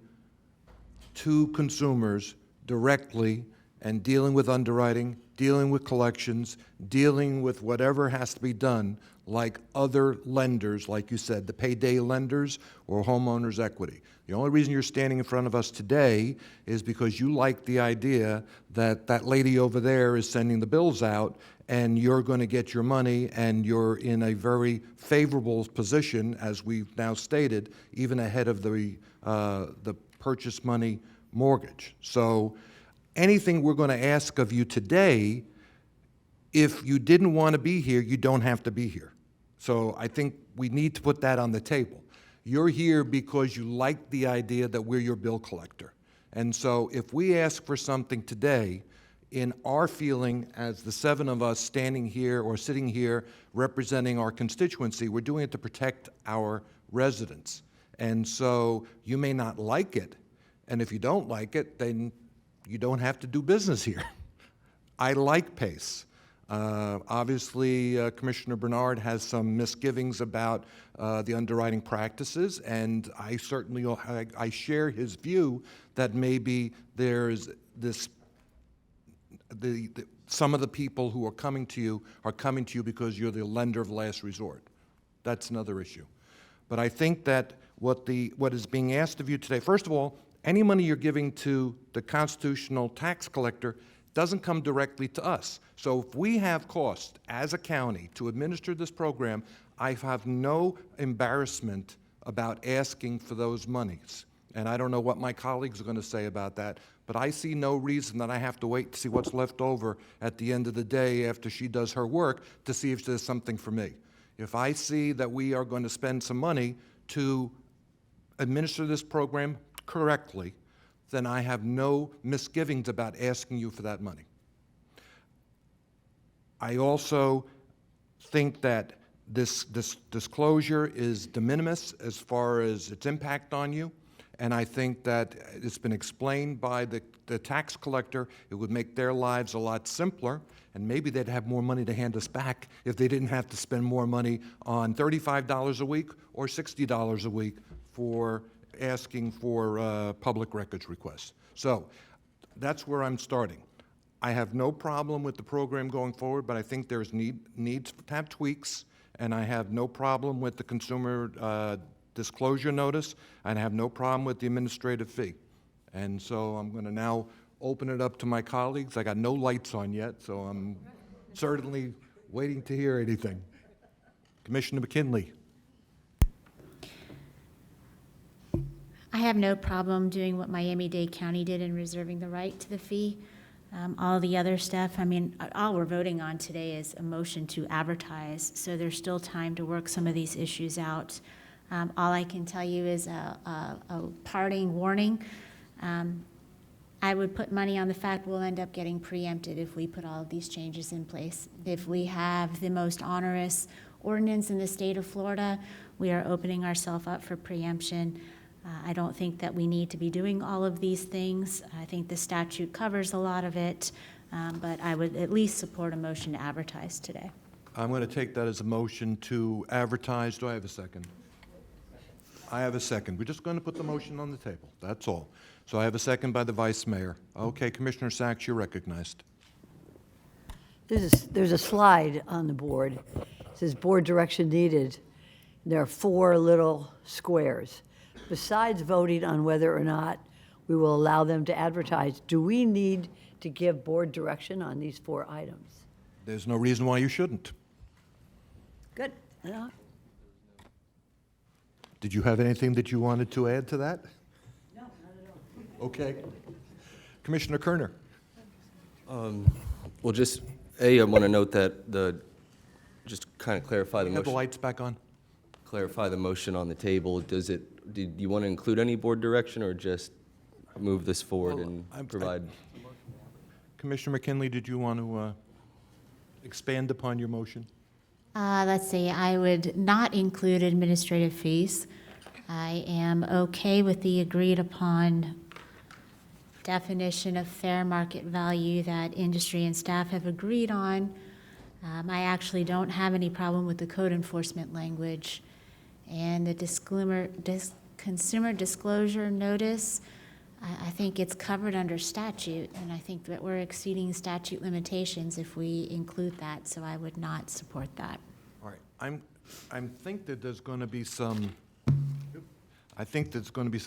to consumers directly and dealing with underwriting, dealing with collections, dealing with whatever has to be done, like other lenders, like you said, the payday lenders or homeowners equity. The only reason you're standing in front of us today is because you like the idea that that lady over there is sending the bills out and you're going to get your money, and you're in a very favorable position, as we've now stated, even ahead of the purchase money mortgage. So anything we're going to ask of you today, if you didn't want to be here, you don't have to be here. So I think we need to put that on the table. You're here because you like the idea that we're your bill collector. And so if we ask for something today, in our feeling as the seven of us standing here or sitting here representing our constituency, we're doing it to protect our residents. And so you may not like it, and if you don't like it, then you don't have to do business here. I like PACE. Obviously, Commissioner Bernard has some misgivings about the underwriting practices, and I certainly I share his view that maybe there's this some of the people who are coming to you because you're the lender of last resort. That's another issue. But I think that what is being asked of you today, first of all, any money you're giving to the constitutional tax collector doesn't come directly to us. So if we have costs as a county to administer this program, I have no embarrassment about asking for those monies. And I don't know what my colleagues are going to say about that, but I see no reason that I have to wait to see what's left over at the end of the day after she does her work to see if there's something for me. If I see that we are going to spend some money to administer this program correctly, then I have no misgivings about asking you for that money. I also think that this disclosure is de minimis as far as its impact on you, and I think that it's been explained by the tax collector. It would make their lives a lot simpler, and maybe they'd have more money to hand us back if they didn't have to spend more money on $35 a week or $60 a week for asking for public records requests. So that's where I'm starting. I have no problem with the program going forward, but I think there's needs to have tweaks, and I have no problem with the consumer disclosure notice, and I have no problem with the administrative fee. And so I'm going to now open it up to my colleagues. I got no lights on yet, so I'm certainly waiting to hear anything. Commissioner McKinley. I have no problem doing what Miami-Dade County did in reserving the right to the fee. All the other stuff, I mean, all we're voting on today is a motion to advertise, so there's still time to work some of these issues out. All I can tell you is a parting warning. I would put money on the fact we'll end up getting preempted if we put all of these changes in place. If we have the most onerous ordinance in the state of Florida, we are opening ourselves up for preemption. I don't think that we need to be doing all of these things. I think the statute covers a lot of it, but I would at least support a motion to advertise today. I'm going to take that as a motion to advertise. Do I have a second? I have a second. We're just going to put the motion on the table. That's all. So I have a second by the Vice Mayor. Okay, Commissioner Sachs, you're recognized. There's a slide on the board. It says board direction needed. There are 4 little squares. Besides voting on whether or not we will allow them to advertise, do we need to give board direction on these 4 items? There's no reason why you shouldn't. Good. Did you have anything that you wanted to add to that? No, not at all. Okay. Commissioner Kerner. Well, just, I want to note that just kind of clarify the Have the motion. lights back on? Clarify the motion on the table. Did you want to include any board direction or just move this forward and provide? Commissioner McKinley, did you want to expand upon your motion? Let's see, I would not include administrative fees. I am okay with the agreed upon definition of fair market value that industry and staff have agreed on. I actually don't have any problem with the code enforcement language. And the consumer disclosure notice, I think it's covered under statute, and I think that we're exceeding statute limitations if we include that, so I would not support that. All right. I think that there's going to be some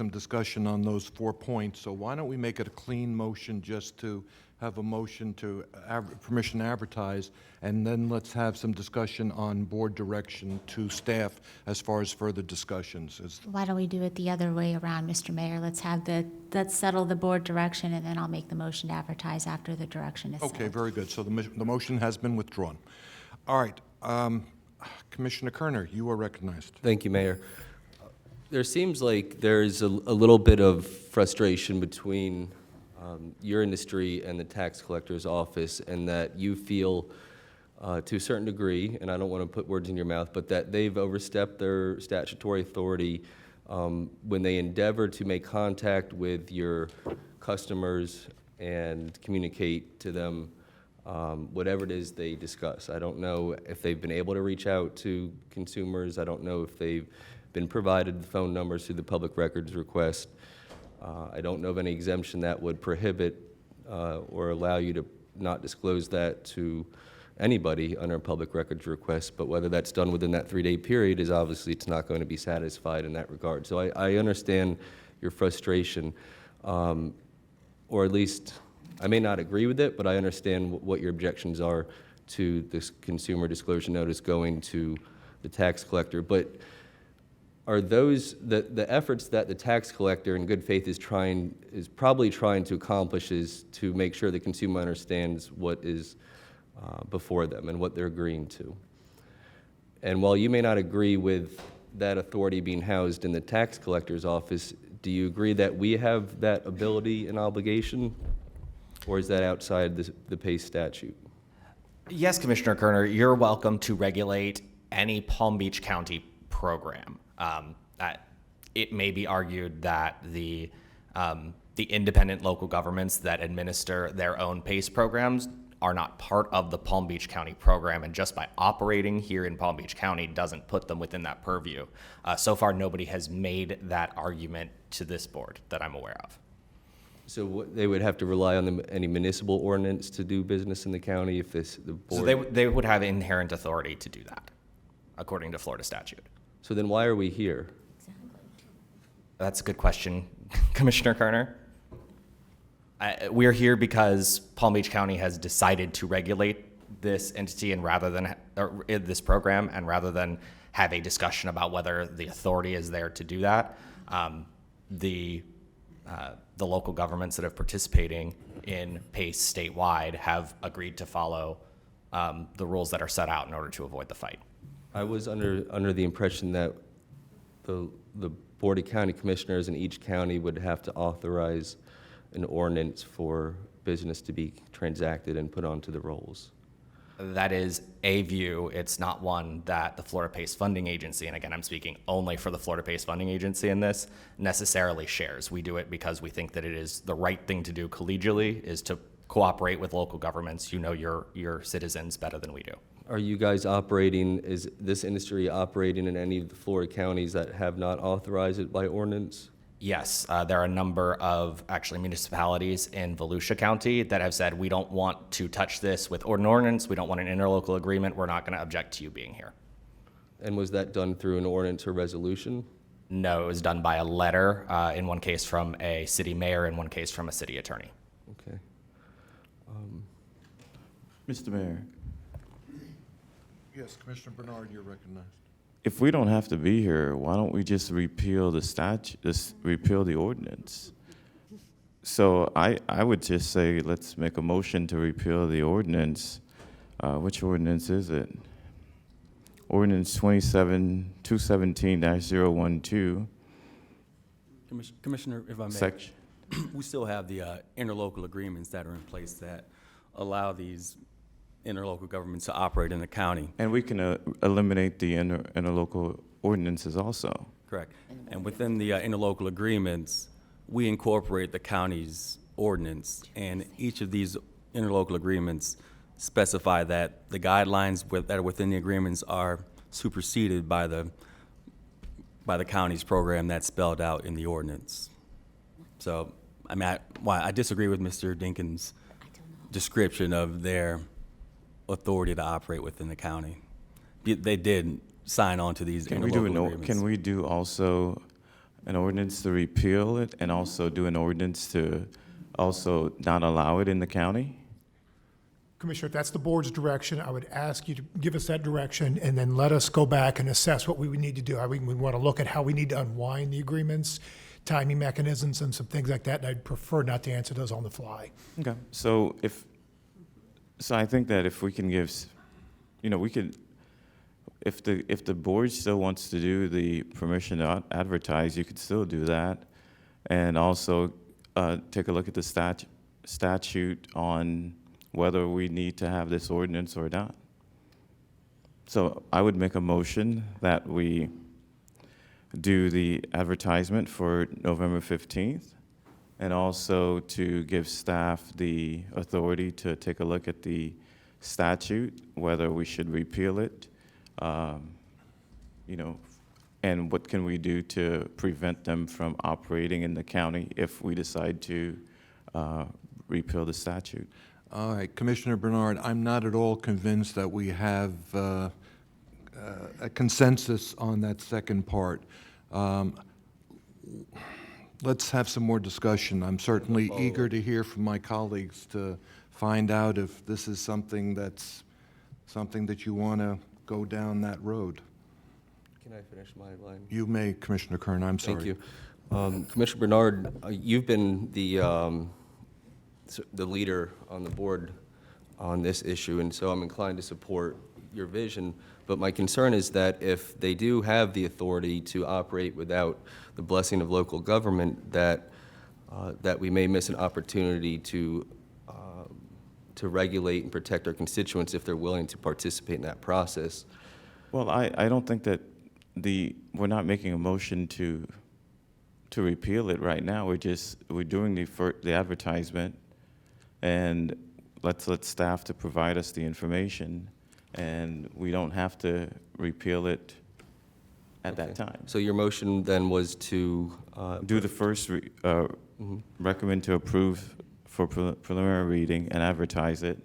discussion on those 4 points, so why don't we make it a clean motion just to have a motion to permission to advertise, and then let's have some discussion on board direction to staff as far as further discussions. Why don't we do it the other way around, Mr. Mayor? Let's settle the board direction, and then I'll make the motion to advertise after the direction is Okay, settled. very good. So the motion has been withdrawn. All right. Commissioner Kerner, you are recognized. Thank you, Mayor. There seems like there's a little bit of frustration between your industry and the tax collector's office, and that you feel to a certain degree, and I don't want to put words in your mouth, but that they've overstepped their statutory authority when they endeavor to make contact with your customers and communicate to them whatever it is they discuss. I don't know if they've been able to reach out to consumers. I don't know if they've been provided phone numbers through the public records request. I don't know of any exemption that would prohibit or allow you to not disclose that to anybody under a public records request, but whether that's done within that 3-day period is obviously it's not going to be satisfied in that regard. So I understand your frustration, or at least I may not agree with it, but I understand what your objections are to this consumer disclosure notice going to the tax collector. But are those, the efforts that the tax collector in good faith is probably trying to accomplish is to make sure the consumer understands what is before them and what they're agreeing to. And while you may not agree with that authority being housed in the tax collector's office, do you agree that we have that ability and obligation? Or is that outside the PACE statute? Yes, Commissioner Kerner, you're welcome to regulate any Palm Beach County program. It may be argued that the independent local governments that administer their own PACE programs are not part of the Palm Beach County program, and just by operating here in Palm Beach County doesn't put them within that purview. So far, nobody has made that argument to this board that I'm aware of. So they would have to rely on any municipal ordinance to do business in the county if the board... So they would have inherent authority to do that, according to Florida statute. So then why are we here? That's a good question, Commissioner Kerner. We're here because Palm Beach County has decided to regulate this entity and this program, and rather than have a discussion about whether the authority is there to do that, the local governments that are participating in PACE statewide have agreed to follow the rules that are set out in order to avoid the fight. I was under the impression that the Board of County Commissioners in each county would have to authorize an ordinance for business to be transacted and put onto the rolls. That is a view. It's not one that the Florida PACE Funding Agency, and again, I'm speaking only for the Florida PACE Funding Agency in this, necessarily shares. We do it because we think that it is the right thing to do collegially, is to cooperate with local governments. You know your citizens better than we do. Are you guys operating, is this industry operating in any of the Florida counties that have not authorized it by ordinance? Yes, there are a number of actually municipalities in Volusia County that have said, we don't want to touch this with an ordinance, we don't want an interlocal agreement, we're not going to object to you being here. And was that done through an ordinance or resolution? No, it was done by a letter, in one case from a city mayor, in one case from a city attorney. Okay. Mr. Mayor, Yes, Commissioner Bernard, you're recognized. if we don't have to be here, why don't we just repeal the statute, repeal the ordinance? So I would just say, let's make a motion to repeal the ordinance. Which ordinance is it? Ordinance 217-012. Commissioner, if I may. Section. We still have the interlocal agreements that are in place that allow these interlocal governments to operate in the county. And we can eliminate the interlocal ordinances also. Correct. And within the interlocal agreements, we incorporate the county's ordinance, and each of these interlocal agreements specify that the guidelines that are within the agreements are superseded by the county's program that's spelled out in the ordinance. So, I mean, I disagree with Mr. Dinkins' description of their authority to operate within the county. They did sign on to these interlocal agreements. Can we do also an ordinance to repeal it and also do an ordinance to also not allow it in the county? Commissioner, if that's the board's direction, I would ask you to give us that direction and then let us go back and assess what we would need to do. We want to look at how we need to unwind the agreements, timing mechanisms, and some things like that, and I'd prefer not to answer those on the fly. Okay. So I think that if we can give, we could, if the board still wants to do the permission to advertise, you could still do that. And also take a look at the statute on whether we need to have this ordinance or not. So I would make a motion that we do the advertisement for November 15th, and also to give staff the authority to take a look at the statute, whether we should repeal it, and what can we do to prevent them from operating in the county if we decide to repeal the statute. All right, Commissioner Bernard, I'm not at all convinced that we have a consensus on that second part. Let's have some more discussion. I'm certainly eager to hear from my colleagues to find out if this is something that you want to go down that road. Can I finish my line? You may, Commissioner Kern, I'm sorry. Thank you. Commissioner Bernard, you've been the leader on the board on this issue, and so I'm inclined to support your vision. But my concern is that if they do have the authority to operate without the blessing of local government, that we may miss an opportunity to regulate and protect our constituents if they're willing to participate in that process. Well, I don't think that we're not making a motion to repeal it right now. We're doing the advertisement, and let's let staff to provide us the information, and we don't have to repeal it at that time. So your motion then was to Do the first, recommend to approve for preliminary reading and advertise it,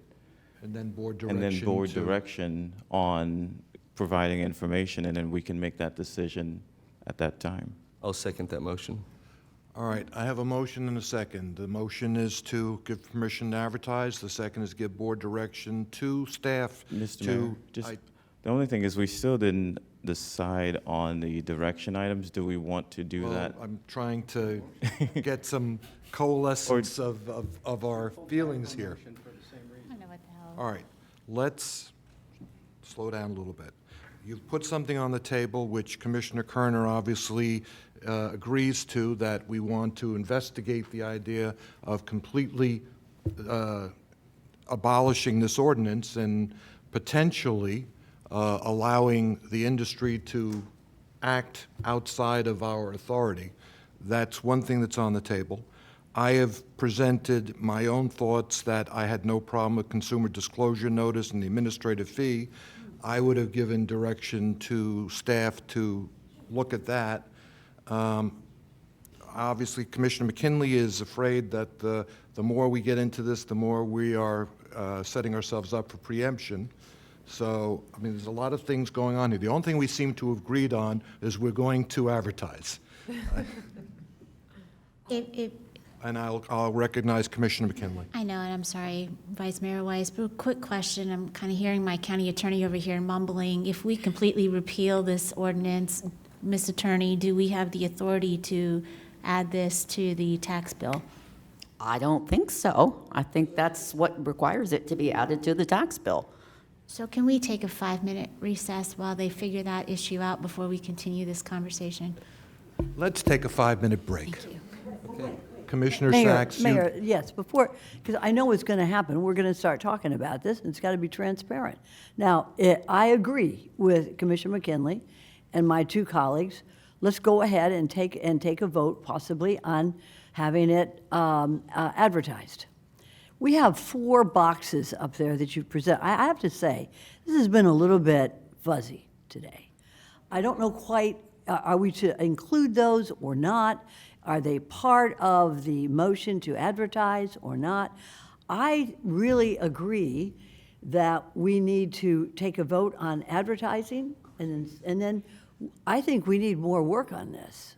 And then board and direction then board to- direction on providing information, and then we can make that decision at that time. I'll second that motion. All right, I have a motion and a second. The motion is to give permission to advertise. The second is give board direction to staff Mr. to... Mayor, the only thing is we still didn't decide on the direction items. Do we want to do Well, that? I'm trying to get some coalescence of our feelings here. I don't know what the hell. All right, let's slow down a little bit. You've put something on the table which Commissioner Kerner obviously agrees to, that we want to investigate the idea of completely abolishing this ordinance and potentially allowing the industry to act outside of our authority. That's one thing that's on the table. I have presented my own thoughts that I had no problem with consumer disclosure notice and the administrative fee. I would have given direction to staff to look at that. Obviously, Commissioner McKinley is afraid that the more we get into this, the more we are setting ourselves up for preemption. So, I mean, there's a lot of things going on here. The only thing we seem to have agreed on is we're going to advertise. And I'll recognize Commissioner McKinley. I know, and I'm sorry, Vice Mayor Weiss, but a quick question. I'm kind of hearing my county attorney over here mumbling. If we completely repeal this ordinance, Ms. Attorney, do we have the authority to add this to the tax bill? I don't think so. I think that's what requires it to be added to the tax bill. So can we take a 5-minute recess while they figure that issue out before we continue this conversation? Let's take a 5-minute break. Thank you. Commissioner Mayor, Sachs, Mayor, yes, before, because I know what's going to happen. We're going to start talking about this, and it's got to be transparent. Now, I agree with Commissioner McKinley and my two colleagues. Let's go ahead and take a vote, possibly, on having it advertised. We have 4 boxes up there that you present. I have to say, this has been a little bit fuzzy today. I don't know quite, are we to include those or not? Are they part of the motion to advertise or not? I really agree that we need to take a vote on advertising, and then I think we need more work on this.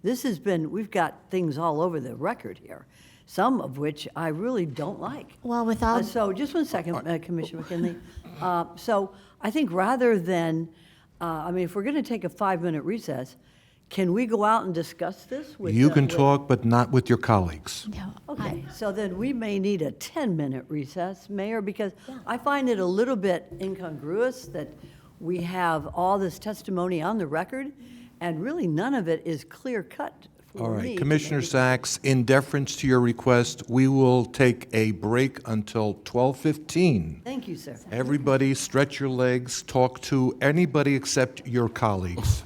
This has been, we've got things all over the record here, some of which I really don't like. Well, with all... So just 1 second, Commissioner McKinley. So I think rather than, if we're going to take a 5-minute recess, can we go out and discuss this with... you can talk, but not with your colleagues. No, Okay, so then we may need a 10-minute recess, Mayor, because I find it a little bit incongruous that we have all this testimony on the record, and really none of it is clear-cut for me. All right, to Commissioner make- Sachs, in deference to your request, we will take a break until 12:15. Thank you, sir. Everybody stretch your legs, talk to anybody except your colleagues.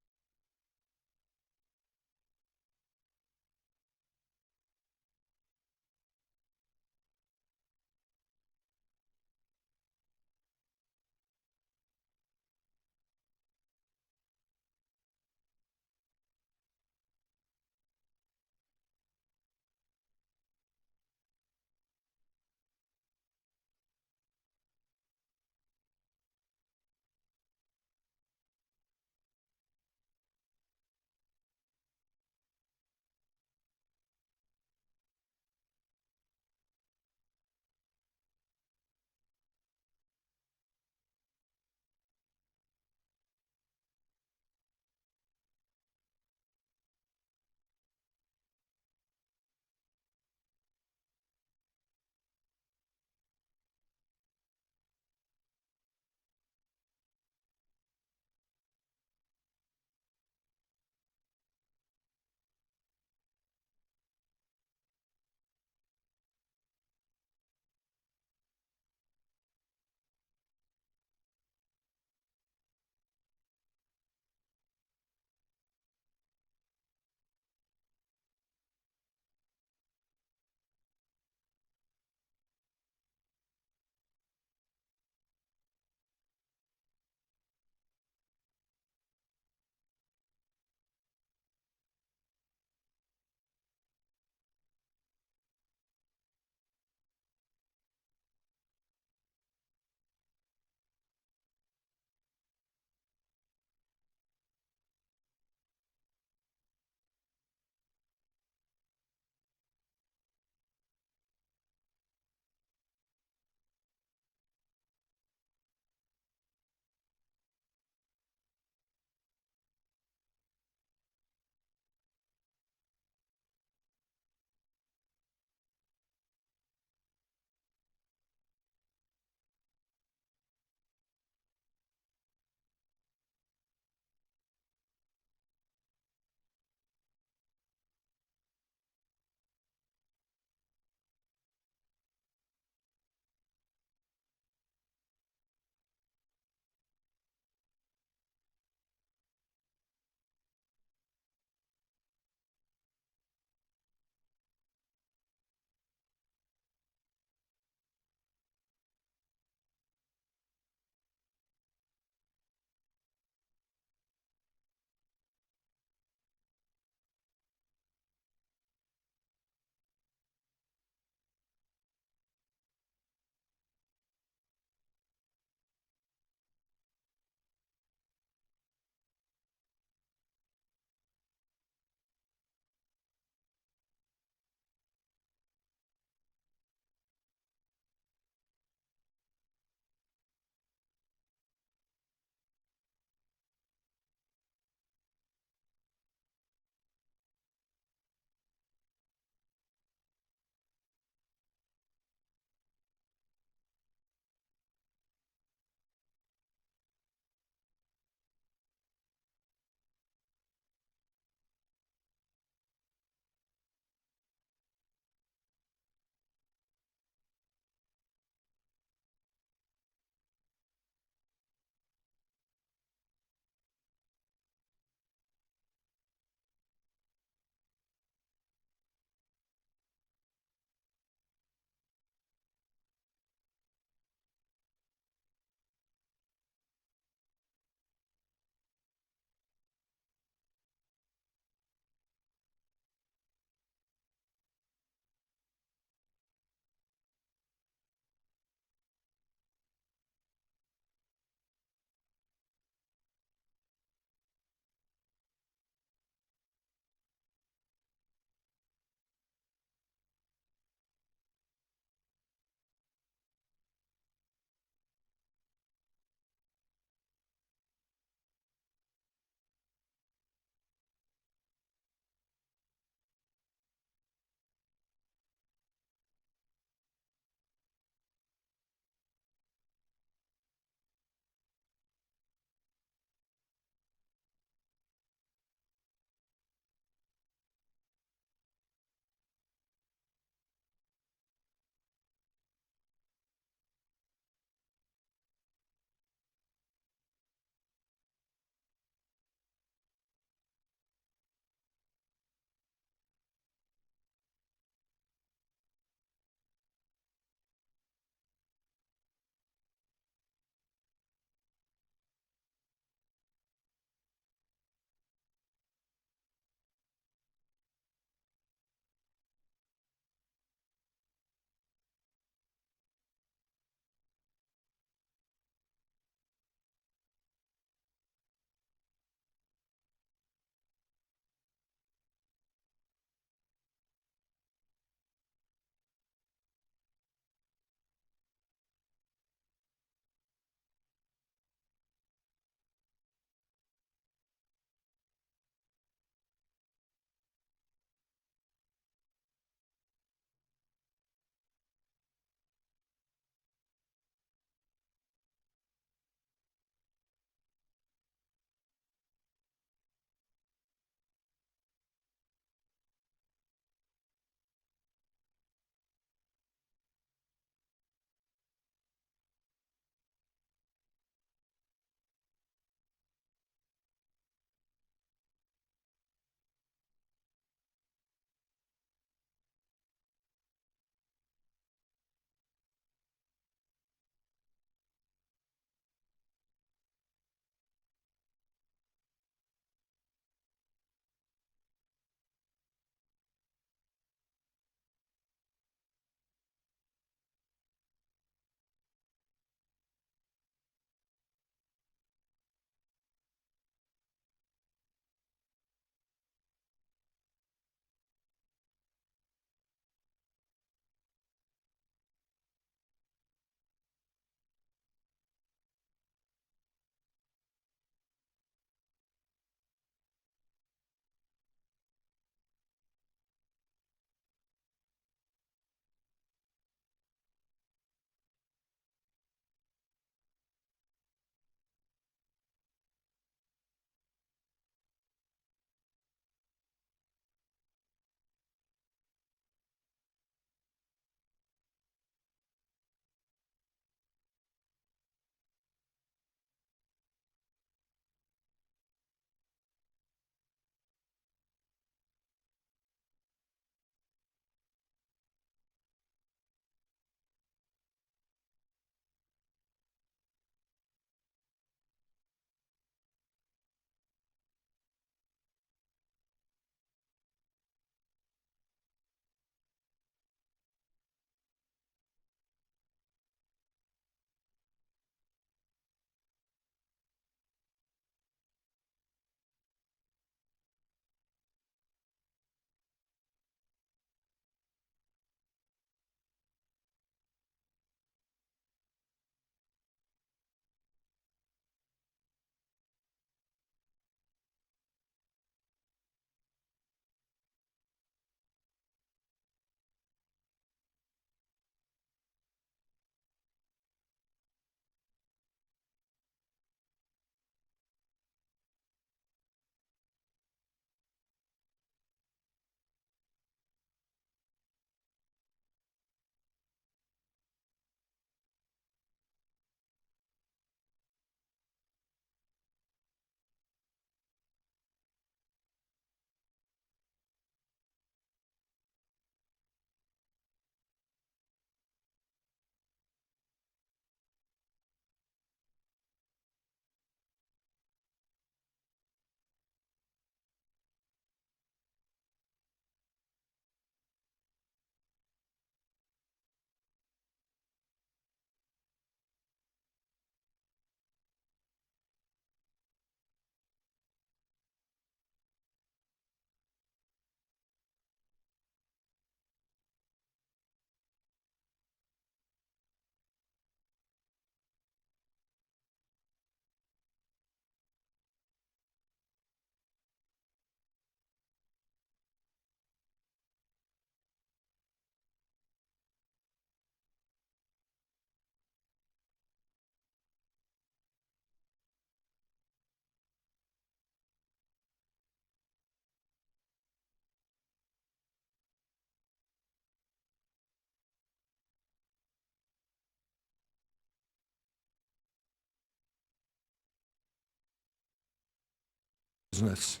business.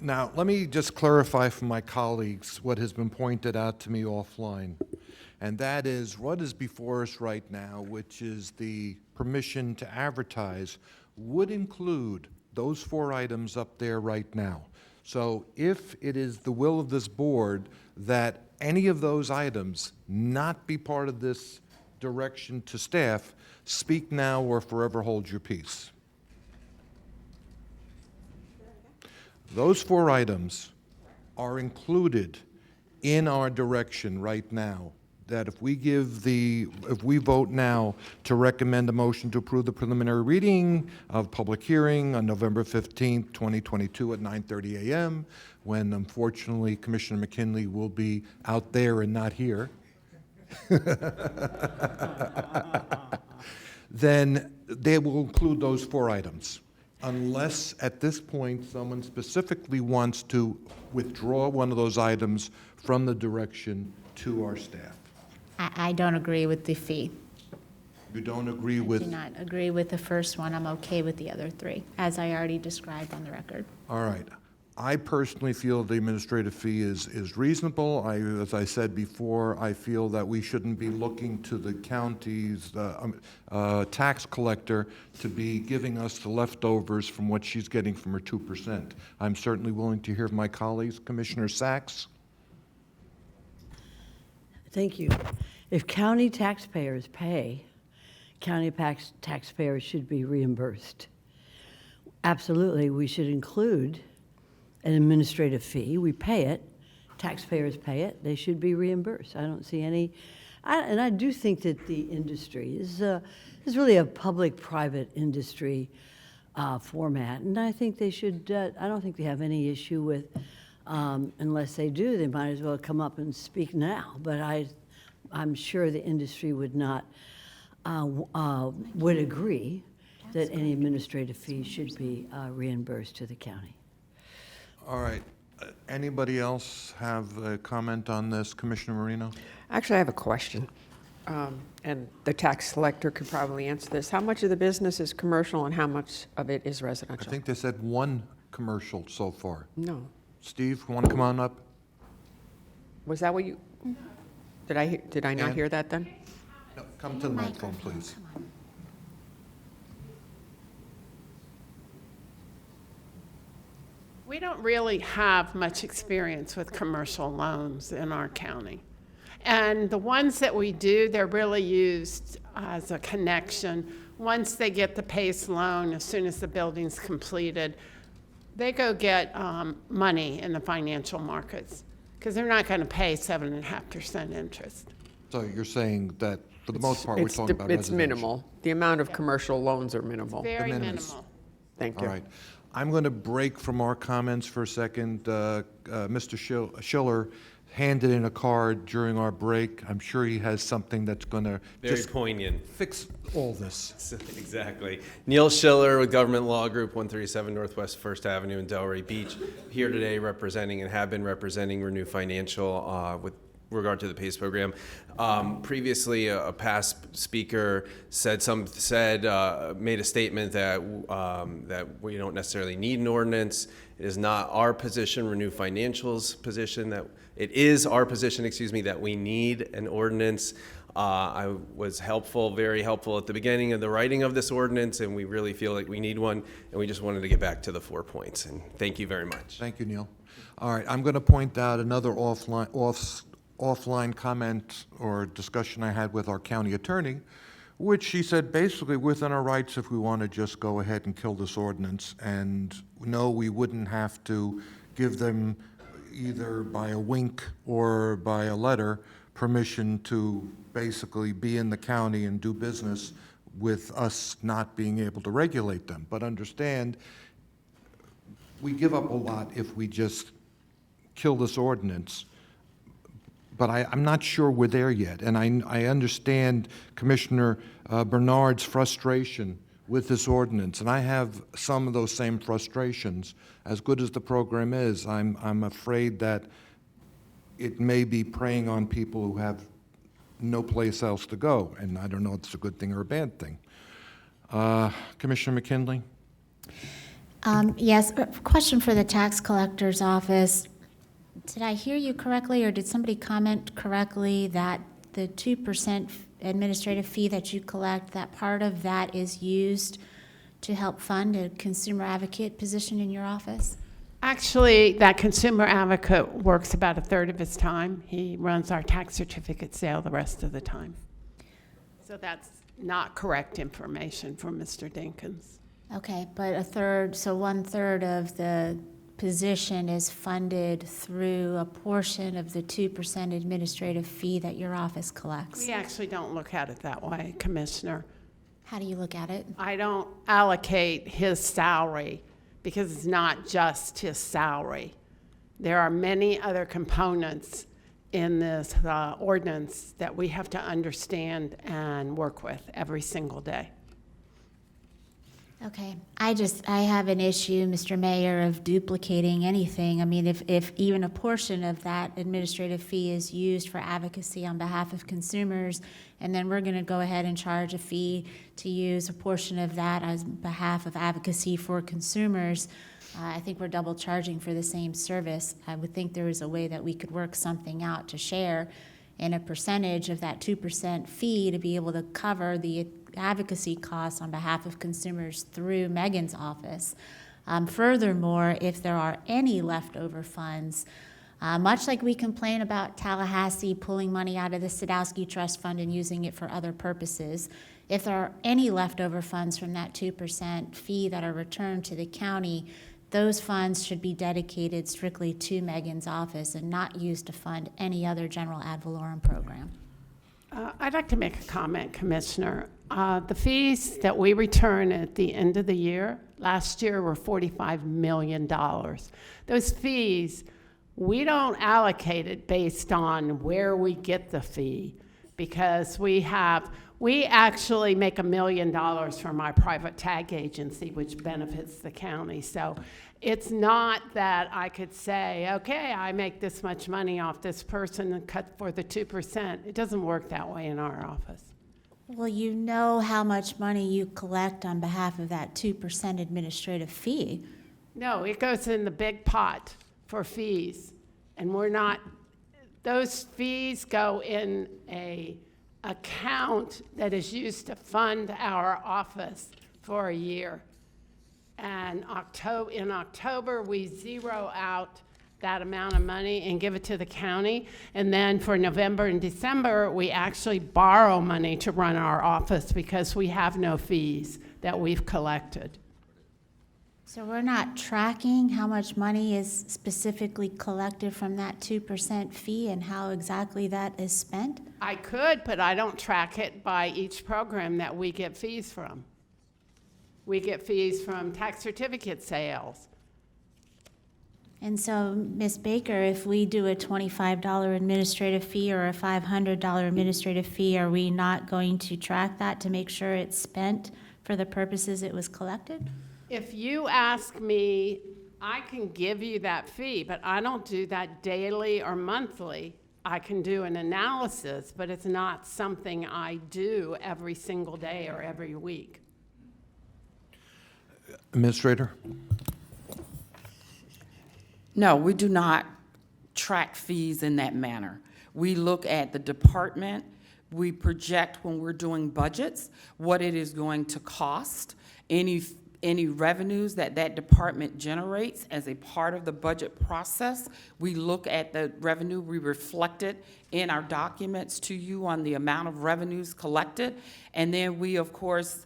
Now, let me just clarify for my colleagues what has been pointed out to me offline, and that is what is before us right now, which is the permission to advertise, would include those 4 items up there right now. So if it is the will of this board that any of those items not be part of this direction to staff, speak now or forever hold your peace. Those 4 items are included in our direction right now, that if we vote now to recommend a motion to approve the preliminary reading of public hearing on November 15th, 2022 at 9:30 a.m., when unfortunately Commissioner McKinley will be out there and not here, then they will include those 4 items. Unless at this point someone specifically wants to withdraw one of those items from the direction to our staff. I don't agree with the fee. You don't agree Do with? not agree with the first one. I'm okay with the other 3, as I already described on the record. All right. I personally feel the administrative fee is reasonable. As I said before, I feel that we shouldn't be looking to the county's tax collector to be giving us the leftovers from what she's getting from her 2%. I'm certainly willing to hear from my colleagues. Commissioner Sachs? Thank you. If county taxpayers pay, county taxpayers should be reimbursed. Absolutely, we should include an administrative fee. We pay it, taxpayers pay it, they should be reimbursed. I don't see any, and I do think that the industry is really a public-private industry format, and I think they should, I don't think they have any issue with, unless they do, they might as well come up and speak now, but I'm sure the industry would not, would agree that any administrative fee should be reimbursed to the county. All right. Anybody else have a comment on this? Commissioner Marino? Actually, I have a question, and the tax collector could probably answer this. How much of the business is commercial and how much of it is I residential? think they said 1 commercial so far. No. Steve, want to come on up? Was that what you, did I not Ann? hear that then? No, come to the microphone, please. We don't really have much experience with commercial loans in our county. And the ones that we do, they're really used as a connection. Once they get the PACE loan, as soon as the building's completed, they go get money in the financial markets because they're not going to pay 7.5% interest. So you're saying that for the most part, we're talking about It's residential. minimal. The amount of commercial loans are minimal. Very minimis. minimal. Thank All you. right. I'm going to break from our comments for a second. Mr. Schiller handed in a card during our break. I'm sure he has something that's going to Very just poignant. fix all this. Exactly. Neil Schiller with Government Law Group, 137 Northwest First Avenue in Delray Beach, here today representing and have been representing Renew Financial with regard to the PACE program. Previously, a past speaker made a statement that we don't necessarily need an ordinance. It is not our position, Renew Financial's position, that it is our position, that we need an ordinance. I was very helpful at the beginning of the writing of this ordinance, and we really feel like we need one, and we just wanted to get back to the 4 points. And thank you very much. Thank you, Neil. All right, I'm going to point out another offline comment or discussion I had with our county attorney, which she said basically within our rights if we want to just go ahead and kill this ordinance. And no, we wouldn't have to give them either by a wink or by a letter permission to basically be in the county and do business with us not being able to regulate them. But understand, we give up a lot if we just kill this ordinance. But I'm not sure we're there yet. And I understand Commissioner Bernard's frustration with this ordinance. And I have some of those same frustrations. As good as the program is, I'm afraid that it may be preying on people who have no place else to go. And I don't know if it's a good thing or a bad thing. Commissioner McKinley? Yes, a question for the tax collector's office. Did I hear you correctly, or did somebody comment correctly that the 2% administrative fee that you collect, that part of that is used to help fund a consumer advocate position in your office? Actually, that consumer advocate works about a third of his time. He runs our tax certificate sale the rest of the time. So that's not correct information from Mr. Dinkins. Okay, but a third, so 1/3 of the position is funded through a portion of the 2% administrative fee that your office collects. We actually don't look at it that way, Commissioner. How do you look at it? I don't allocate his salary because it's not just his salary. There are many other components in this ordinance that we have to understand and work with every single day. Okay, I have an issue, Mr. Mayor, of duplicating anything. I mean, if even a portion of that administrative fee is used for advocacy on behalf of consumers, and then we're gonna go ahead and charge a fee to use a portion of that on behalf of advocacy for consumers, I think we're double charging for the same service. I would think there is a way that we could work something out to share in a percentage of that 2% fee to be able to cover the advocacy costs on behalf of consumers through Megan's office. Furthermore, if there are any leftover funds, much like we complain about Tallahassee pulling money out of the Sadowski Trust Fund and using it for other purposes, if there are any leftover funds from that 2% fee that are returned to the county, those funds should be dedicated strictly to Megan's office and not used to fund any other general ad valorem program. I'd like to make a comment, Commissioner. The fees that we return at the end of the year, last year were $45 million. Those fees, we don't allocate it based on where we get the fee, because we actually make $1 million from our private tag agency, which benefits the county. So it's not that I could say, okay, I make this much money off this person and cut for the 2%. It doesn't work that way in our office. Well, you know how much money you collect on behalf of that 2% administrative fee. No, it goes in the big pot for fees. And those fees go in a account that is used to fund our office for a year. And in October, we zero out that amount of money and give it to the county. And then for November and December, we actually borrow money to run our office because we have no fees that we've collected. So we're not tracking how much money is specifically collected from that 2% fee and how exactly that is spent? I could, but I don't track it by each program that we get fees from. We get fees from tax certificate sales. And so, Ms. Baker, if we do a $25 administrative fee or a $500 administrative fee, are we not going to track that to make sure it's spent for the purposes it was collected? If you ask me, I can give you that fee, but I don't do that daily or monthly. I can do an analysis, but it's not something I do every single day or every week. Administrator? No, we do not track fees in that manner. We look at the department, we project when we're doing budgets, what it is going to cost, any revenues that department generates as a part of the budget process. We look at the revenue, we reflect it in our documents to you on the amount of revenues collected, and then we, of course,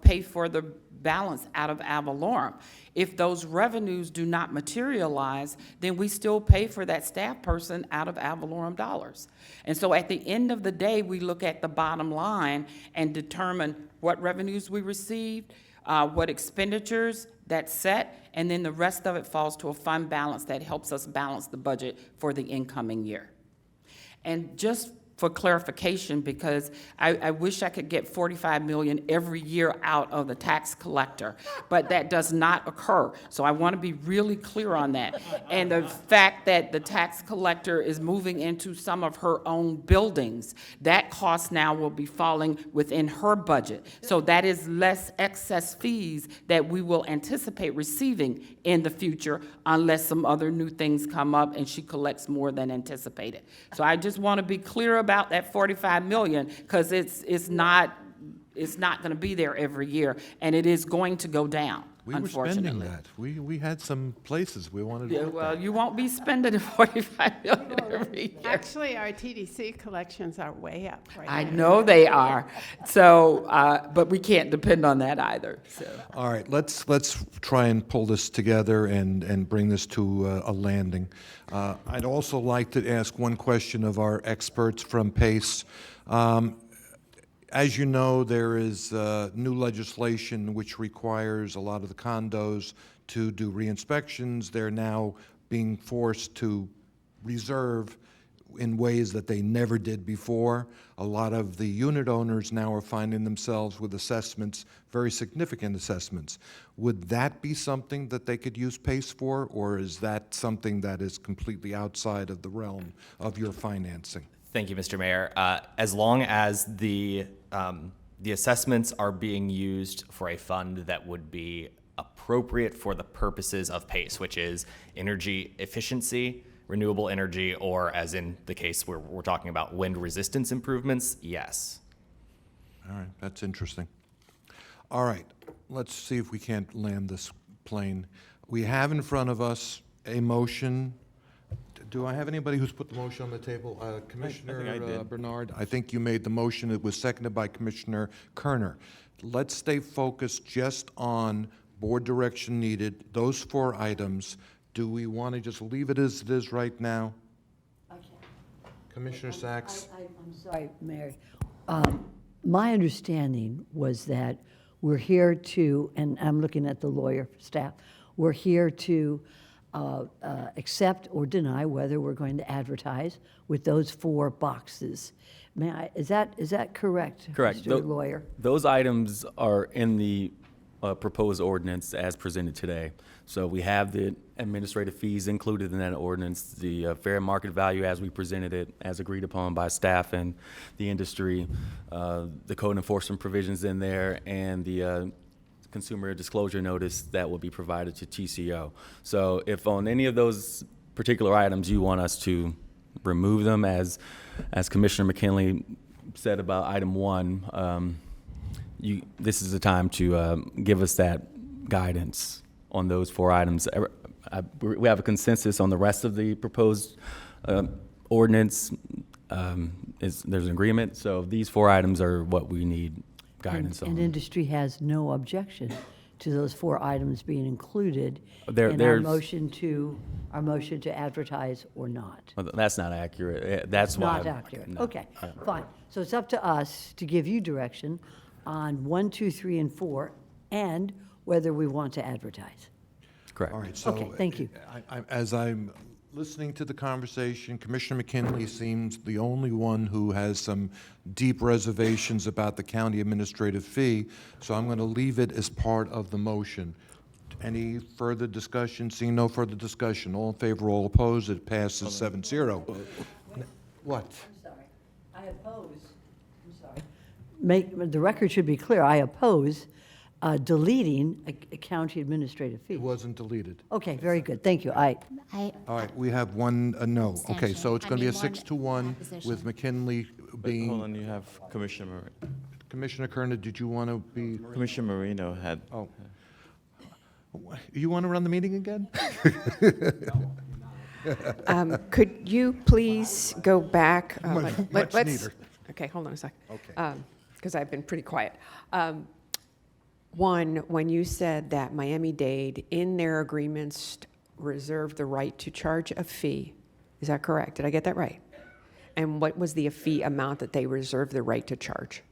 pay for the balance out of ad valorem. If those revenues do not materialize, then we still pay for that staff person out of ad valorem dollars. And so at the end of the day, we look at the bottom line and determine what revenues we received, what expenditures that's set, and then the rest of it falls to a fund balance that helps us balance the budget for the incoming year. And just for clarification, because I wish I could get 45 million every year out of the tax collector, but that does not occur. So I want to be really clear on that. And the fact that the tax collector is moving into some of her own buildings, that cost now will be falling within her budget. So that is less excess fees that we will anticipate receiving in the future unless some other new things come up and she collects more than anticipated. So I just want to be clear about that 45 million, because it's not going to be there every year, and it is going to go down, We were unfortunately. spending that. We had some places we wanted to Yeah, look well, at. you won't be spending the 45 million every year. Actually, our TDC collections are way up right now. I know they are. So, but we can't depend on that either, so. All right, let's try and pull this together and bring this to a landing. I'd also like to ask one question of our experts from PACE. As you know, there is new legislation which requires a lot of the condos to do re-inspections. They're now being forced to reserve in ways that they never did before. A lot of the unit owners now are finding themselves with assessments, very significant assessments. Would that be something that they could use PACE for, or is that something that is completely outside of the realm of your financing? Thank you, Mr. Mayor. As long as the assessments are being used for a fund that would be appropriate for the purposes of PACE, which is energy efficiency, renewable energy, or as in the case where we're talking about wind resistance improvements, yes. All right, that's interesting. All right, let's see if we can't land this plane. We have in front of us a motion. Do I have anybody who's put the motion on the table? Commissioner I did. Bernard, I think you made the motion. It was seconded by Commissioner Kerner. Let's stay focused just on board direction needed, those 4 items. Do we want to just leave it as it is right now? Commissioner Sachs? I'm sorry, Mary. My understanding was that we're here to, and I'm looking at the lawyer staff, we're here to accept or deny whether we're going to advertise with those 4 boxes. Is that correct? Correct. Mr. Lawyer? Those items are in the proposed ordinance as presented today. So we have the administrative fees included in that ordinance, the fair market value as we presented it, as agreed upon by staff and the industry, the code enforcement provisions in there, and the consumer disclosure notice that will be provided to TCO. So if on any of those particular items you want us to remove them, as Commissioner McKinley said about item 1, this is the time to give us that guidance on those 4 items. We have a consensus on the rest of the proposed ordinance. There's an agreement, so these 4 items are what we need guidance on. And industry has no objection to those 4 items being included in our there's- motion to advertise or not. Well, that's not accurate. That's why. Not accurate. No. Okay, fine. So it's up to us to give you direction on 1, 2, 3, and 4, and whether we want to advertise. Correct. All right, so. Okay, thank you. As I'm listening to the conversation, Commissioner McKinley seems the only one who has some deep reservations about the county administrative fee, so I'm going to leave it as part of the motion. Any further discussion? Seeing no further discussion, all in favor, all opposed, it passes 7-0. What? I'm sorry. I oppose, the record should be clear, I oppose deleting a county administrative fee. It wasn't deleted. Okay, very good, thank you. All right, we have one no. Okay, so it's I going to be a mean, one 6-1 opposition. with McKinley Hold being. on, you have Commissioner, Commissioner Kerner, did you want to be? Commissioner Marino had. Oh. You want to run the meeting again? Could you please go back? Much neater. Okay, hold on a sec. Okay. Because I've been pretty quiet. One, when you said that Miami-Dade, in their agreements, reserved the right to charge a fee, is that correct? Did I get that right? And what was the fee amount that they reserved the right to charge?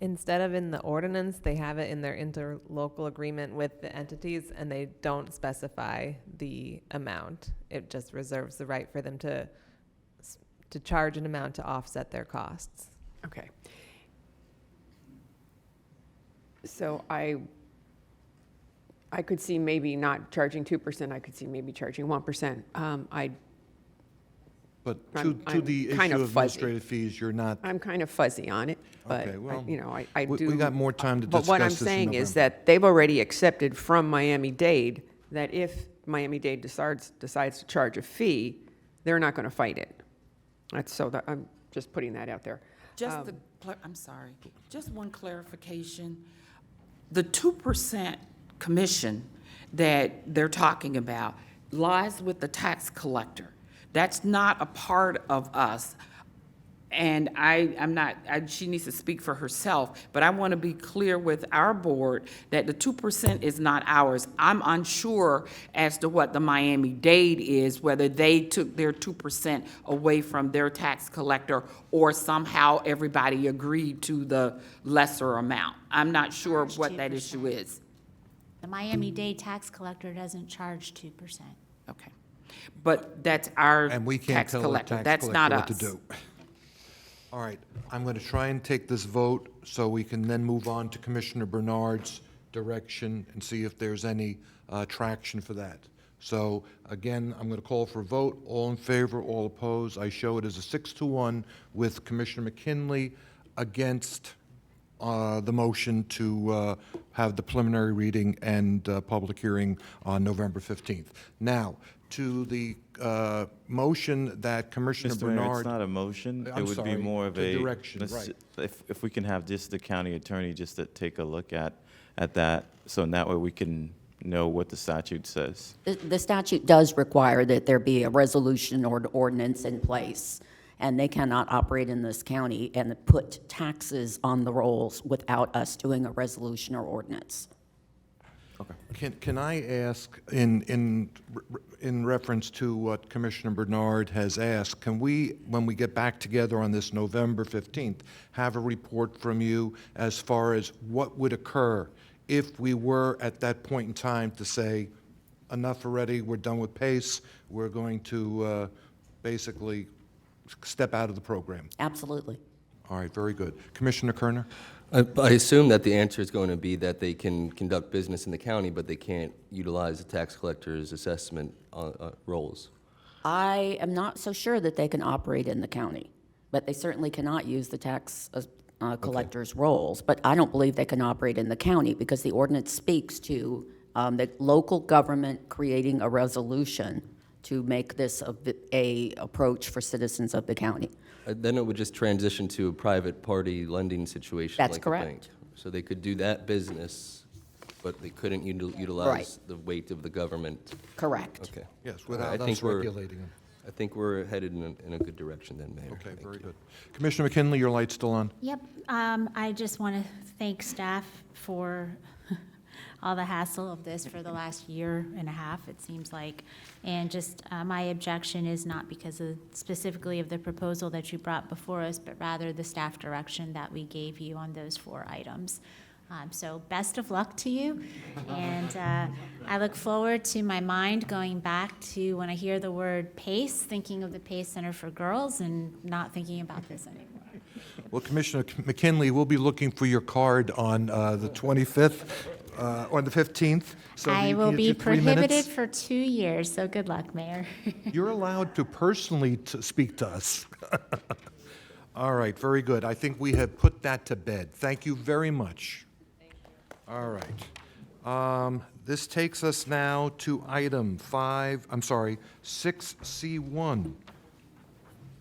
Instead of in the ordinance, they have it in their interlocal agreement with the entities, and they don't specify the amount. It just reserves the right for them to to charge an amount to offset their costs. Okay. So I could see maybe not charging 2%, I could see maybe charging 1%. But I'm to the kind issue of of fuzzy. administrative fees, you're not, I'm kind of fuzzy on it, but, Okay, well, I do. we got more time to But what I'm discuss this in saying is November. that they've already accepted from Miami-Dade that if Miami-Dade decides to charge a fee, they're not going to fight it. I'm just putting that out there. I'm sorry, just one clarification. The 2% commission that they're talking about lies with the tax collector. That's not a part of us. And she needs to speak for herself, but I want to be clear with our board that the 2% is not ours. I'm unsure as to what the Miami-Dade is, whether they took their 2% away from their tax collector or somehow everybody agreed to the lesser amount. I'm not sure Charge what that 2%. issue is. The Miami-Dade tax collector doesn't charge 2%. Okay. But that's our and we can't tax tell the collector. tax That's not collector us. what to do. All right, I'm going to try and take this vote so we can then move on to Commissioner Bernard's direction and see if there's any traction for that. So again, I'm going to call for a vote. All in favor, all opposed. I show it as a 6-1 with Commissioner McKinley against the motion to have the preliminary reading and public hearing on November 15th. Now, to the motion that Commissioner Mr. Mayor, Bernard... it's not a motion. I'm It would sorry, be more of the a... direction, let's- right. If we can have just the county attorney just to take a look at that, so in that way we can know what the statute says. The statute does require that there be a resolution or an ordinance in place, and they cannot operate in this county and put taxes on the rolls without us doing a resolution or ordinance. Can I ask, in reference to what Commissioner Bernard has asked, can we, when we get back together on this November 15th, have a report from you as far as what would occur if we were at that point in time to say, enough already, we're done with PACE, we're going to basically step out of the program? Absolutely. All right, very good. Commissioner Kerner? I assume that the answer is going to be that they can conduct business in the county, but they can't utilize the tax collector's assessment rolls. I am not so sure that they can operate in the county, but they certainly cannot use the tax collector's rolls. But I don't believe they can operate in the county because the ordinance speaks to the local government creating a resolution to make this a approach for citizens of the county. Then it would just transition to a private party lending situation. That's like a correct. bank. So they could do that business, but they couldn't utilize Right. the weight of the government. Correct. Okay. Yes, without I think us we're- regulating them. I think we're headed in a good direction then, Mayor. Okay, Thank very you. good. Commissioner McKinley, your light's still on. Yep, I just want to thank staff for all the hassle of this for the last year and a half, it seems like. And just, my objection is not because of specifically of the proposal that you brought before us, but rather the staff direction that we gave you on those 4 items. So best of luck to you. And I look forward to my mind going back to when I hear the word PACE, thinking of the PACE Center for Girls and not thinking about this anymore. Well, Commissioner McKinley, we'll be looking for your card on the 25th, or the 15th. So I you can will get be your 3 prohibited minutes. for 2 years, so good luck, Mayor. You're allowed to personally speak to us. All right, very good. I think we have put that to bed. Thank you very much. All right. This takes us now to item 6C1.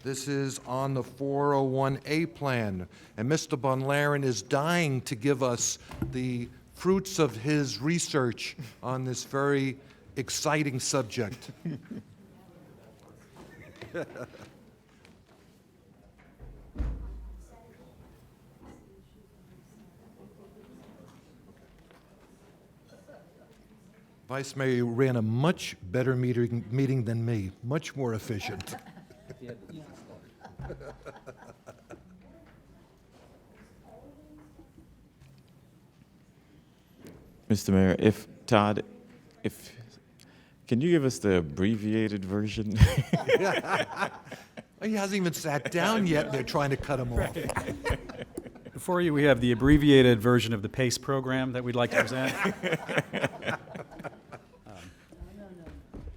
This is on the 401A plan, and Mr. Bonlaren is dying to give us the fruits of his research on this very exciting subject. Vice Mayor ran a much better meeting than me, much more efficient. Mr. Mayor, can you give us the abbreviated version? He hasn't even sat down yet, and they're trying to cut him off. Before you, we have the abbreviated version of the PACE program that we'd like to present.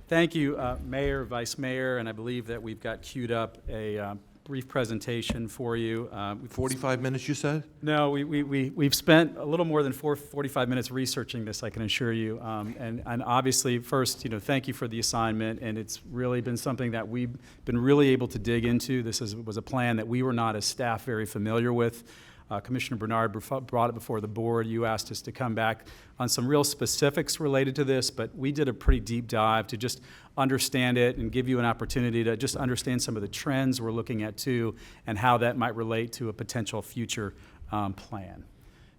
Thank you, Mayor, Vice Mayor, and I believe that we've got queued up a brief presentation for you. 45 minutes, you said? No, we've spent a little more than 45 minutes researching this, I can assure you. And obviously, first, thank you for the assignment, and it's really been something that we've been really able to dig into. This was a plan that we were not, as staff, very familiar with. Commissioner Bernard brought it before the board. You asked us to come back on some real specifics related to this, but we did a pretty deep dive to just understand it and give you an opportunity to just understand some of the trends we're looking at too, and how that might relate to a potential future plan.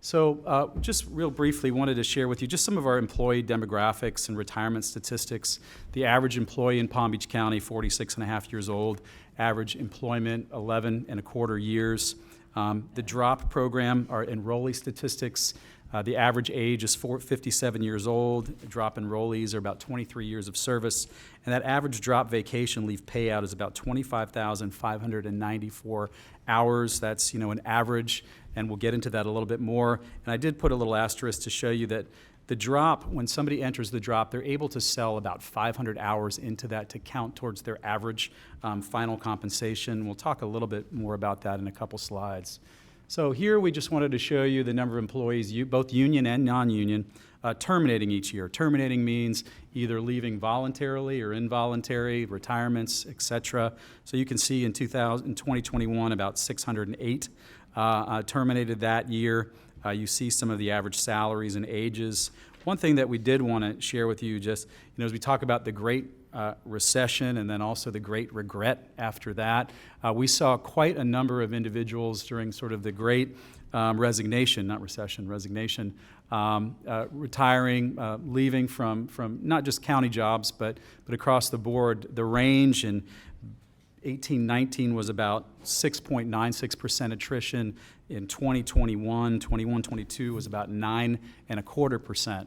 So just real briefly, wanted to share with you just some of our employee demographics and retirement statistics. The average employee in Palm Beach County, 46 and a half years old. Average employment, 11 and a quarter years. The DROP program, our enrollee statistics, the average age is 57 years old. The DROP enrollees are about 23 years of service. And that average DROP vacation leave payout is about 25,594 hours. That's, an average, and we'll get into that a little bit more. And I did put a little asterisk to show you that the DROP, when somebody enters the DROP, they're able to sell about 500 hours into that to count towards their average final compensation. We'll talk a little bit more about that in a couple slides. So here we just wanted to show you the number of employees, both union and non-union, terminating each year. Terminating means either leaving voluntarily or involuntary, retirements, et cetera. So you can see in 2021, about 608 terminated that year. You see some of the average salaries and ages. One thing that we did want to share with you just, as we talk about the Great Recession and then also the Great Regret after that, we saw quite a number of individuals during sort of the Great Resignation, not recession, resignation, retiring, leaving from not just county jobs, but across the board. The range in 1819 was about 6.96% attrition. In 21-22 was about 9.25%.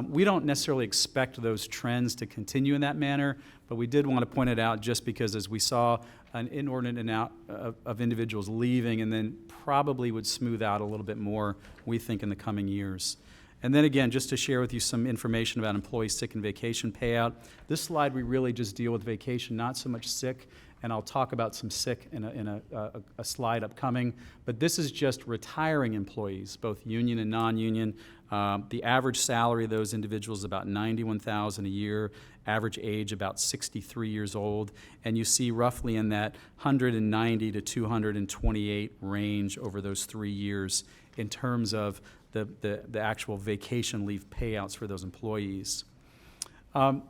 We don't necessarily expect those trends to continue in that manner, but we did want to point it out just because as we saw an inordinate amount of individuals leaving and then probably would smooth out a little bit more, we think, in the coming years. And then again, just to share with you some information about employee sick and vacation payout. This slide, we really just deal with vacation, not so much sick. And I'll talk about some sick in a slide upcoming. But this is just retiring employees, both union and non-union. The average salary of those individuals is about $91,000 a year, average age about 63 years old. And you see roughly in that 190 to 228 range over those 3 years in terms of the actual vacation leave payouts for those employees.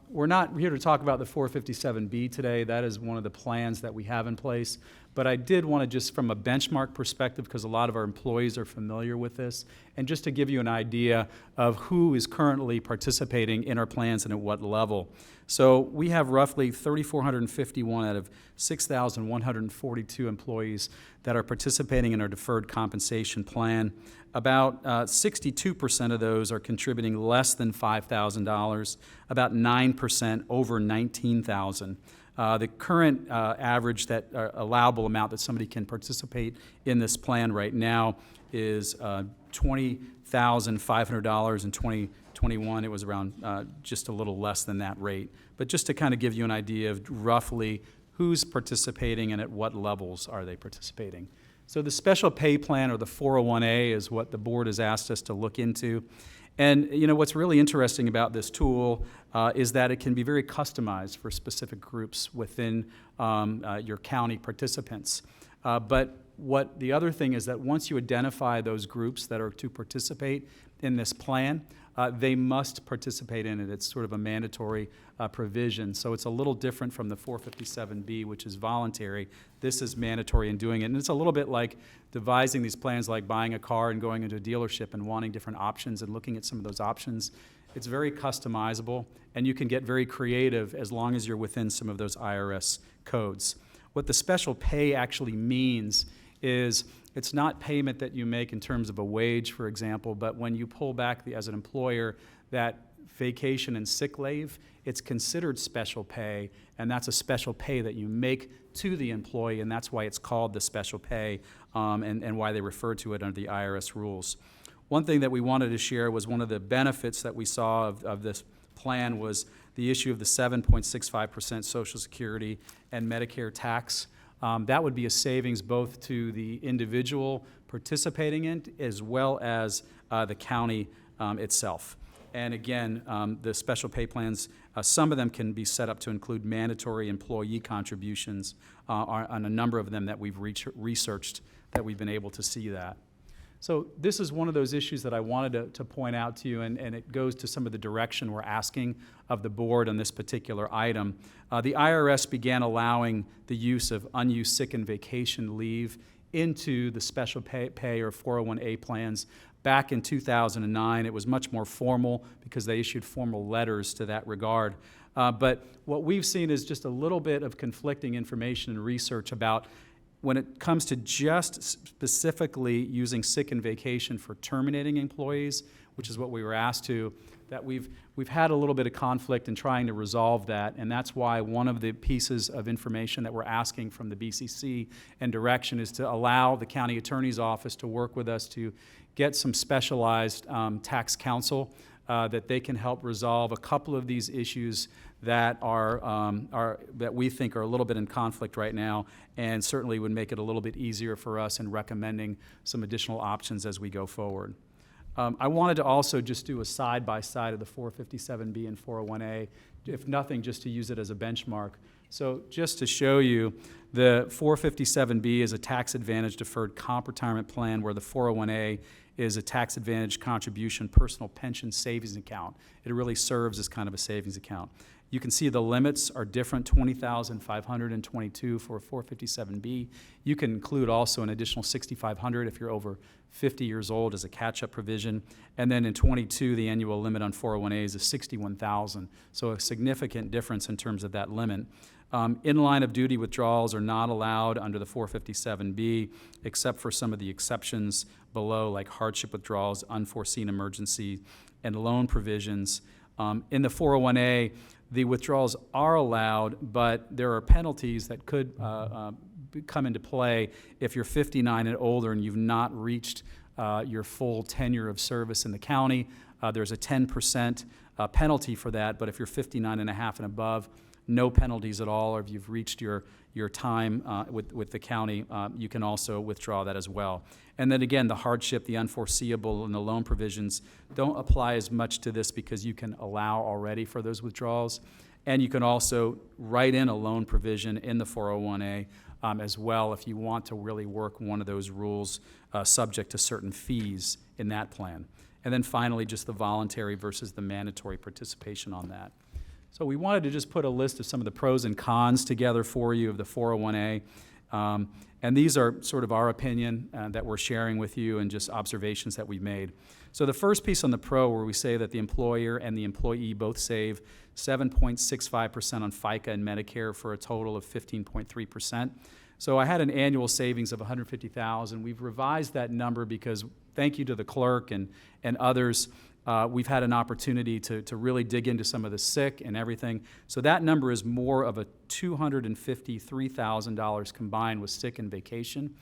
We're not here to talk about the 457B today. That is one of the plans that we have in place. But I did want to just from a benchmark perspective, because a lot of our employees are familiar with this, and just to give you an idea of who is currently participating in our plans and at what level. So we have roughly 3,451 out of 6,142 employees that are participating in our deferred compensation plan. About 62% of those are contributing less than $5,000, about 9% over $19,000. The current average allowable amount that somebody can participate in this plan right now is $20,500. In 2021, it was around just a little less than that rate. But just to kind of give you an idea of roughly who's participating and at what levels are they participating. So the special pay plan, or the 401A, is what the board has asked us to look into. And what's really interesting about this tool is that it can be very customized for specific groups within your county participants. But what the other thing is that once you identify those groups that are to participate in this plan, they must participate in it. It's sort of a mandatory provision. So it's a little different from the 457B, which is voluntary. This is mandatory in doing it. And it's a little bit like devising these plans, like buying a car and going into a dealership and wanting different options and looking at some of those options. It's very customizable, and you can get very creative as long as you're within some of those IRS codes. What the special pay actually means is it's not payment that you make in terms of a wage, for example, but when you pull back as an employer that vacation and sick leave, it's considered special pay, and that's a special pay that you make to the employee, and that's why it's called the special pay, and why they refer to it under the IRS rules. One thing that we wanted to share was one of the benefits that we saw of this plan was the issue of the 7.65% Social Security and Medicare tax. That would be a savings both to the individual participating in as well as the county itself. And again, the special pay plans, some of them can be set up to include mandatory employee contributions on a number of them that we've researched, that we've been able to see that. So this is one of those issues that I wanted to point out to you, and it goes to some of the direction we're asking of the board on this particular item. The IRS began allowing the use of unused sick and vacation leave into the special pay or 401A plans back in 2009. It was much more formal because they issued formal letters to that regard. But what we've seen is just a little bit of conflicting information and research about when it comes to just specifically using sick and vacation for terminating employees, which is what we were asked to, that we've had a little bit of conflict in trying to resolve that, and that's why one of the pieces of information that we're asking from the BCC and direction is to allow the county attorney's office to work with us to get some specialized tax counsel that they can help resolve a couple of these issues that that we think are a little bit in conflict right now, and certainly would make it a little bit easier for us in recommending some additional options as we go forward. I wanted to also just do a side-by-side of the 457B and 401A, if nothing, just to use it as a benchmark. So just to show you, the 457B is a tax advantage deferred comp retirement plan, where the 401A is a tax advantage contribution personal pension savings account. It really serves as kind of a savings account. You can see the limits are different, $20,522 for a 457B. You can include also an additional $6,500 if you're over 50 years old as a catch-up provision. And then in 22, the annual limit on 401As is $61,000. So a significant difference in terms of that limit. In line of duty withdrawals are not allowed under the 457B, except for some of the exceptions below, like hardship withdrawals, unforeseen emergency, and loan provisions. In the 401A, the withdrawals are allowed, but there are penalties that could come into play if you're 59 and older and you've not reached your full tenure of service in the county. There's a 10% penalty for that, but if you're 59 and a half and above, no penalties at all, or if you've reached your time with the county, you can also withdraw that as well. And then again, the hardship, the unforeseeable, and the loan provisions don't apply as much to this because you can allow already for those withdrawals. And you can also write in a loan provision in the 401A as well if you want to really work one of those rules subject to certain fees in that plan. And then finally, just the voluntary versus the mandatory participation on that. So we wanted to just put a list of some of the pros and cons together for you of the 401A. And these are sort of our opinion that we're sharing with you and just observations that we've made. So the first piece on the pro, where we say that the employer and the employee both save 7.65% on FICA and Medicare for a total of 15.3%. So I had an annual savings of $150,000. We've revised that number because, thank you to the clerk and others, we've had an opportunity to really dig into some of the sick and everything. So that number is more of a $253,000 combined with sick and vacation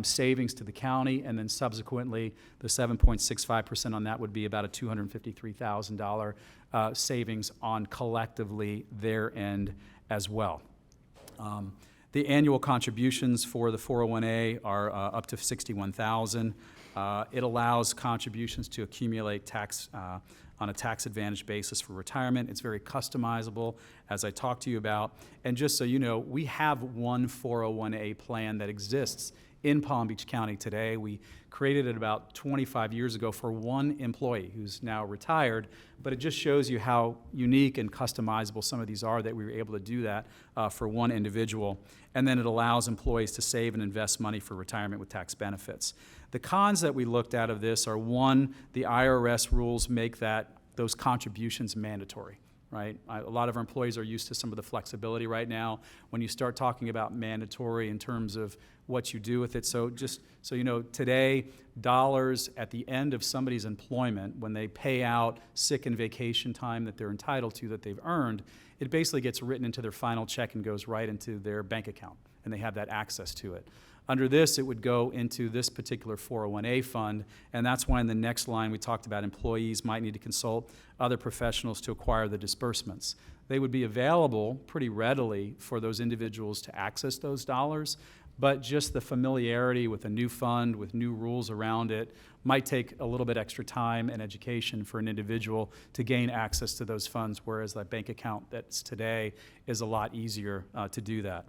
savings to the county, and then subsequently the 7.65% on that would be about a $253,000 savings on collectively their end as well. The annual contributions for the 401A are up to $61,000. It allows contributions to accumulate tax on a tax advantage basis for retirement. It's very customizable, as I talked to you about. And just so you know, we have one 401A plan that exists in Palm Beach County today. We created it about 25 years ago for one employee who's now retired, but it just shows you how unique and customizable some of these are, that we were able to do that for one individual. And then it allows employees to save and invest money for retirement with tax benefits. The cons that we looked at of this are, one, the IRS rules make those contributions mandatory. right? A lot of our employees are used to some of the flexibility right now. When you start talking about mandatory in terms of what you do with it, so just so you know, today, dollars at the end of somebody's employment, when they pay out sick and vacation time that they're entitled to, that they've earned, it basically gets written into their final check and goes right into their bank account, and they have that access to it. Under this, it would go into this particular 401A fund, and that's why in the next line we talked about employees might need to consult other professionals to acquire the disbursements. They would be available pretty readily for those individuals to access those dollars, but just the familiarity with a new fund, with new rules around it, might take a little bit extra time and education for an individual to gain access to those funds, whereas that bank account that's today is a lot easier to do that.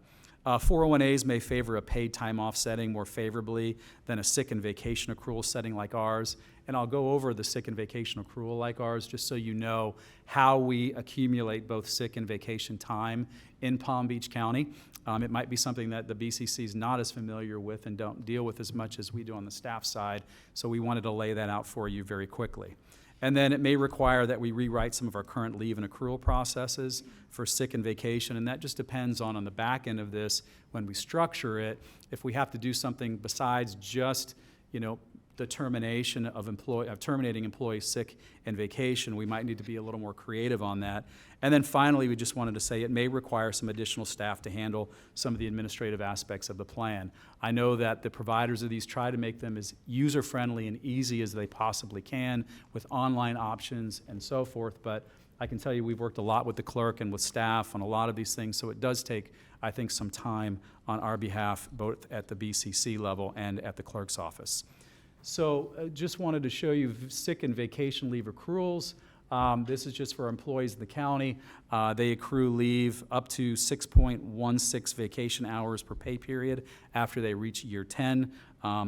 401As may favor a paid time off setting more favorably than a sick and vacation accrual setting like ours. And I'll go over the sick and vacation accrual like ours just so you know how we accumulate both sick and vacation time in Palm Beach County. It might be something that the BCC is not as familiar with and don't deal with as much as we do on the staff side, so we wanted to lay that out for you very quickly. And then it may require that we rewrite some of our current leave and accrual processes for sick and vacation, and that just depends on the back end of this, when we structure it, if we have to do something besides just, you know, the termination of terminating employee sick and vacation, we might need to be a little more creative on that. And then finally, we just wanted to say it may require some additional staff to handle some of the administrative aspects of the plan. I know that the providers of these try to make them as user-friendly and easy as they possibly can with online options and so forth, but I can tell you we've worked a lot with the clerk and with staff on a lot of these things, so it does take, I think, some time on our behalf, both at the BCC level and at the clerk's office. So just wanted to show you sick and vacation leave accruals. This is just for employees in the county. They accrue leave up to 6.16 vacation hours per pay period after they reach year 10.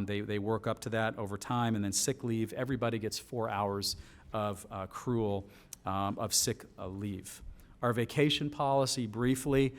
They work up to that over time, and then sick leave, everybody gets 4 hours of accrual of sick leave. Our vacation policy, briefly,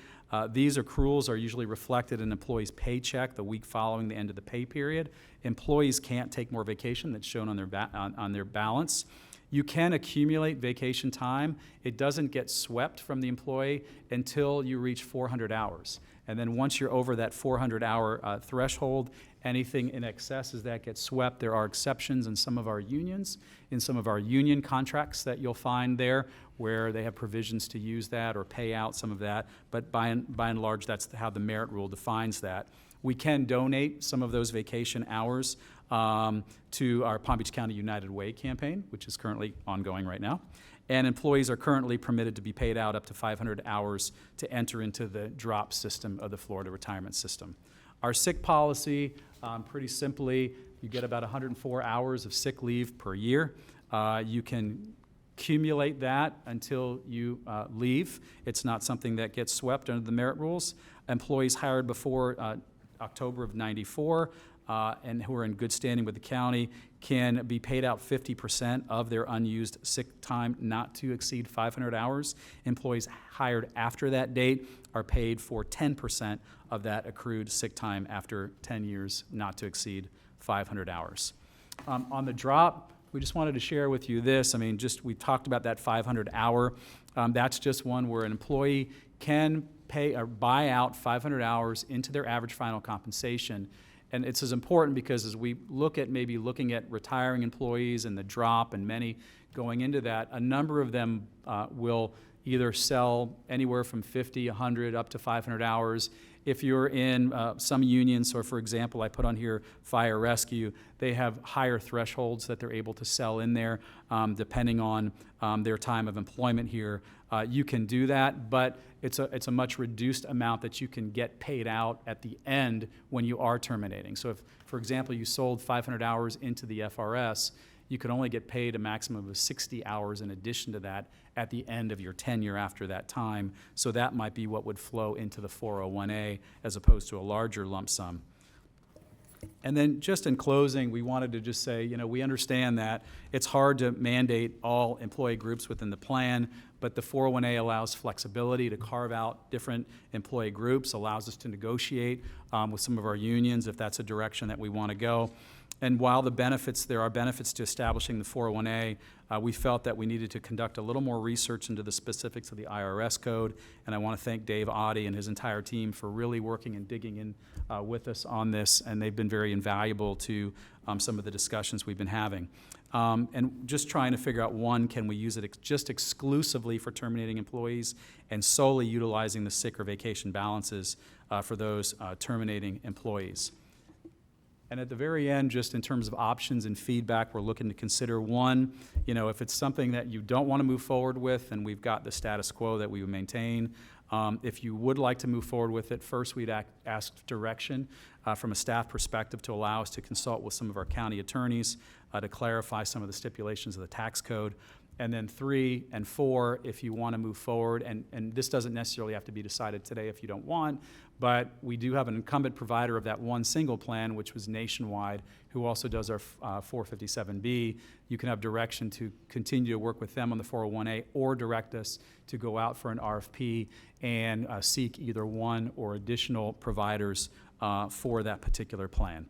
these accruals are usually reflected in an employee's paycheck the week following the end of the pay period. Employees can't take more vacation that's shown on their balance. You can accumulate vacation time. It doesn't get swept from the employee until you reach 400 hours. And then once you're over that 400-hour threshold, anything in excess as that gets swept. There are exceptions in some of our unions, in some of our union contracts that you'll find there, where they have provisions to use that or pay out some of that. But by and large, that's how the merit rule defines that. We can donate some of those vacation hours to our Palm Beach County United Way campaign, which is currently ongoing right now. And employees are currently permitted to be paid out up to 500 hours to enter into the DROP system of the Florida retirement system. Our sick policy, pretty simply, you get about 104 hours of sick leave per year. You can accumulate that until you leave. It's not something that gets swept under the merit rules. Employees hired before October of '94 and who are in good standing with the county can be paid out 50% of their unused sick time not to exceed 500 hours. Employees hired after that date are paid for 10% of that accrued sick time after 10 years not to exceed 500 hours. On the drop, we just wanted to share with you this. I mean, we talked about that 500 hour. That's just one where an employee can pay or buy out 500 hours into their average final compensation. And it's as important because as we look at maybe looking at retiring employees and the drop and many going into that, a number of them will either sell anywhere from 50, 100, up to 500 hours. If you're in some unions, or for example, I put on here fire rescue, they have higher thresholds that they're able to sell in there depending on their time of employment here. You can do that, but it's a much reduced amount that you can get paid out at the end when you are terminating. So if, for example, you sold 500 hours into the FRS, you could only get paid a maximum of 60 hours in addition to that at the end of your tenure after that time. So that might be what would flow into the 401A as opposed to a larger lump sum. And then just in closing, we wanted to just say, we understand that it's hard to mandate all employee groups within the plan, but the 401A allows flexibility to carve out different employee groups, allows us to negotiate with some of our unions if that's a direction that we want to go. And while there are benefits to establishing the 401A, we felt that we needed to conduct a little more research into the specifics of the IRS code. And I want to thank Dave Audie and his entire team for really working and digging in with us on this. And they've been very invaluable to some of the discussions we've been having. And just trying to figure out, one, can we use it just exclusively for terminating employees and solely utilizing the sick or vacation balances for those terminating employees. And at the very end, just in terms of options and feedback, we're looking to consider, one, if it's something that you don't want to move forward with, and we've got the status quo that we would maintain. If you would like to move forward with it, first we'd ask direction from a staff perspective to allow us to consult with some of our county attorneys to clarify some of the stipulations of the tax code. And then 3 and 4, if you want to move forward, and this doesn't necessarily have to be decided today if you don't want, but we do have an incumbent provider of that one single plan, which was Nationwide, who also does our 457B. You can have direction to continue to work with them on the 401A or direct us to go out for an RFP and seek either one or additional providers for that particular plan.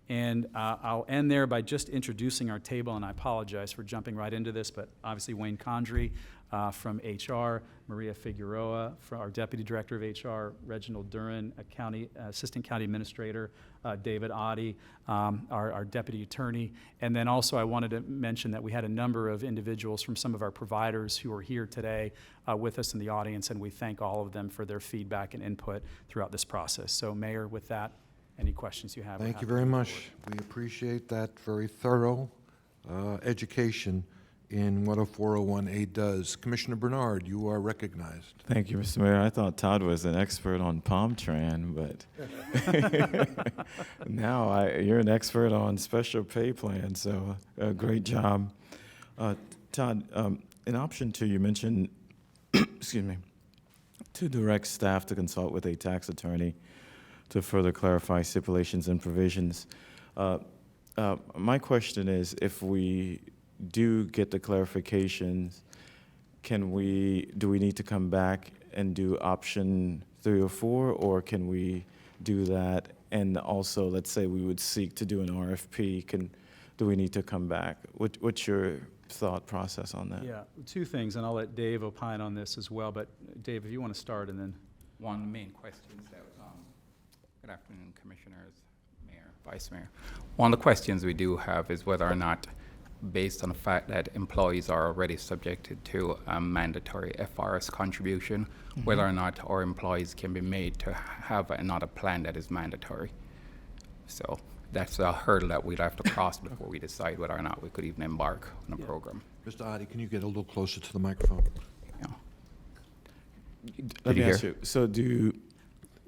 And I'll end there by just introducing our table, and I apologize for jumping right into this, but obviously Wayne Condrey from HR, Maria Figueroa, our Deputy Director of HR, Reginald Duran, Assistant County Administrator, David Audie, our Deputy Attorney. And then also I wanted to mention that we had a number of individuals from some of our providers who are here today with us in the audience, and we thank all of them for their feedback and input throughout this process. So Mayor, with that, any questions you have? Thank you very much. We appreciate that very thorough education in what a 401A does. Commissioner Bernard, you are recognized. Thank you, Mr. Mayor. I thought Todd was an expert on PalmTran, but now you're an expert on special pay plans, so great job. Todd, in option 2, you mentioned, excuse me, to direct staff to consult with a tax attorney to further clarify stipulations and provisions. My question is, if we do get the clarifications, do we need to come back and do option 3 or 4, or can we do that? And also, let's say we would seek to do an RFP, do we need to come back? What's your thought process on that? Yeah, 2 things, and I'll let Dave opine on this as well, but Dave, if you want to start, and then. One of the main questions that good afternoon, Commissioners, Mayor, Vice Mayor. One of the questions we do have is whether or not, based on the fact that employees are already subjected to a mandatory FRS contribution, whether or not our employees can be made to have another plan that is mandatory. So that's a hurdle that we'd have to cross before we decide whether or not we could even embark on a program. Mr. Audie, can you get a little closer to the microphone? Let me ask you, so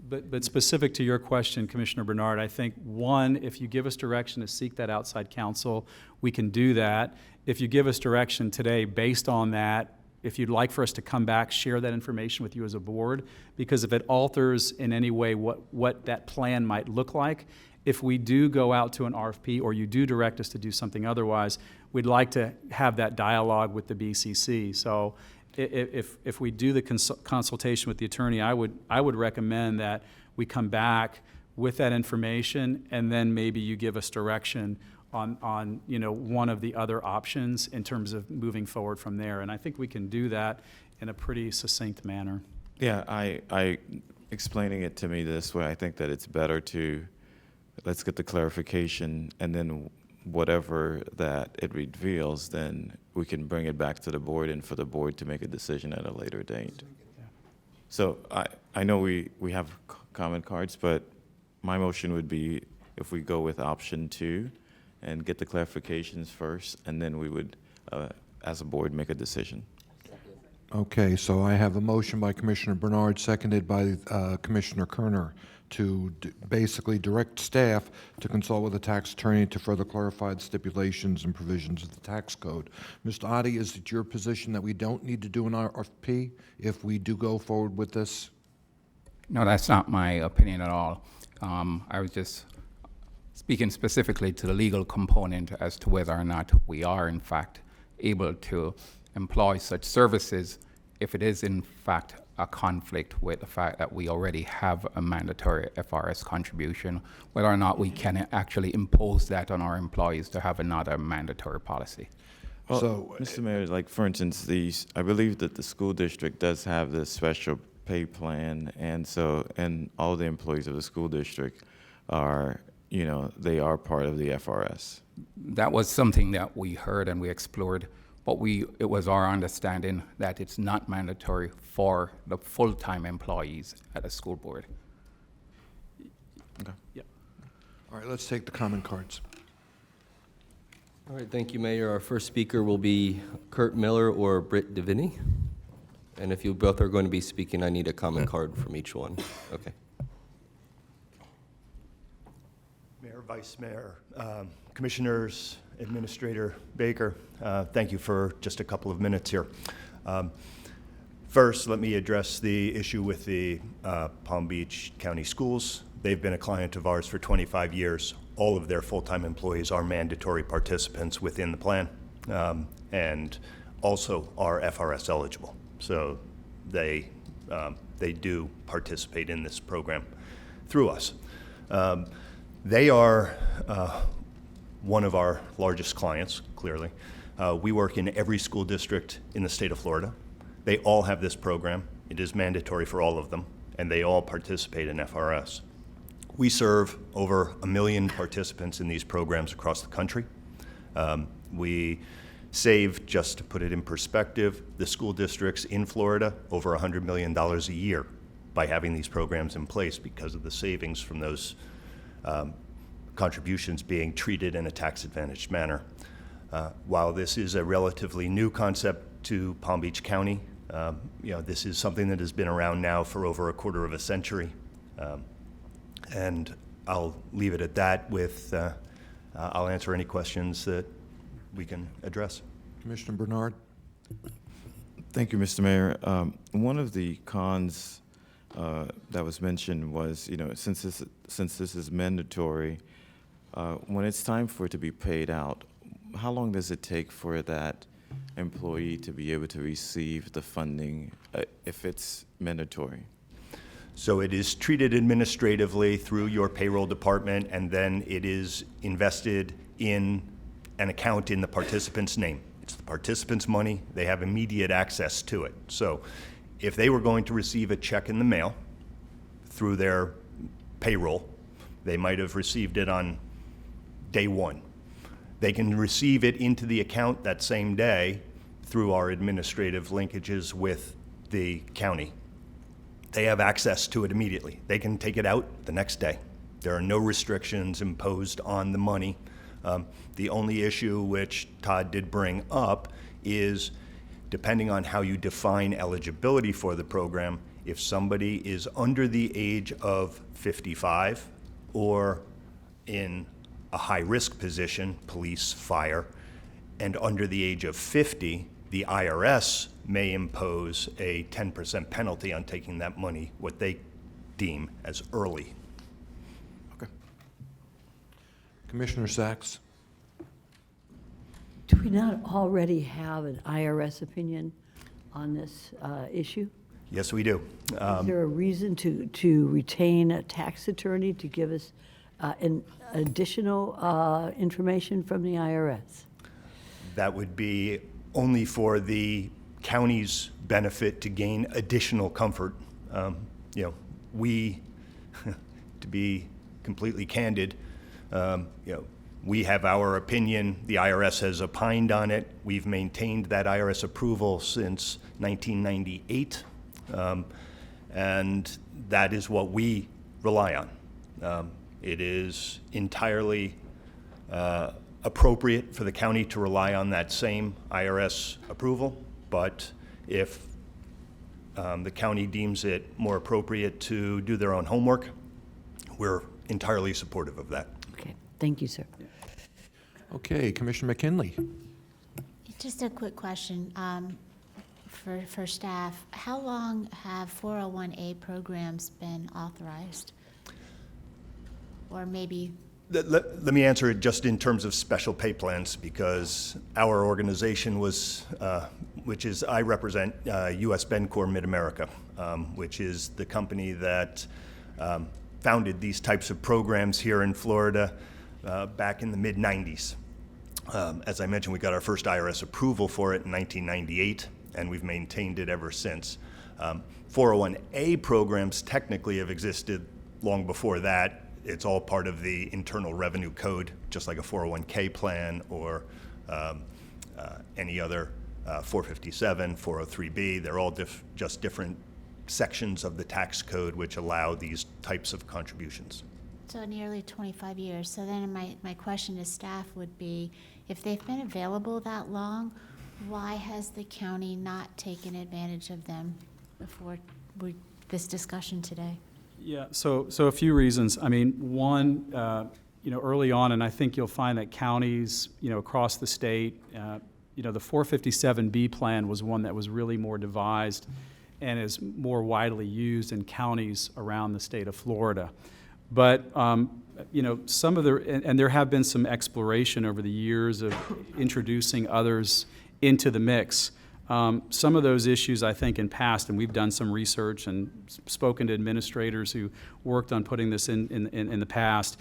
But specific to your question, Commissioner Bernard, I think, one, if you give us direction to seek that outside counsel, we can do that. If you give us direction today based on that, if you'd like for us to come back, share that information with you as a board, because if it alters in any way what that plan might look like, if we do go out to an RFP or you do direct us to do something otherwise, we'd like to have that dialogue with the BCC. So if we do the consultation with the attorney, I would recommend that we come back with that information, and then maybe you give us direction on one of the other options in terms of moving forward from there. And I think we can do that in a pretty succinct manner. Yeah, I explaining it to me this way, I think that it's better to let's get the clarification, and then whatever that it reveals, then we can bring it back to the board and for the board to make a decision at a later date. So I know we have comment cards, but my motion would be if we go with option 2 and get the clarifications first, and then we would, as a board, make a decision. Okay, so I have a motion by Commissioner Bernard, seconded by Commissioner Kerner, to basically direct staff to consult with a tax attorney to further clarify the stipulations and provisions of the tax code. Mr. Audie, is it your position that we don't need to do an RFP if we do go forward with this? No, that's not my opinion at all. I was just speaking specifically to the legal component as to whether or not we are, in fact, able to employ such services if it is in fact a conflict with the fact that we already have a mandatory FRS contribution, whether or not we can actually impose that on our employees to have another mandatory policy. Well, So, Mr. Mayor, like for instance, I believe that the school district does have this special pay plan, and all the employees of the school district are, they are part of the FRS. That was something that we heard and we explored, but it was our understanding that it's not mandatory for the full-time employees at a school board. Okay. Yep. all right, let's take the comment cards. All right, thank you, Mayor. Our first speaker will be Kurt Miller or Britt Deviney. And if you both are going to be speaking, I need a comment card from each one. Okay. Mayor, Vice Mayor, Commissioners, Administrator Baker, thank you for just a couple of minutes here. First, let me address the issue with the Palm Beach County Schools. They've been a client of ours for 25 years. All of their full-time employees are mandatory participants within the plan, and also are FRS eligible. So they do participate in this program through us. They are one of our largest clients, clearly. We work in every school district in the state of Florida. They all have this program. It is mandatory for all of them, and they all participate in FRS. We serve over 1 million participants in these programs across the country. We save, just to put it in perspective, the school districts in Florida over $100 million a year by having these programs in place because of the savings from those contributions being treated in a tax-advantaged manner. While this is a relatively new concept to Palm Beach County, this is something that has been around now for over a quarter of a century. And I'll leave it at that with, I'll answer any questions that we can address. Commissioner Bernard? Thank you, Mr. Mayor. One of the cons that was mentioned was, since this is mandatory, when it's time for it to be paid out, how long does it take for that employee to be able to receive the funding if it's mandatory? So it is treated administratively through your payroll department, and then it is invested in an account in the participant's name. It's the participant's money. They have immediate access to it. So if they were going to receive a check in the mail through their payroll, they might have received it on day one. They can receive it into the account that same day through our administrative linkages with the county. They have access to it immediately. They can take it out the next day. There are no restrictions imposed on the money. The only issue which Todd did bring up is, depending on how you define eligibility for the program, if somebody is under the age of 55 or in a high-risk position, police, fire, and under the age of 50, the IRS may impose a 10% penalty on taking that money, what they deem as early. Okay. Commissioner Sachs? Do we not already have an IRS opinion on this issue? Yes, we do. Is there a reason to retain a tax attorney to give us an additional information from the IRS? That would be only for the county's benefit to gain additional comfort. We, to be completely candid, we have our opinion. The IRS has opined on it. We've maintained that IRS approval since 1998, and that is what we rely on. It is entirely appropriate for the county to rely on that same IRS approval, but if the county deems it more appropriate to do their own homework, we're entirely supportive of that. Okay, thank you, sir. Okay, Commissioner McKinley. Just a quick question for staff. How long have 401A programs been authorized? Or maybe... Let me answer it just in terms of special pay plans, because our organization was which is, I represent U.S. Bencor Mid-America, which is the company that founded these types of programs here in Florida back in the mid-90s. As I mentioned, we got our first IRS approval for it in 1998, and we've maintained it ever since. 401A programs technically have existed long before that. It's all part of the Internal Revenue Code, just like a 401K plan or any other 457, 403B. They're all just different sections of the tax code which allow these types of contributions. So nearly 25 years. So then my question to staff would be, if they've been available that long, why has the county not taken advantage of them before this discussion today? Yeah, so a few reasons. I mean, one, early on, and I think you'll find that counties, across the state, the 457B plan was one that was really more devised and is more widely used in counties around the state of Florida. But, some of and there have been some exploration over the years of introducing others into the mix. Some of those issues, I think, in past, and we've done some research and spoken to administrators who worked on putting this in the past.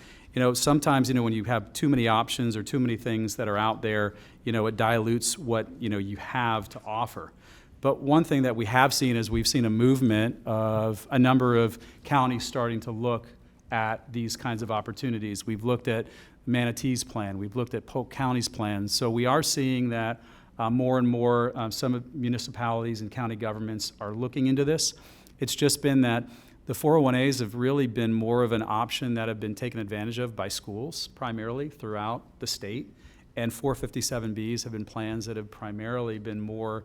Sometimes, when you have too many options or too many things that are out there, it dilutes what, you have to offer. But one thing that we have seen is we've seen a movement of a number of counties starting to look at these kinds of opportunities. We've looked at Manatee's plan. We've looked at Polk County's plan. So we are seeing that more and more some municipalities and county governments are looking into this. It's just been that the 401As have really been more of an option that have been taken advantage of by schools primarily throughout the state. And 457Bs have been plans that have primarily been more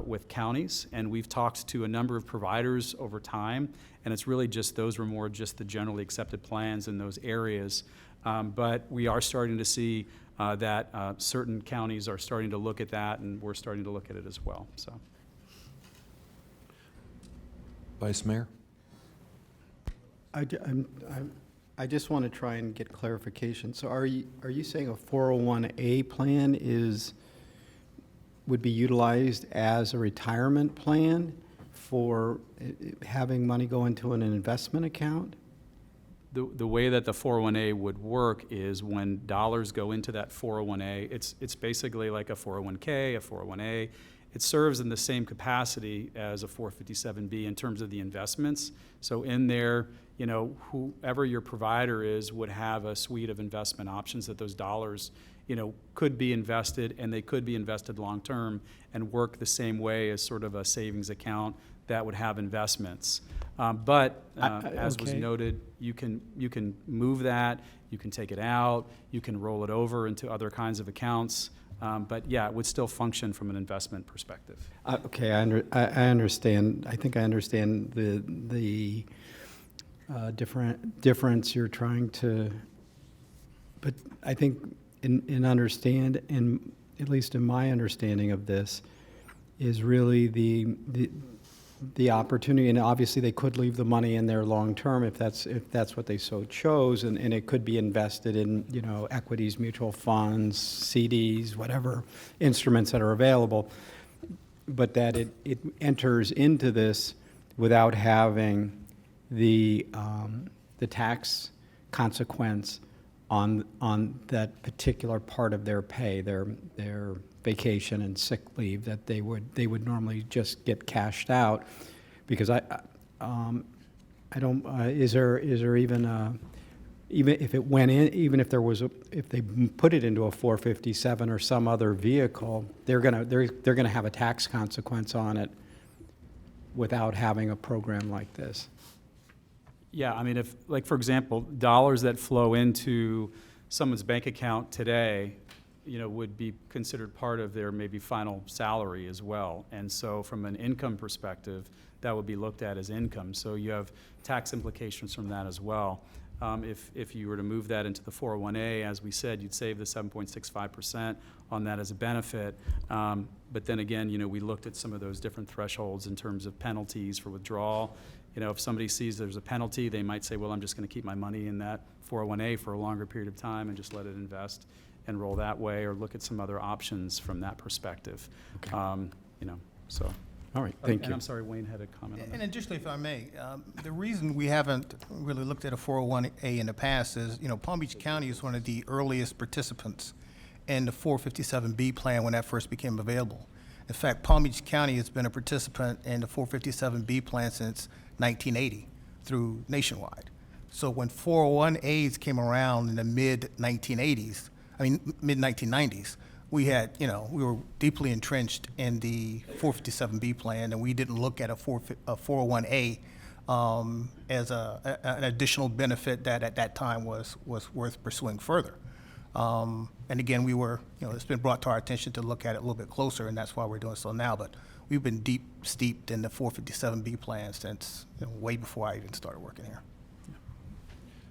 with counties. And we've talked to a number of providers over time, and it's really just those were more just the generally accepted plans in those areas. But we are starting to see that certain counties are starting to look at that, and we're starting to look at it as well. So, Vice Mayor? I just want to try and get clarification. So are you saying a 401A plan would be utilized as a retirement plan for having money go into an investment account? The way that the 401A would work is when dollars go into that 401A, it's basically like a 401K, a 401A. It serves in the same capacity as a 457B in terms of the investments. So in there, whoever your provider is would have a suite of investment options that those dollars, could be invested, and they could be invested long-term and work the same way as sort of a savings account that would have investments. But as was noted, you can move that, you can take it out, you can roll it over into other kinds of accounts. But yeah, it would still function from an investment perspective. Okay, I understand. I think I understand the difference you're trying to. But I think at least in my understanding of this, is really the opportunity, and obviously they could leave the money in there long term if that's what they so chose, and it could be invested in equities, mutual funds, CDs, whatever instruments that are available, but that it enters into this without having the tax consequence on that particular part of their pay, their vacation and sick leave that they would normally just get cashed out, because I don't is there even if it went in, even if if they put it into a 457 or some other vehicle, they're gonna have a tax consequence on it without having a program like this. Yeah, I mean, if, like, for example, dollars that flow into someone's bank account today, would be considered part of their maybe final salary as well. And so from an income perspective, that would be looked at as income. So you have tax implications from that as well. If you were to move that into the 401A, as we said, you'd save the 7.65% on that as a benefit. But then again, we looked at some of those different thresholds in terms of penalties for withdrawal. If somebody sees there's a penalty, they might say, well, I'm just going to keep my money in that 401A for a longer period of time and just let it invest and roll that way, or look at some other options from that perspective. Okay. so. All right, thank And you. I'm sorry, Wayne had a comment on that. And additionally, if I may, the reason we haven't really looked at a 401A in the past is, Palm Beach County is one of the earliest participants in the 457B plan when that first became available. In fact, Palm Beach County has been a participant in the 457B plan since 1980 through Nationwide. So when 401As came around in the mid-1990s, we had, we were deeply entrenched in the 457B plan, and we didn't look at a 401A as an additional benefit that at that time was worth pursuing further. And again, we were, it's been brought to our attention to look at it a little bit closer, and that's why we're doing so now. But we've been steeped in the 457B plan since way before I even started working here.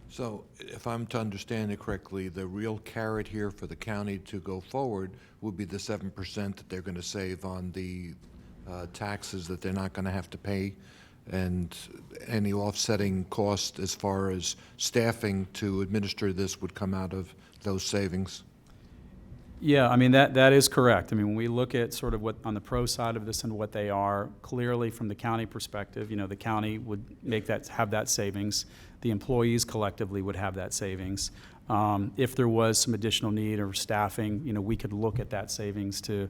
So if I'm to understand it correctly, the real carrot here for the county to go forward would be the 7% that they're going to save on the taxes that they're not going to have to pay, and any offsetting cost as far as staffing to administer this would come out of those savings. Yeah, I mean, that is correct. I mean, when we look at sort of what, on the pro side of this and what they are, clearly from the county perspective, the county would have that savings. The employees collectively would have that savings. If there was some additional need or staffing, we could look at that savings to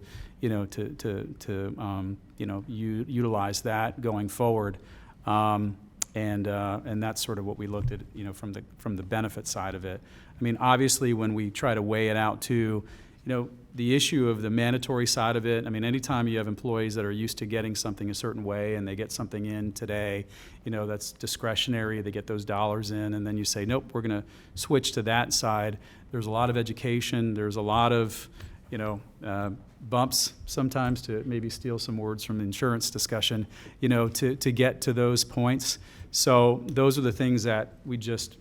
utilize that going forward. And that's sort of what we looked at, from the benefit side of it. I mean, obviously, when we try to weigh it out too, the issue of the mandatory side of it, I mean, anytime you have employees that are used to getting something a certain way and they get something in today, that's discretionary, they get those dollars in, and then you say, nope, we're going to switch to that side. There's a lot of education, there's a lot of, bumps sometimes, to maybe steal some words from the insurance discussion, to get to those points. So those are the things that we just,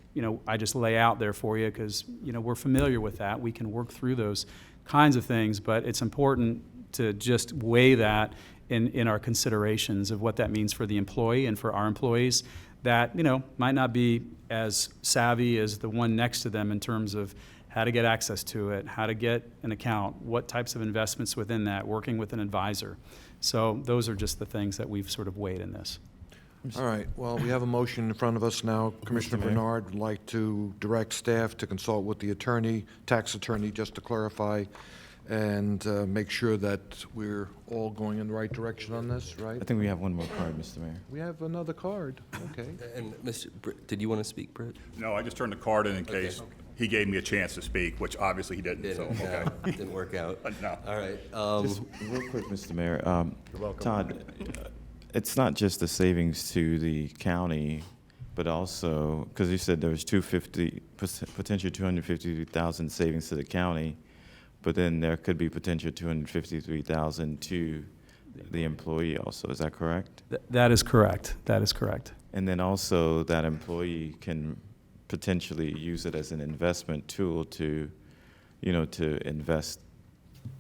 I just lay out there for you because, we're familiar with that. We can work through those kinds of things, but it's important to just weigh that in our considerations of what that means for the employee and for our employees that, might not be as savvy as the one next to them in terms of how to get access to it, how to get an account, what types of investments within that, working with an advisor. So those are just the things that we've sort of weighed in this. All right, well, we have a motion in front of us now. Commissioner Mayor. Bernard would like to direct staff to consult with the attorney, tax attorney, just to clarify and make sure that we're all going in the right direction on this, right? I think we have one more card, Mr. Mayor. We have another card, okay. And Mr. Did you want to speak, Britt? No, I just turned the card in case he gave me a chance to speak, which obviously he didn't, so, okay. Didn't work out. No. All right. Just real quick, Mr. Mayor. You're welcome. Todd, it's not just the savings to the county, but also, because you said there was potential 253,000 savings to the county, but then there could be potential 253,000 to the employee also. Is that correct? That is correct. That is correct. And then also that employee can potentially use it as an investment tool to, to invest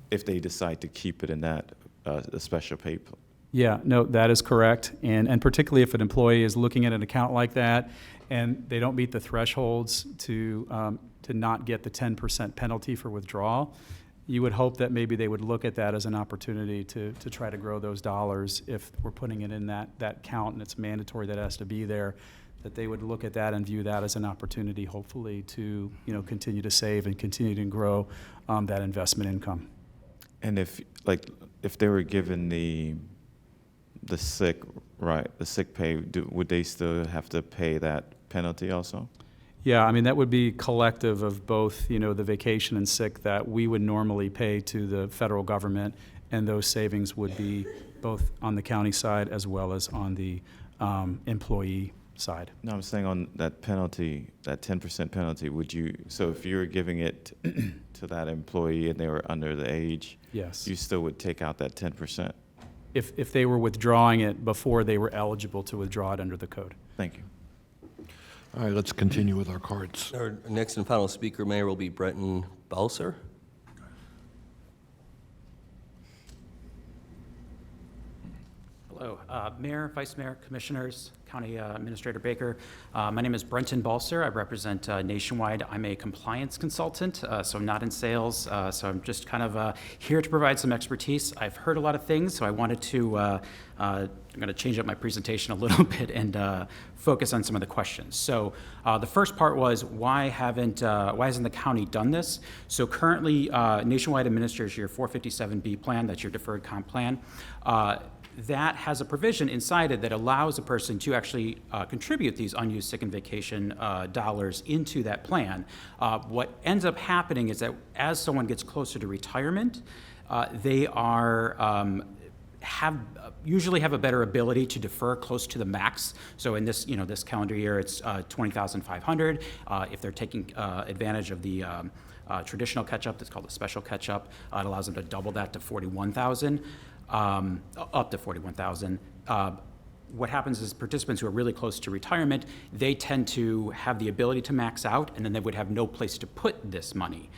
if they decide to keep it in that a special pay plan. Yeah, no, that is correct. And particularly if an employee is looking at an account like that and they don't meet the thresholds to not get the 10% penalty for withdrawal, you would hope that maybe they would look at that as an opportunity to try to grow those dollars if we're putting it in that count and it's mandatory that it has to be there, that they would look at that and view that as an opportunity, hopefully, to continue to save and continue to grow that investment income. And if they were given the sick pay, would they still have to pay that penalty also? Yeah, I mean, that would be collective of both, the vacation and sick that we would normally pay to the federal government, and those savings would be both on the county side as well as on the employee side. No, I'm saying on that penalty, that 10% penalty, so if you're giving it to that employee and they were under the age, yes, you still would take out that 10%? If they were withdrawing it before they were eligible to withdraw it under the code. Thank you. All right, let's continue with our cards. Our next and final speaker, Mayor, will be Brenton Balser. Hello. So, Mayor, Vice Mayor, Commissioners, County Administrator Baker, my name is Brenton Balser. I represent Nationwide. I'm a compliance consultant, so I'm not in sales. So I'm just kind of here to provide some expertise. I've heard a lot of things, so I wanted to, I'm going to change up my presentation a little bit and focus on some of the questions. So the first part was why hasn't the county done this? So currently, Nationwide administers your 457B plan, that's your deferred comp plan. That has a provision inside it that allows a person to actually contribute these unused sick and vacation dollars into that plan. What ends up happening is that as someone gets closer to retirement, they are usually have a better ability to defer close to the max. So in this, this calendar year, it's $20,500. If they're taking advantage of the traditional catch-up, that's called a special catch-up, it allows them to double that to $41,000. Up to $41,000. What happens is participants who are really close to retirement, they tend to have the ability to max out, and then they would have no place to put this money.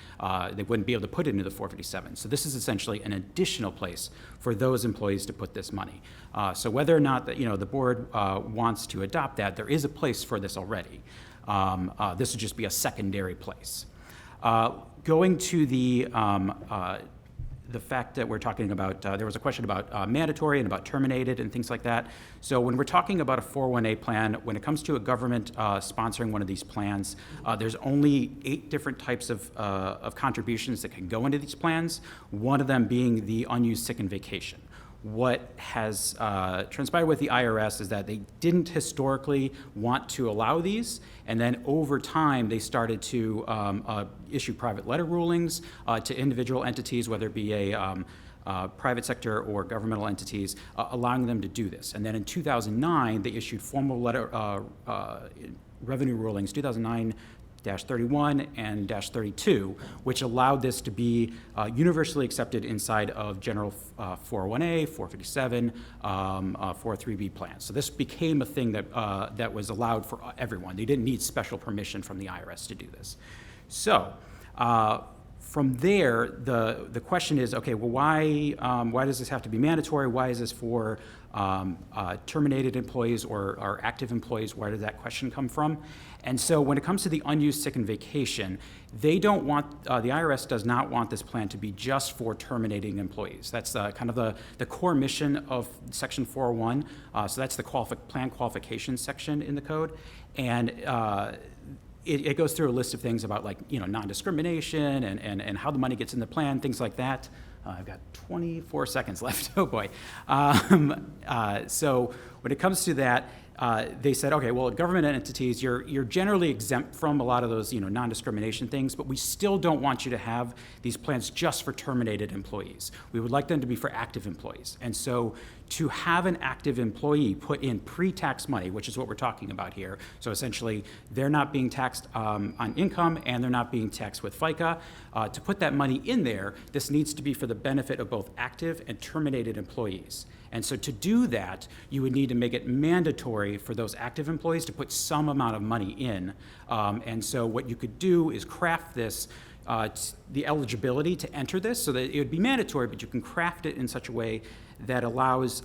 They wouldn't be able to put it into the 457. So this is essentially an additional place for those employees to put this money. So whether or not the board wants to adopt that, there is a place for this already. This would just be a secondary place. Going to the fact that we're talking about, there was a question about mandatory and about terminated and things like that. So when we're talking about a 401A plan, when it comes to a government sponsoring one of these plans, there's only 8 different types of contributions that can go into these plans, one of them being the unused sick and vacation. What has transpired with the IRS is that they didn't historically want to allow these, and then over time they started to issue private letter rulings to individual entities, whether it be a private sector or governmental entities, allowing them to do this. And then in 2009, they issued formal letter revenue rulings, 2009-31 and -32, which allowed this to be universally accepted inside of general 401A, 457, 403B plans. So this became a thing that was allowed for everyone. They didn't need special permission from the IRS to do this. So from there, the question is, okay, well, why does this have to be mandatory? Why is this for terminated employees or active employees? Where did that question come from? And so when it comes to the unused sick and vacation, they don't want, the IRS does not want this plan to be just for terminating employees. That's kind of the core mission of Section 401. So that's the plan qualifications section in the code. And it goes through a list of things about non-discrimination and how the money gets in the plan, things like that. I've got 24 seconds left. Oh boy. So when it comes to that, they said, okay, well, government entities, you're generally exempt from a lot of those, non-discrimination things, but we still don't want you to have these plans just for terminated employees. We would like them to be for active employees. And so to have an active employee put in pre-tax money, which is what we're talking about here, so essentially they're not being taxed on income and they're not being taxed with FICA, to put that money in there, this needs to be for the benefit of both active and terminated employees. And so to do that, you would need to make it mandatory for those active employees to put some amount of money in. And so what you could do is craft this, the eligibility to enter this so that it would be mandatory, but you can craft it in such a way that allows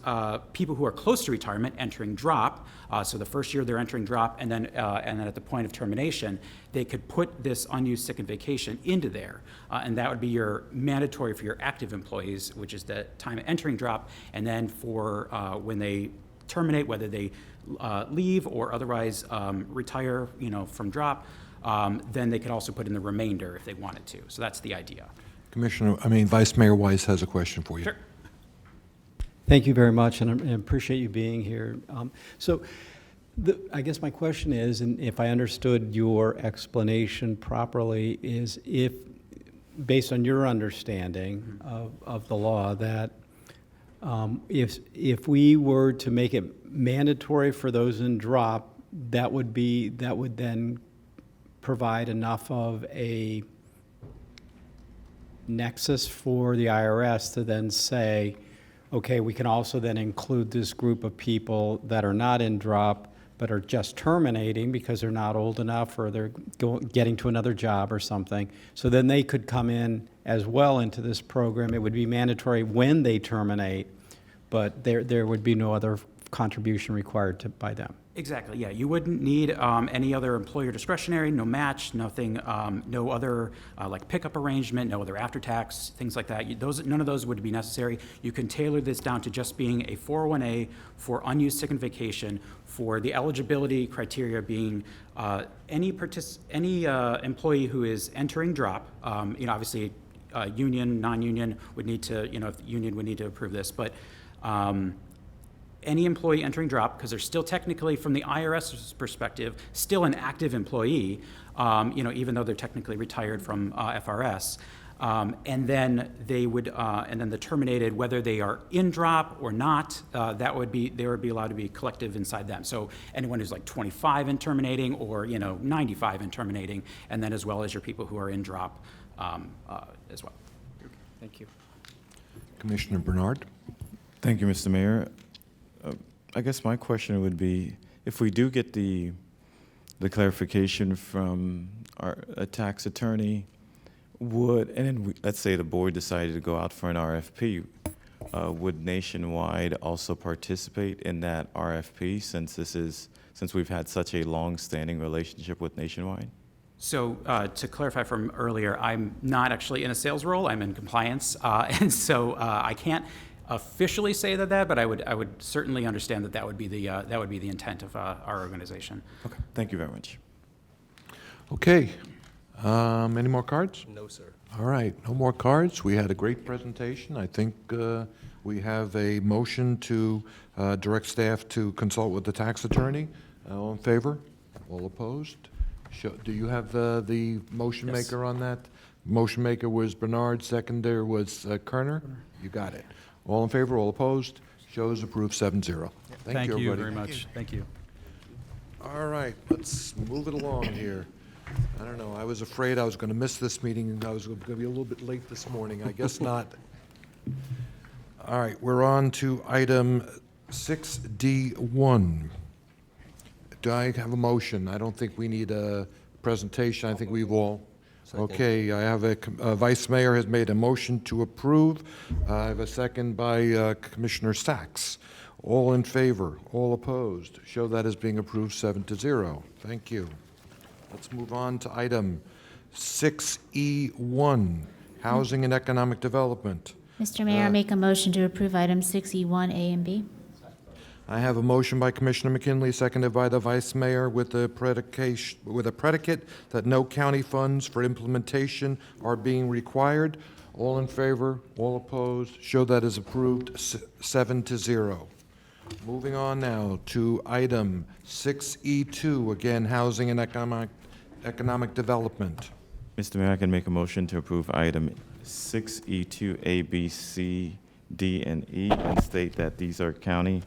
people who are close to retirement entering drop. So the first year they're entering drop, and then at the point of termination, they could put this unused sick and vacation into there. And that would be your mandatory for your active employees, which is the time entering drop, and then for when they terminate, whether they leave or otherwise retire, from drop, then they could also put in the remainder if they wanted to. So that's the idea. Vice Mayor Weiss has a question for you. Sure. Thank you very much, and I appreciate you being here. I guess my question is, and if I understood your explanation properly, is if, based on your understanding of the law, that if we were to make it mandatory for those in drop, that would then provide enough of a nexus for the IRS to then say, okay, we can also then include this group of people that are not in drop but are just terminating because they're not old enough or they're getting to another job or something. So then they could come in as well into this program. It would be mandatory when they terminate, but there would be no other contribution required by them. Exactly, yeah. You wouldn't need any other employer discretionary, no match, nothing, no other like pickup arrangement, no other after-tax, things like that. None of those would be necessary. You can tailor this down to just being a 401A for unused sick and vacation, for the eligibility criteria being any employee who is entering drop, obviously union, non-union would need to, if the union would need to approve this, but any employee entering drop, because they're still technically, from the IRS's perspective, still an active employee, even though they're technically retired from FRS. And then they would, and then the terminated, whether they are in drop or not, they would be allowed to be collective inside them. So anyone who's like 25 and terminating, or 95 and terminating, and then as well as your people who are in drop as well. Thank you. Commissioner Bernard? Thank you, Mr. Mayor. I guess my question would be, if we do get the clarification from a tax attorney, and then let's say the board decided to go out for an RFP, would Nationwide also participate in that RFP since we've had such a long-standing relationship with Nationwide? So to clarify from earlier, I'm not actually in a sales role. I'm in compliance, and so I can't officially say that, but I would certainly understand that would be the intent of our organization. Okay, thank you very much. Okay. Any more cards? No, sir. All right, no more cards. We had a great presentation. I think we have a motion to direct staff to consult with the tax attorney. All in favor? All opposed? Do you have the motion maker on that? Motion maker was Bernard, seconder was Kerner. You got it. All in favor, all opposed? Shows approved 7-0. Thank you, everybody. very much. Thank you. All right, let's move it along here. I don't know, I was afraid I was going to miss this meeting, and I was going to be a little bit late this morning. I guess not. All right, we're on to item 6D1. Do I have a motion? I don't think we need a presentation. I think we've all... Okay, I have Vice Mayor has made a motion to approve. I have a second by Commissioner Sachs. All in favor, all opposed. Show that as being approved 7-0. Thank you. Let's move on to item 6E1, Housing and Economic Development. Mr. Mayor, I make a motion to approve items 6E1, A and B. I have a motion by Commissioner McKinley, seconded by the Vice Mayor, with a predicate that no county funds for implementation are being required. All in favor, all opposed, show that is approved 7-0. Moving on now to item 6E2, again, Housing and Economic Development. Mr. Mayor, I can make a motion to approve item 6E2, A, B, C, D, and E, and state that these are county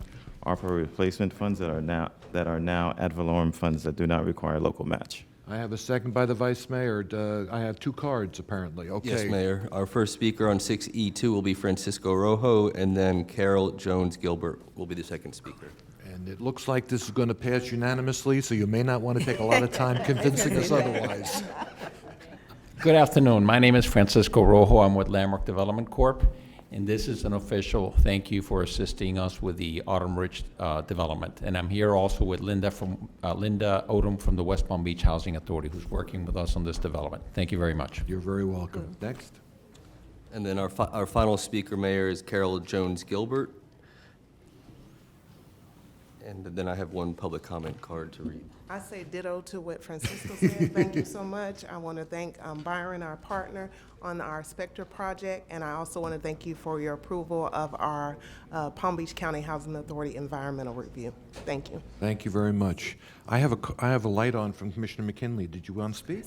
ARPA replacement funds that are now ad valorem funds that do not require local match. I have a second by the Vice Mayor. I have two cards, apparently. Okay. Yes, Mayor. Our first speaker on 6E2 will be Francisco Rojo, and then Carol Jones Gilbert will be the second speaker. And it looks like this is going to pass unanimously, so you may not want to take a lot of time convincing us otherwise. Good afternoon. My name is Francisco Rojo. I'm with Landmark Development Corp., and this is an official thank you for assisting us with the Autumn Ridge development. And I'm here also with Linda Odom from the West Palm Beach Housing Authority, who's working with us on this development. Thank you very much. You're very welcome. Next. And then our final speaker, Mayor, is Carol Jones Gilbert. And then I have one public comment card to read. I say ditto to what Francisco said. Thank you so much. I want to thank Byron, our partner, on our Spectre project, and I also want to thank you for your approval of our Palm Beach County Housing Authority environmental review. Thank you. Thank you very much. I have a light on from Commissioner McKinley. Did you want to speak?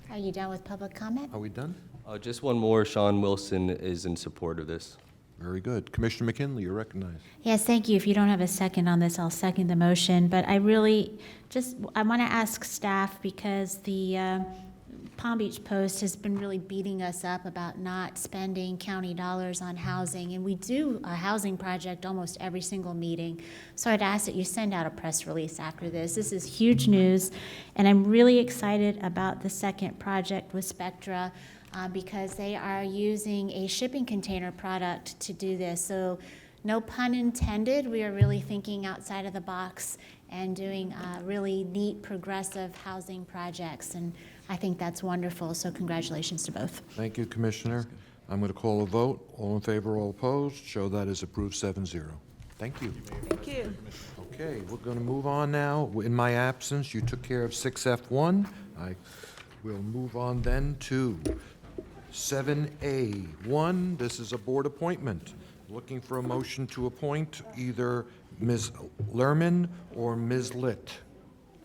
Are you done with public comment? Are we done? Just one more. Sean Wilson is in support of this. Very good. Commissioner McKinley, you're recognized. Yes, thank you. If you don't have a second on this, I'll second the motion. But I want to ask staff, because the Palm Beach Post has been really beating us up about not spending county dollars on housing. And we do a housing project almost every single meeting. So I'd ask that you send out a press release after this. This is huge news. And I'm really excited about the second project with Spectra, because they are using a shipping container product to do this. So no pun intended, we are really thinking outside of the box and doing really neat, progressive housing projects, and I think that's wonderful, so congratulations to both. Thank you, Commissioner. I'm going to call a vote. All in favor, all opposed. Show that is approved 7-0. Thank you. Thank you. Okay, we're going to move on now. In my absence, you took care of 6F1. I will move on then to 7A1. This is a board appointment. Looking for a motion to appoint either Ms. Lerman or Ms. Litt.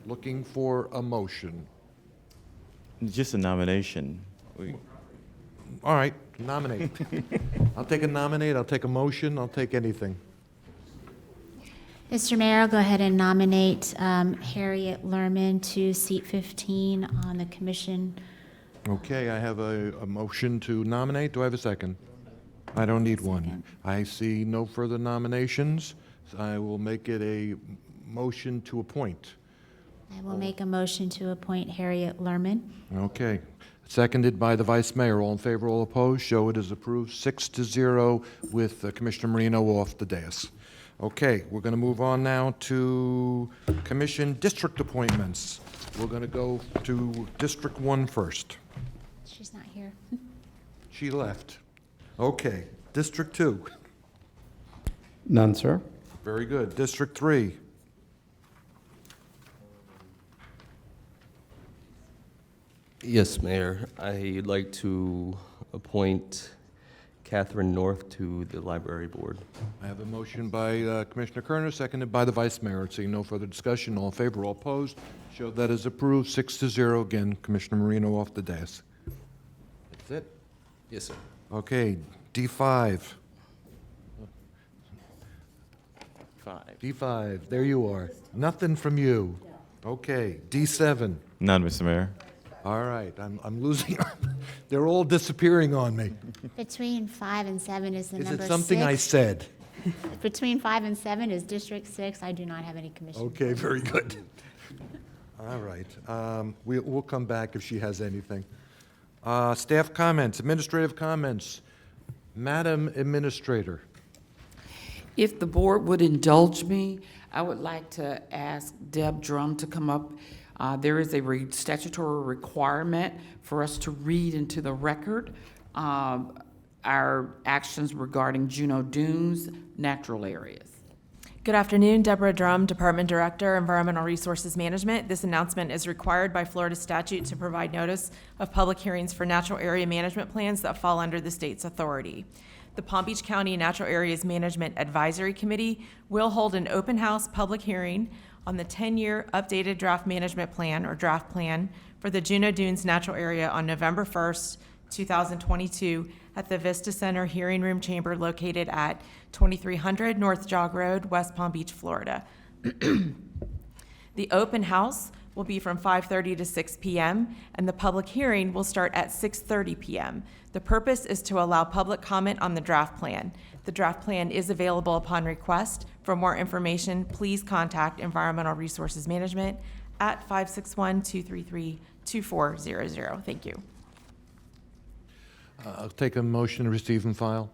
Looking for a motion. Just a nomination. All right, nominate. I'll take a nominate, I'll take a motion, I'll take anything. Mr. Mayor, I'll go ahead and nominate Harriet Lerman to seat 15 on the commission. Okay, I have a motion to nominate. Do I have a second? I don't need one. I see no further nominations. I will make it a motion to appoint. I will make a motion to appoint Harriet Lerman. Okay. Seconded by the Vice Mayor. All in favor, all opposed. Show it is approved 6-0 with Commissioner Marino off the dais. Okay, we're going to move on now to Commission District appointments. We're going to go to District 1 first. She's not here. She left. Okay, District 2. None, sir. Very good. District 3. Yes, Mayor. I'd like to appoint Catherine North to the Library Board. I have a motion by Commissioner Kerner, seconded by the Vice Mayor. Seeing no further discussion, all in favor, all opposed. Show that is approved 6-0. Again, Commissioner Marino off the dais. That's it? Yes, sir. Okay, D5. 5. D5, there you are. Nothing from you. Okay, D7. None, Mr. Mayor. All right, I'm losing. They're all disappearing on me. Between 5 and 7 is the Is number it something 6. I said? Between 5 and 7 is District 6. I do not have any commission. Okay, very good. All right, we'll come back if she has anything. Staff comments, administrative comments. Madam Administrator. If the board would indulge me, I would like to ask Deb Drum to come up. There is a statutory requirement for us to read into the record our actions regarding Juno Dunes natural areas. Good afternoon, Deborah Drum, Department Director, Environmental Resources Management. This announcement is required by Florida statute to provide notice of public hearings for natural area management plans that fall under the state's authority. The Palm Beach County Natural Areas Management Advisory Committee will hold an open house public hearing on the 10-year updated draft management plan or draft plan for the Juno Dunes natural area on November 1st, 2022 at the Vista Center Hearing Room Chamber located at 2300 North Jog Road, West Palm Beach, Florida. The open house will be from 5:30 to 6 p.m. and the public hearing will start at 6:30 p.m. The purpose is to allow public comment on the draft plan. The draft plan is available upon request. For more information, please contact Environmental Resources Management at 561-233-2400. Thank you. I'll take a motion to receive and file.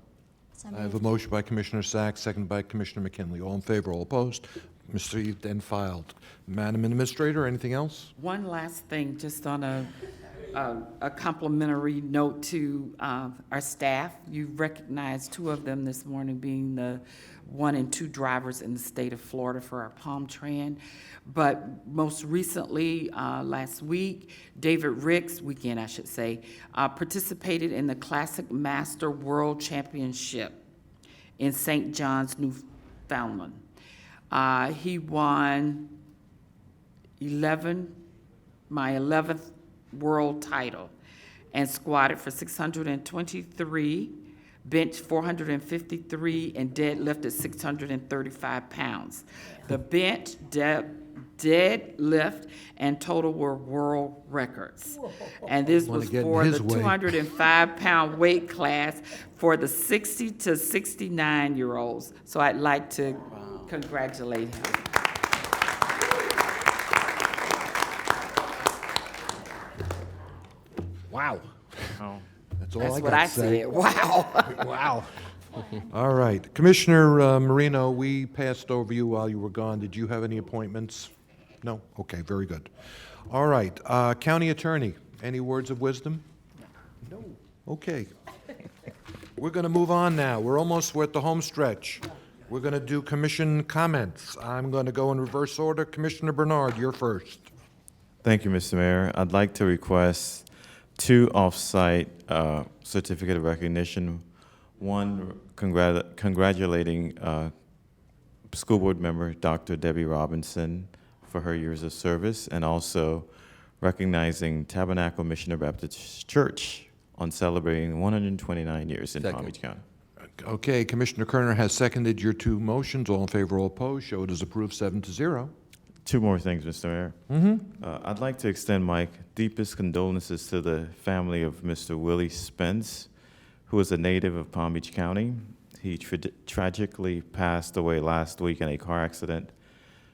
So I have a moved. motion by Commissioner Sacks, seconded by Commissioner McKinley. All in favor, all opposed. Received and filed. Madam Administrator, anything else? One last thing, just on a complimentary note to our staff. You recognized 2 of them this morning being the 1 and 2 drivers in the state of Florida for our Palm Tran. But most recently, last week, David Ricks, weekend I should say, participated in the Classic Master World Championship in St. John's, Newfoundland. He won my 11th world title and squatted for 623, benched 453, and deadlifted 635 pounds. The bench, deadlift, and total were world records. And this Wanna was get in for his the way. 205-pound weight class for the 60 to 69-year-olds. So I'd like to congratulate him. Wow. That's all That's I what got I to say. said. Wow. Wow. All right. Commissioner Marino, we passed over you while you were gone. Did you have any appointments? No? Okay, very good. All right. County Attorney, any words of wisdom? No. Okay. We're going to move on now. We're at the home stretch. We're going to do commission comments. I'm going to go in reverse order. Commissioner Bernard, you're first. Thank you, Mr. Mayor. I'd like to request 2 off-site certificate of recognition. One, congratulating school board member Dr. Debbie Robinson for her years of service, and also recognizing Tabernacle Missionary Baptist Church on celebrating 129 years in Palm Beach County. Okay, Commissioner Kerner has seconded your 2 motions. All in favor, all opposed. Show it as approved, 7-0. 2 more things, Mr. Mayor. I'd like to extend my deepest condolences to the family of Mr. Willie Spence, who is a native of Palm Beach County. He tragically passed away last week in a car accident.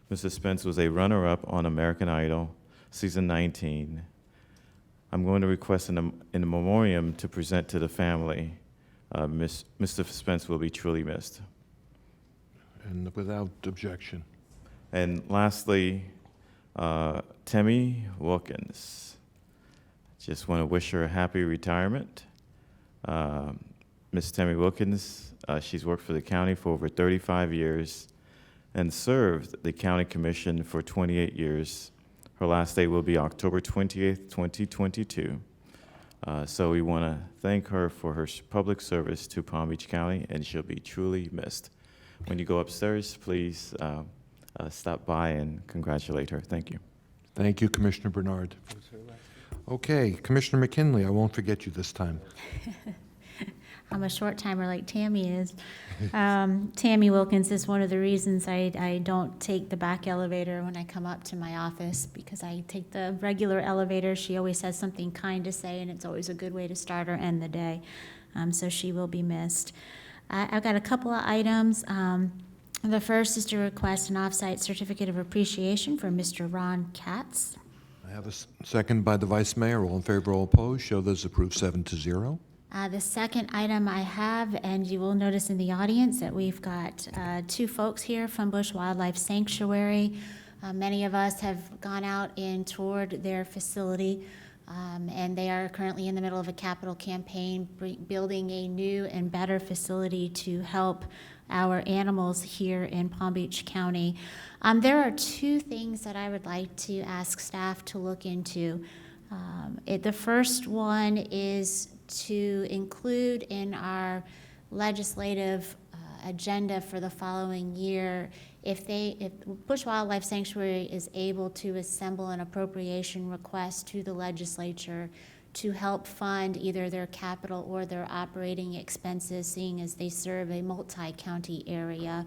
Mr. Spence was a runner-up on American Idol, season 19. I'm going to request in a memoriam to present to the family. Mr. Spence will be truly missed. And without objection. And lastly, Tammy Wilkins. Just want to wish her a happy retirement. Miss Tammy Wilkins, she's worked for the county for over 35 years and served the county commission for 28 years. Her last day will be October 28th, 2022. So we want to thank her for her public service to Palm Beach County, and she'll be truly missed. When you go upstairs, please stop by and congratulate her. Thank you. Thank you, Commissioner Bernard. Okay, Commissioner McKinley, I won't forget you this time. I'm a short timer like Tammy is. Tammy Wilkins is one of the reasons I don't take the back elevator when I come up to my office, because I take the regular elevator. She always has something kind to say, and it's always a good way to start or end the day. So she will be missed. I've got a couple of items. The first is to request an off-site certificate of appreciation for Mr. Ron Katz. I have a second by the Vice Mayor. All in favor, all opposed. Show those approved, 7-0. The second item I have, and you will notice in the audience that we've got 2 folks here from Bush Wildlife Sanctuary. Many of us have gone out and toured their facility, and they are currently in the middle of a capital campaign building a new and better facility to help our animals here in Palm Beach County. There are 2 things that I would like to ask staff to look into. The first one is to include in our legislative agenda for the following year, if Bush Wildlife Sanctuary is able to assemble an appropriation request to the legislature to help fund either their capital or their operating expenses, seeing as they serve a multi-county area,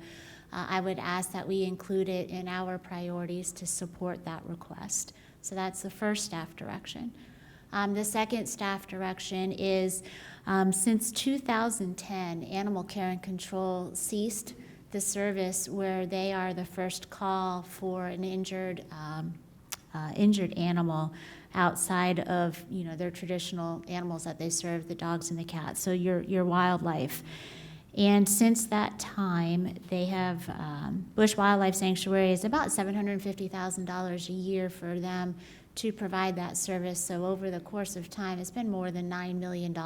I would ask that we include it in our priorities to support that request. So that's the first staff direction. The second staff direction is, since 2010, Animal Care and Control ceased the service where they are the first call for an injured animal outside of their traditional animals that they serve, the dogs and the cats, so your wildlife. And since that time, they have, Bush Wildlife Sanctuary is about $750,000 a year for them to provide that service. So over the course of time, it's been more than $9 million.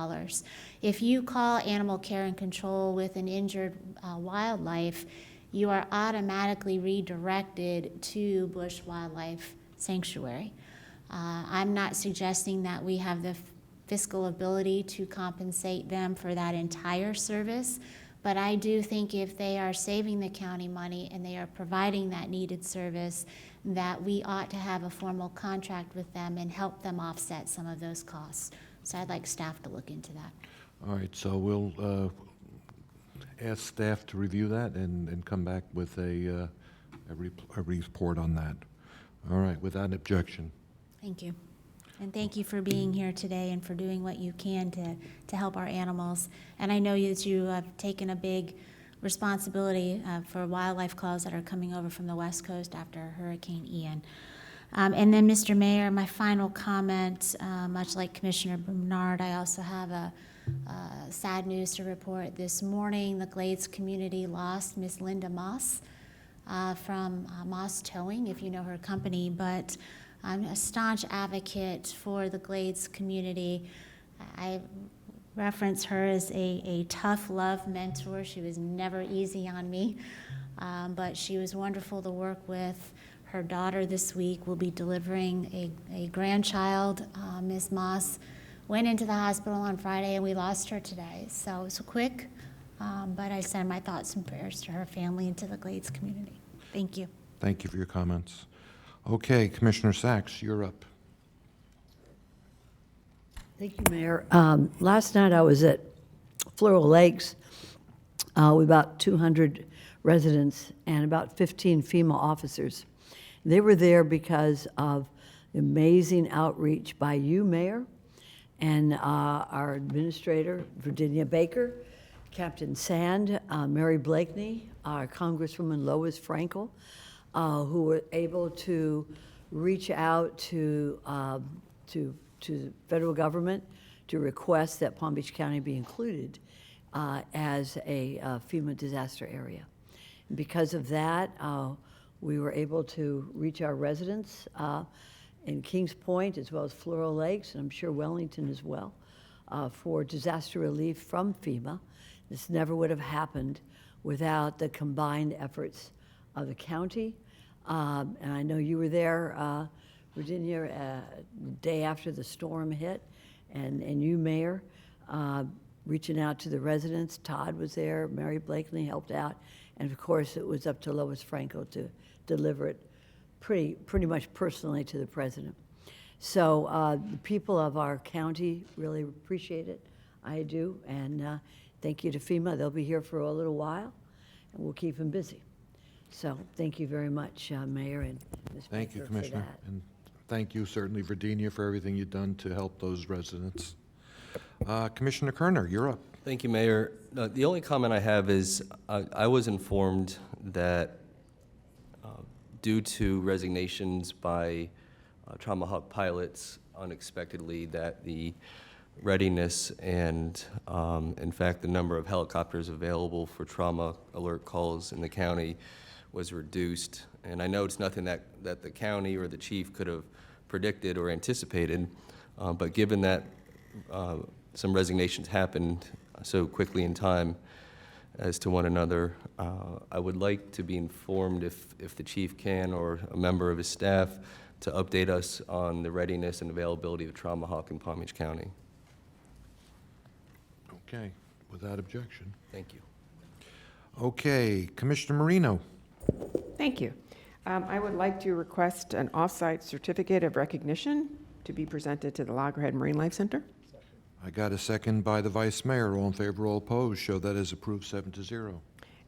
If you call Animal Care and Control with an injured wildlife, you are automatically redirected to Bush Wildlife Sanctuary. I'm not suggesting that we have the fiscal ability to compensate them for that entire service, but I do think if they are saving the county money and they are providing that needed service, that we ought to have a formal contract with them and help them offset some of those costs. So I'd like staff to look into that. All right, so we'll ask staff to review that and come back with a report on that. All right, without objection. Thank you. And thank you for being here today and for doing what you can to help our animals. And I know that you have taken a big responsibility for wildlife calls that are coming over from the West Coast after Hurricane Ian. And then, Mr. Mayor, my final comment, much like Commissioner Bernard, I also have sad news to report this morning. The Glades community lost Miss Linda Moss from Moss Towing, if you know her company, but I'm a staunch advocate for the Glades community. I reference her as a tough love mentor. She was never easy on me, but she was wonderful to work with. Her daughter this week will be delivering a grandchild. Ms. Moss went into the hospital on Friday and we lost her today. So it was quick, but I send my thoughts and prayers to her family and to the Glades community. Thank you. Thank you for your comments. Okay, Commissioner Sachs, you're up. Thank you, Mayor. Last night I was at Floral Lakes with about 200 residents and about 15 FEMA officers. They were there because of the amazing outreach by you, Mayor, and our administrator, Virginia Baker, Captain Sand, Mary Blakeney, our Congresswoman Lois Frankel, who were able to reach out to the federal government to request that Palm Beach County be included as a FEMA disaster area. And because of that, we were able to reach our residents in Kings Point as well as Floral Lakes, and I'm sure Wellington as well, for disaster relief from FEMA. This never would have happened without the combined efforts of the county. And I know you were there, Virginia, the day after the storm hit, and you, Mayor, reaching out to the residents. Todd was there, Mary Blakeney helped out, and of course it was up to Lois Franco to deliver it pretty much personally to the president. So the people of our county really appreciate it. I do, and thank you to FEMA. They'll be here for a little while, and we'll keep them busy. So thank you very much, Mayor and Ms. Thank you, Baker, for Commissioner. that. And thank you, certainly, Virginia, for everything you've done to help those residents. Commissioner Kerner, you're up. Thank you, Mayor. The only comment I have is I was informed that due to resignations by Trauma Hawk pilots unexpectedly, that the readiness and, in fact, the number of helicopters available for trauma alert calls in the county was reduced. And I know it's nothing that the county or the chief could have predicted or anticipated, but given that some resignations happened so quickly in time as to one another, I would like to be informed if the chief can, or a member of his staff, to update us on the readiness and availability of Trauma Hawk in Palm Beach County. Okay, without objection. Thank you. Okay, Commissioner Marino. Thank you. I would like to request an off-site certificate of recognition to be presented to the Loggerhead Marine Life Center. I got a second by the Vice Mayor. All in favor, all opposed. Show that as approved, 7-0.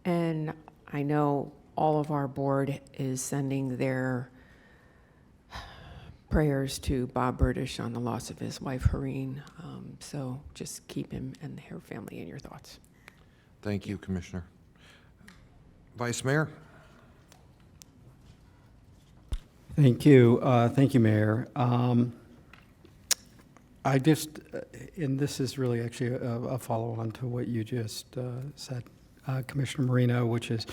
And I know all of our board is sending their prayers to Bob Burdish on the loss of his wife, Hareen. So just keep him and her family in your thoughts. Thank you, Commissioner. Vice Mayor? Thank you. Thank you, Mayor. I just, and this is really actually a follow-on to what you just said, Commissioner Marino, which is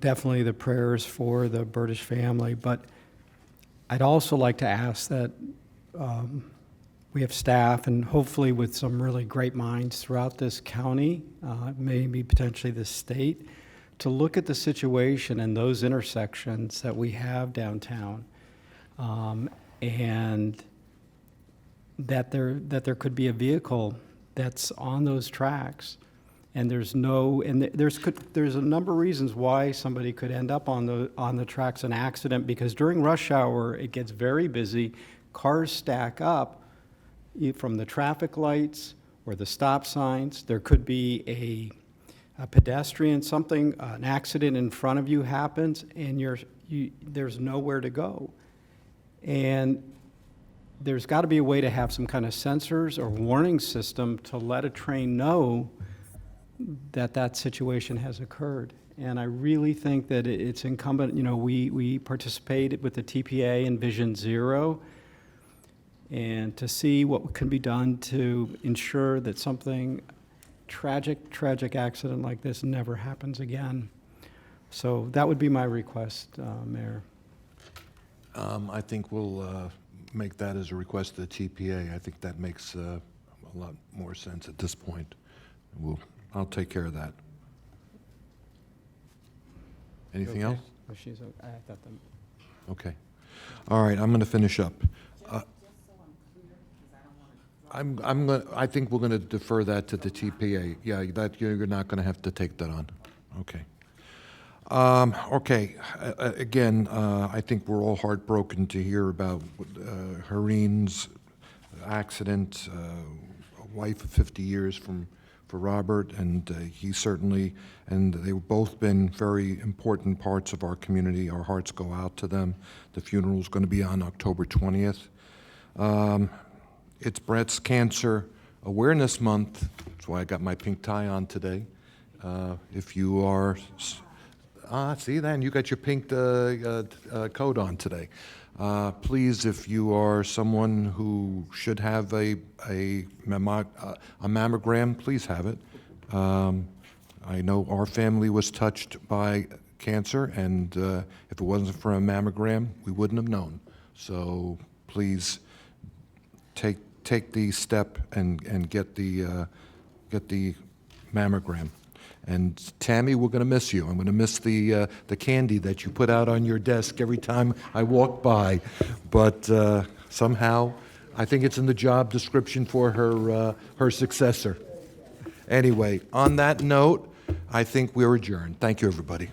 definitely the prayers for the Burdish family. But I'd also like to ask that we have staff, and hopefully with some really great minds throughout this county, maybe potentially the state, to look at the situation in those intersections that we have downtown, and that there could be a vehicle that's on those tracks, and there's a number of reasons why somebody could end up on the tracks in accident, because during rush hour it gets very busy, cars stack up from the traffic lights or the stop signs. There could be a pedestrian, an accident in front of you happens, and there's nowhere to go. And there's got to be a way to have some kind of sensors or warning system to let a train know that situation has occurred. And I really think that it's incumbent, we participated with the TPA in Vision Zero. and to see what can be done to ensure that something tragic accident like this never happens again. So that would be my request, Mayor. I think we'll make that as a request to the TPA. I think that makes a lot more sense at this point. I'll take care of that. Anything else? Oh, she's, I thought that. Okay. All right, I'm going to finish up. I think we're going to defer that to the TPA. Yeah, that you're not going to have to take that on. Okay. Okay. Again, I think we're all heartbroken to hear about Hareen's accident, a wife of 50 years for Robert, and he certainly, and they've both been very important parts of our community. Our hearts go out to them. The funeral is going to be on October 20th. It's Breast Cancer Awareness Month. That's why I got my pink tie on today. If you are, see then, you got your pink coat on today. Please, if you are someone who should have a mammogram, please have it. I know our family was touched by cancer, and if it wasn't for a mammogram, we wouldn't have known. So please take the step and get the mammogram. And Tammy, we're going to miss you. I'm going to miss the candy that you put out on your desk every time I walk by. But somehow, I think it's in the job description for her successor. Anyway, on that note, I think we're adjourned. Thank you, everybody.